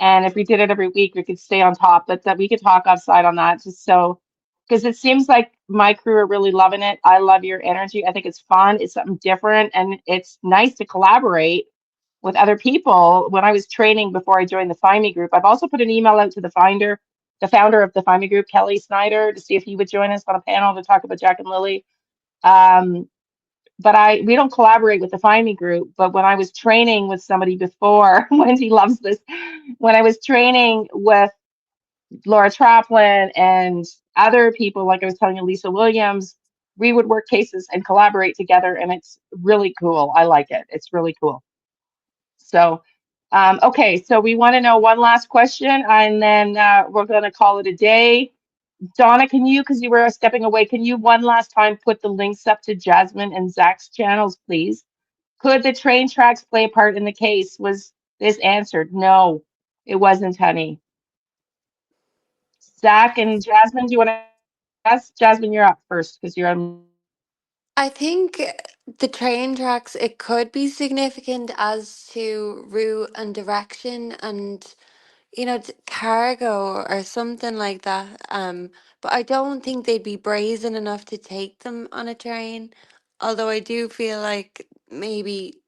and if we did it every week, we could stay on top. But that we could talk outside on that, just so because it seems like my crew are really loving it. I love your energy. I think it's fun. It's something different, and it's nice to collaborate with other people. When I was training before I joined the Find Me group, I've also put an email out to the founder of the Find Me group, Kelly Snyder, to see if he would join us on a panel to talk about Jack and Lily. Um, but we don't collaborate with the Find Me group. But when I was training with somebody before, Wendy loves this. When I was training with Laura Traplin and other people, like I was telling you, Lisa Williams, we would work cases and collaborate together, and it's really cool. I like it. It's really cool. So, okay, so we want to know one last question, and then we're going to call it a day. Donna, can you, because you were stepping away, can you one last time put the links up to Jasmine and Zach's channels, please? Could the train tracks play a part in the case? Was this answered? No, it wasn't, honey. Zach and Jasmine, do you want to ask? Jasmine, you're up first because you're on. I think the train tracks, it could be significant as to route and direction and cargo or something like that. But I don't think they'd be brazen enough to take them on a train. Although I do feel like maybe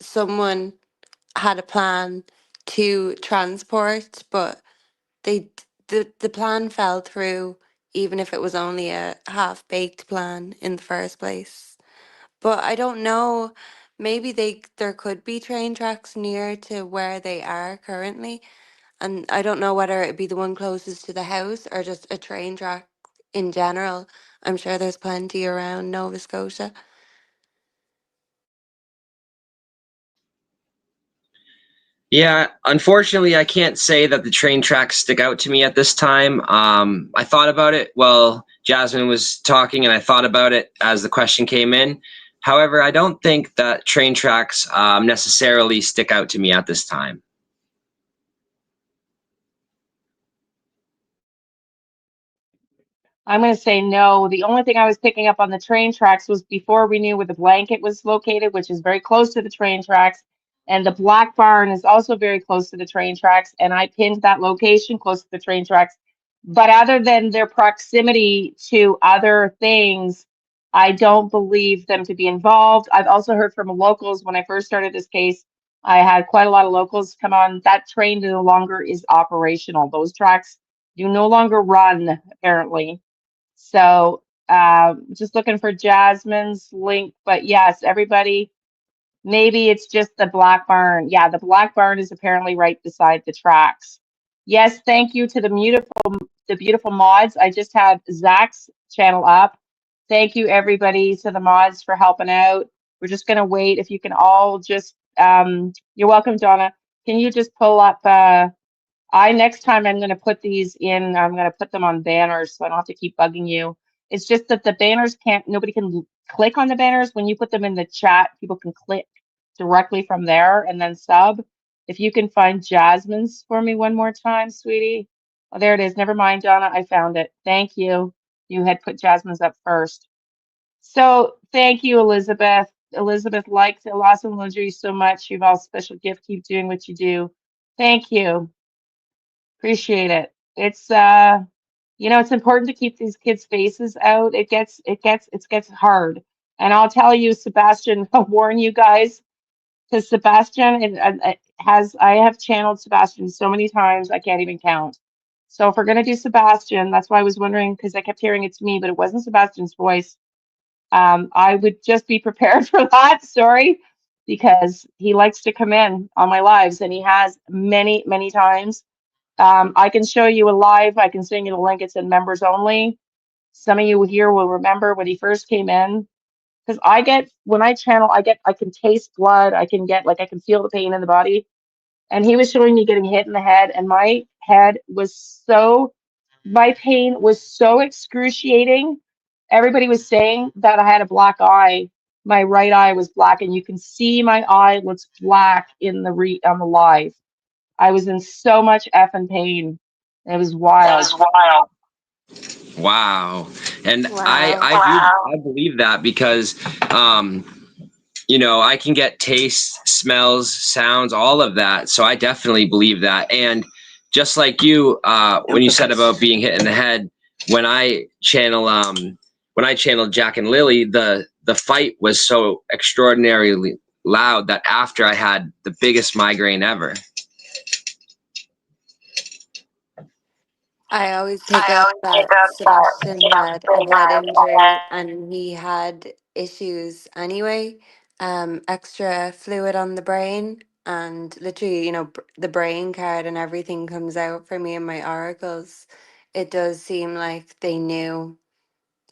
someone had a plan to transport, but the plan fell through even if it was only a half-baked plan in the first place. But I don't know, maybe there could be train tracks near to where they are currently. And I don't know whether it'd be the one closest to the house or just a train track in general. I'm sure there's plenty around Nova Scotia. Yeah, unfortunately, I can't say that the train tracks stick out to me at this time. I thought about it while Jasmine was talking, and I thought about it as the question came in. However, I don't think that train tracks necessarily stick out to me at this time. I'm going to say no. The only thing I was picking up on the train tracks was before we knew where the blanket was located, which is very close to the train tracks. And the black barn is also very close to the train tracks. And I pinned that location close to the train tracks. But other than their proximity to other things, I don't believe them to be involved. I've also heard from locals when I first started this case. I had quite a lot of locals come on. That train no longer is operational. Those tracks do no longer run, apparently. So just looking for Jasmine's link. But yes, everybody, maybe it's just the black barn. Yeah, the black barn is apparently right beside the tracks. Yes, thank you to the beautiful mods. I just had Zach's channel up. Thank you everybody to the mods for helping out. We're just gonna wait. If you can all just you're welcome, Donna. Can you just pull up next time I'm going to put these in, I'm going to put them on banners so I don't have to keep bugging you. It's just that the banners nobody can click on the banners. When you put them in the chat, people can click directly from there and then sub. If you can find Jasmine's for me one more time, sweetie. Oh, there it is. Never mind, Donna. I found it. Thank you. You had put Jasmine's up first. So thank you, Elizabeth. Elizabeth likes it. Awesome, Lindsay, so much. You've all special gift. Keep doing what you do. Thank you. Appreciate it. It's it's important to keep these kids' faces out. It gets hard. And I'll tell you, Sebastian, I'll warn you guys, because Sebastian I have channeled Sebastian so many times I can't even count. So if we're gonna do Sebastian, that's why I was wondering, because I kept hearing it's me, but it wasn't Sebastian's voice. I would just be prepared for that, sorry, because he likes to come in on my lives, and he has many, many times. I can show you a live. I can send you the link. It's in members only. Some of you here will remember when he first came in. Because when I channel, I can taste blood. I can feel the pain in the body. And he was showing me getting hit in the head. And my pain was so excruciating. Everybody was saying that I had a black eye. My right eye was black. And you can see my eye looks black on the live. I was in so much effing pain. It was wild. Wow. And Wow. I believe that because I can get taste, smells, sounds, all of that. So I definitely believe that. And just like you, when you said about being hit in the head, when I channeled Jack and Lily, the fight was so extraordinarily loud that after I had the biggest migraine ever. I always pick up that Sebastian had a head injury and he had issues anyway, extra fluid on the brain, and literally, the brain card and everything comes out for me in my oracles. It does seem like they knew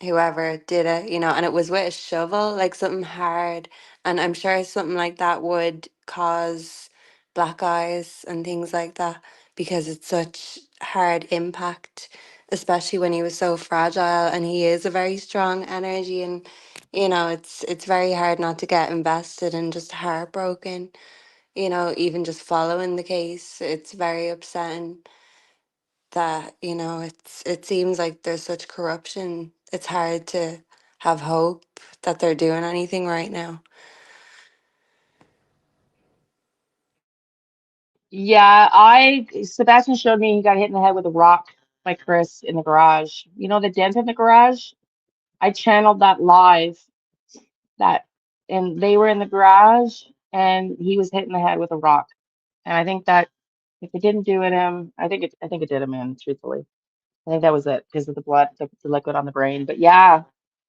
whoever did it, and it was with a shovel, like something hard. And I'm sure something like that would cause black eyes and things like that because it's such hard impact, especially when he was so fragile and he is a very strong energy. And it's very hard not to get invested and just heartbroken, even just following the case. It's very upsetting that it seems like there's such corruption. It's hard to have hope that they're doing anything right now. Yeah, Sebastian showed me he got hit in the head with a rock by Chris in the garage. You know the dent in the garage? I channeled that live. That and they were in the garage and he was hit in the head with a rock. And I think that if it didn't do it him, I think it did him in, truthfully. I think that was it because of the blood, the liquid on the brain. But yeah.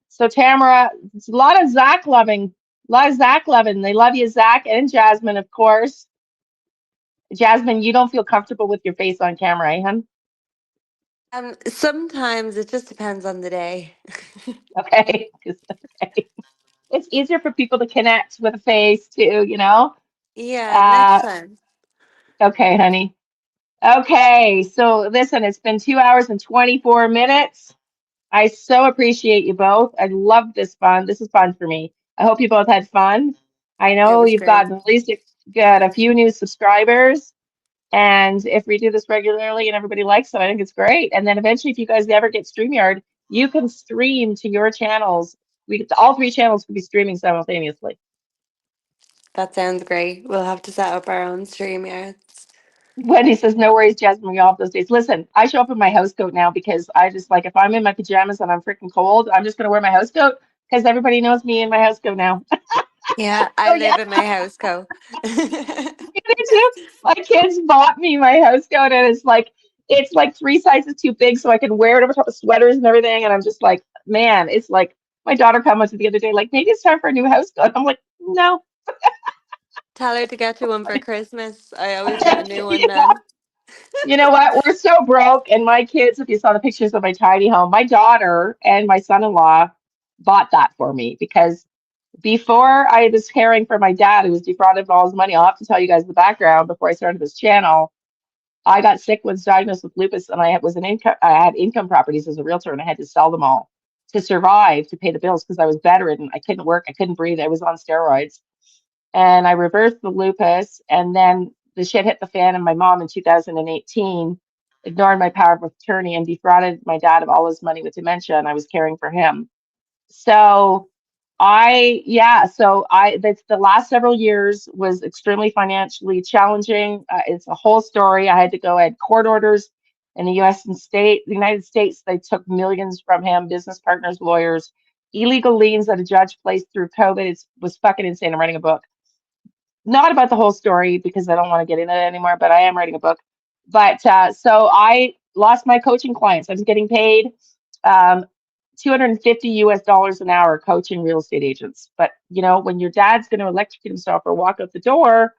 So Tamara, it's a lot of Zach loving, a lot of Zach loving. They love you, Zach and Jasmine, of course. Jasmine, you don't feel comfortable with your face on camera, eh, hun? Sometimes it just depends on the day. Okay. Okay. It's easier for people to connect with a face too, you know? Yeah, next Uh, time. okay, honey. Okay, so listen, it's been 2 hours and 24 minutes. I so appreciate you both. I love this fun. This is fun for me. I hope you both had fun. I It know was you've great. gotten at least got a few new subscribers. And if we do this regularly and everybody likes it, I think it's great. And then eventually, if you guys ever get StreamYard, you can stream to your channels. All three channels could be streaming simultaneously. That sounds great. We'll have to set up our own stream yards. Wendy says, no worries, Jasmine, we all have those days. Listen, I show up in my house coat now because I just like, if I'm in my pajamas and I'm freaking cold, I'm just going to wear my house coat because everybody knows me in my house coat now. Yeah, I So yeah, live in my house co. me too. My kids bought me my house coat and it's like three sizes too big so I can wear it over top of sweaters and everything. And I'm just like, man, it's like my daughter commented the other day, like, maybe it's time for a new house coat. I'm like, no. Tell her to get you one for Christmas. I always get a new one You know, then. you know what? We're so broke. And my kids, if you saw the pictures of my tiny home, my daughter and my son-in-law bought that for me because before I was caring for my dad, who was defrauded of all his money, I'll have to tell you guys the background before I started this channel. I got sick, was diagnosed with lupus, and I had income properties as a realtor, and I had to sell them all to survive, to pay the bills because I was bedridden. I couldn't work, I couldn't breathe, I was on steroids, and I reversed the lupus, and then the shit hit the fan, and my mom in 2018 ignored my power of attorney and defrauded my dad of all his money with dementia, and I was caring for him. So that's the last several years was extremely financially challenging. It's a whole story. I had court orders in the the United States. They took millions from him, business partners, lawyers, illegal liens that a judge placed through COVID. It was fucking insane. I'm writing a book, not about the whole story because I don't want to get into it anymore, but I am writing a book. But so I lost my coaching clients. I was getting paid um, 250 US dollars an hour coaching real estate agents. But you know, when your dad's going to electrocute himself or walk out the door,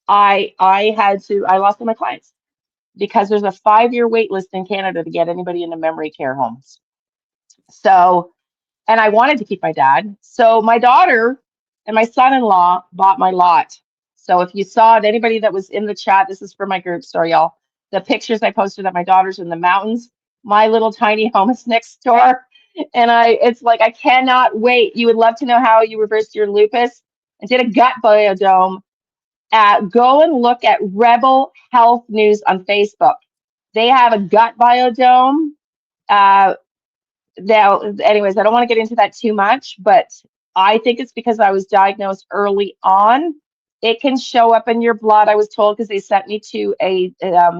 I lost all my clients because there's a 5-year wait list in Canada to get anybody into memory care homes. So and I wanted to keep my dad. So my daughter and my son-in-law bought my lot. So if you saw it, anybody that was in the chat, this is for my group, sorry y'all. The pictures I posted at my daughter's in the mountains. My little tiny home is next door. And it's like I cannot wait. You would love to know how you reversed your lupus. I did a gut biodome. Go and look at Rebel Health News on Facebook. They have a gut biodome. Uh, Now, anyways, I don't want to get into that too much, but I think it's because I was diagnosed early on. It can show up in your blood, I was told, because they sent me to a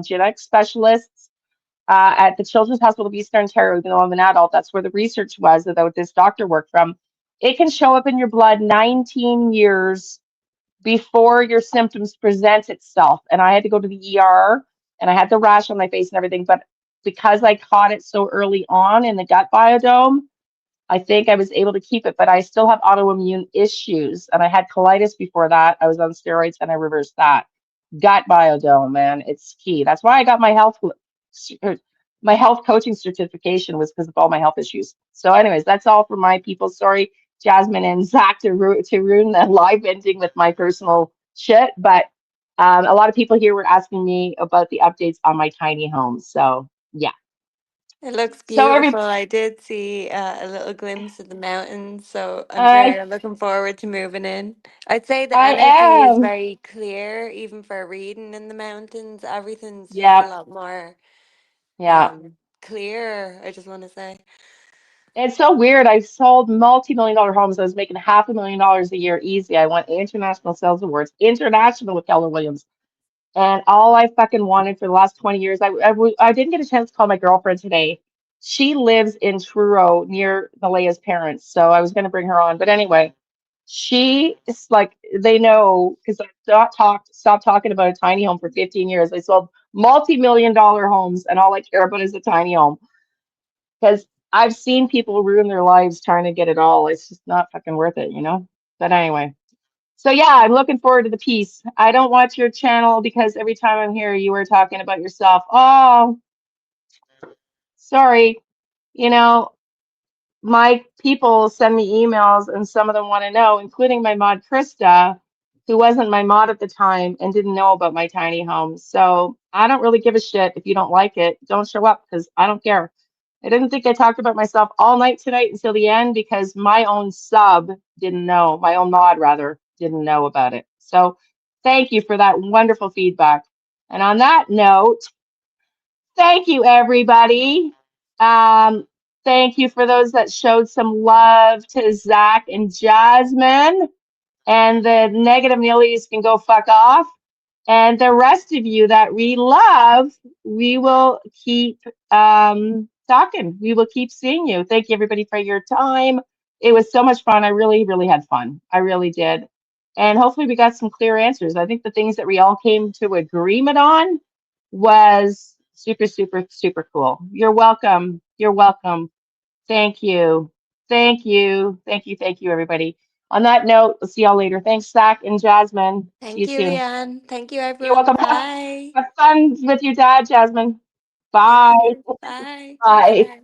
genetic specialist at the Children's Hospital of Eastern Ontario, even though I'm an adult. That's where the research was that this doctor worked from. It can show up in your blood 19 years before your symptoms present itself. And I had to go to the ER and I had the rash on my face and everything. But because I caught it so early on in the gut biodome, I think I was able to keep it, but I still have autoimmune issues. And I had colitis before that. I was on steroids and I reversed that. Gut biodome, man, it's key. That's why I got my health coaching certification was because of all my health issues. So, anyways, that's all for my people. Sorry, Jasmine and Zach, to ruin the live ending with my personal shit. But a lot of people here were asking me about the updates on my tiny home. So, yeah. It looks So, beautiful. I did see a little glimpse of the mountains, so I'm sure I you're looking forward to moving in. I'd say the I energy is am. very clear, even for reading in the mountains. Everything's just a Yeah. lot more Yeah. clear, I just want to say. It's so weird. I sold multi-million dollar homes. I was making $500,000 a year easy. I won international sales awards, international with Keller Williams. And all I fucking wanted for the last 20 years, I didn't get a chance to call my girlfriend today. She lives in Truro near Malea's parents. So I was going to bring her on. But anyway, She is like, they know because I've stopped talking about a tiny home for 15 years. I sold multi-million dollar homes, and all I care about is a tiny home because I've seen people ruin their lives trying to get it all. It's just not fucking worth it, you know? But anyway. So yeah, I'm looking forward to the piece. I don't watch your channel because every time I'm here, you were talking about yourself. Oh, sorry. You know, my people send me emails and some of them want to know, including my mod Krista, who wasn't my mod at the time and didn't know about my tiny home. So I don't really give a shit if you don't like it. Don't show up because I don't care. I didn't think I talked about myself all night tonight until the end because my own sub didn't know, my own mod rather, didn't know about it. So thank you for that wonderful feedback. And on that note, thank you, everybody. Um, Thank you for those that showed some love to Zach and Jasmine. And the negative Nillies can go fuck off. And the rest of you that we love, we will keep talking. We will keep seeing you. Thank you, everybody, for your time. It was so much fun. I really, really had fun. I really did. And hopefully we got some clear answers. I think the things that we all came to agreement on was super, super, super cool. You're welcome. You're welcome. Thank you. Thank you. Thank you. Thank you, everybody. On that note, we'll see y'all later. Thanks, Zach and Jasmine. See you Thank you, soon. Liane. Thank you, You're everyone. welcome. Bye. Have fun with your dad, Jasmine. Thank Bye. you. Bye. Bye. Bye.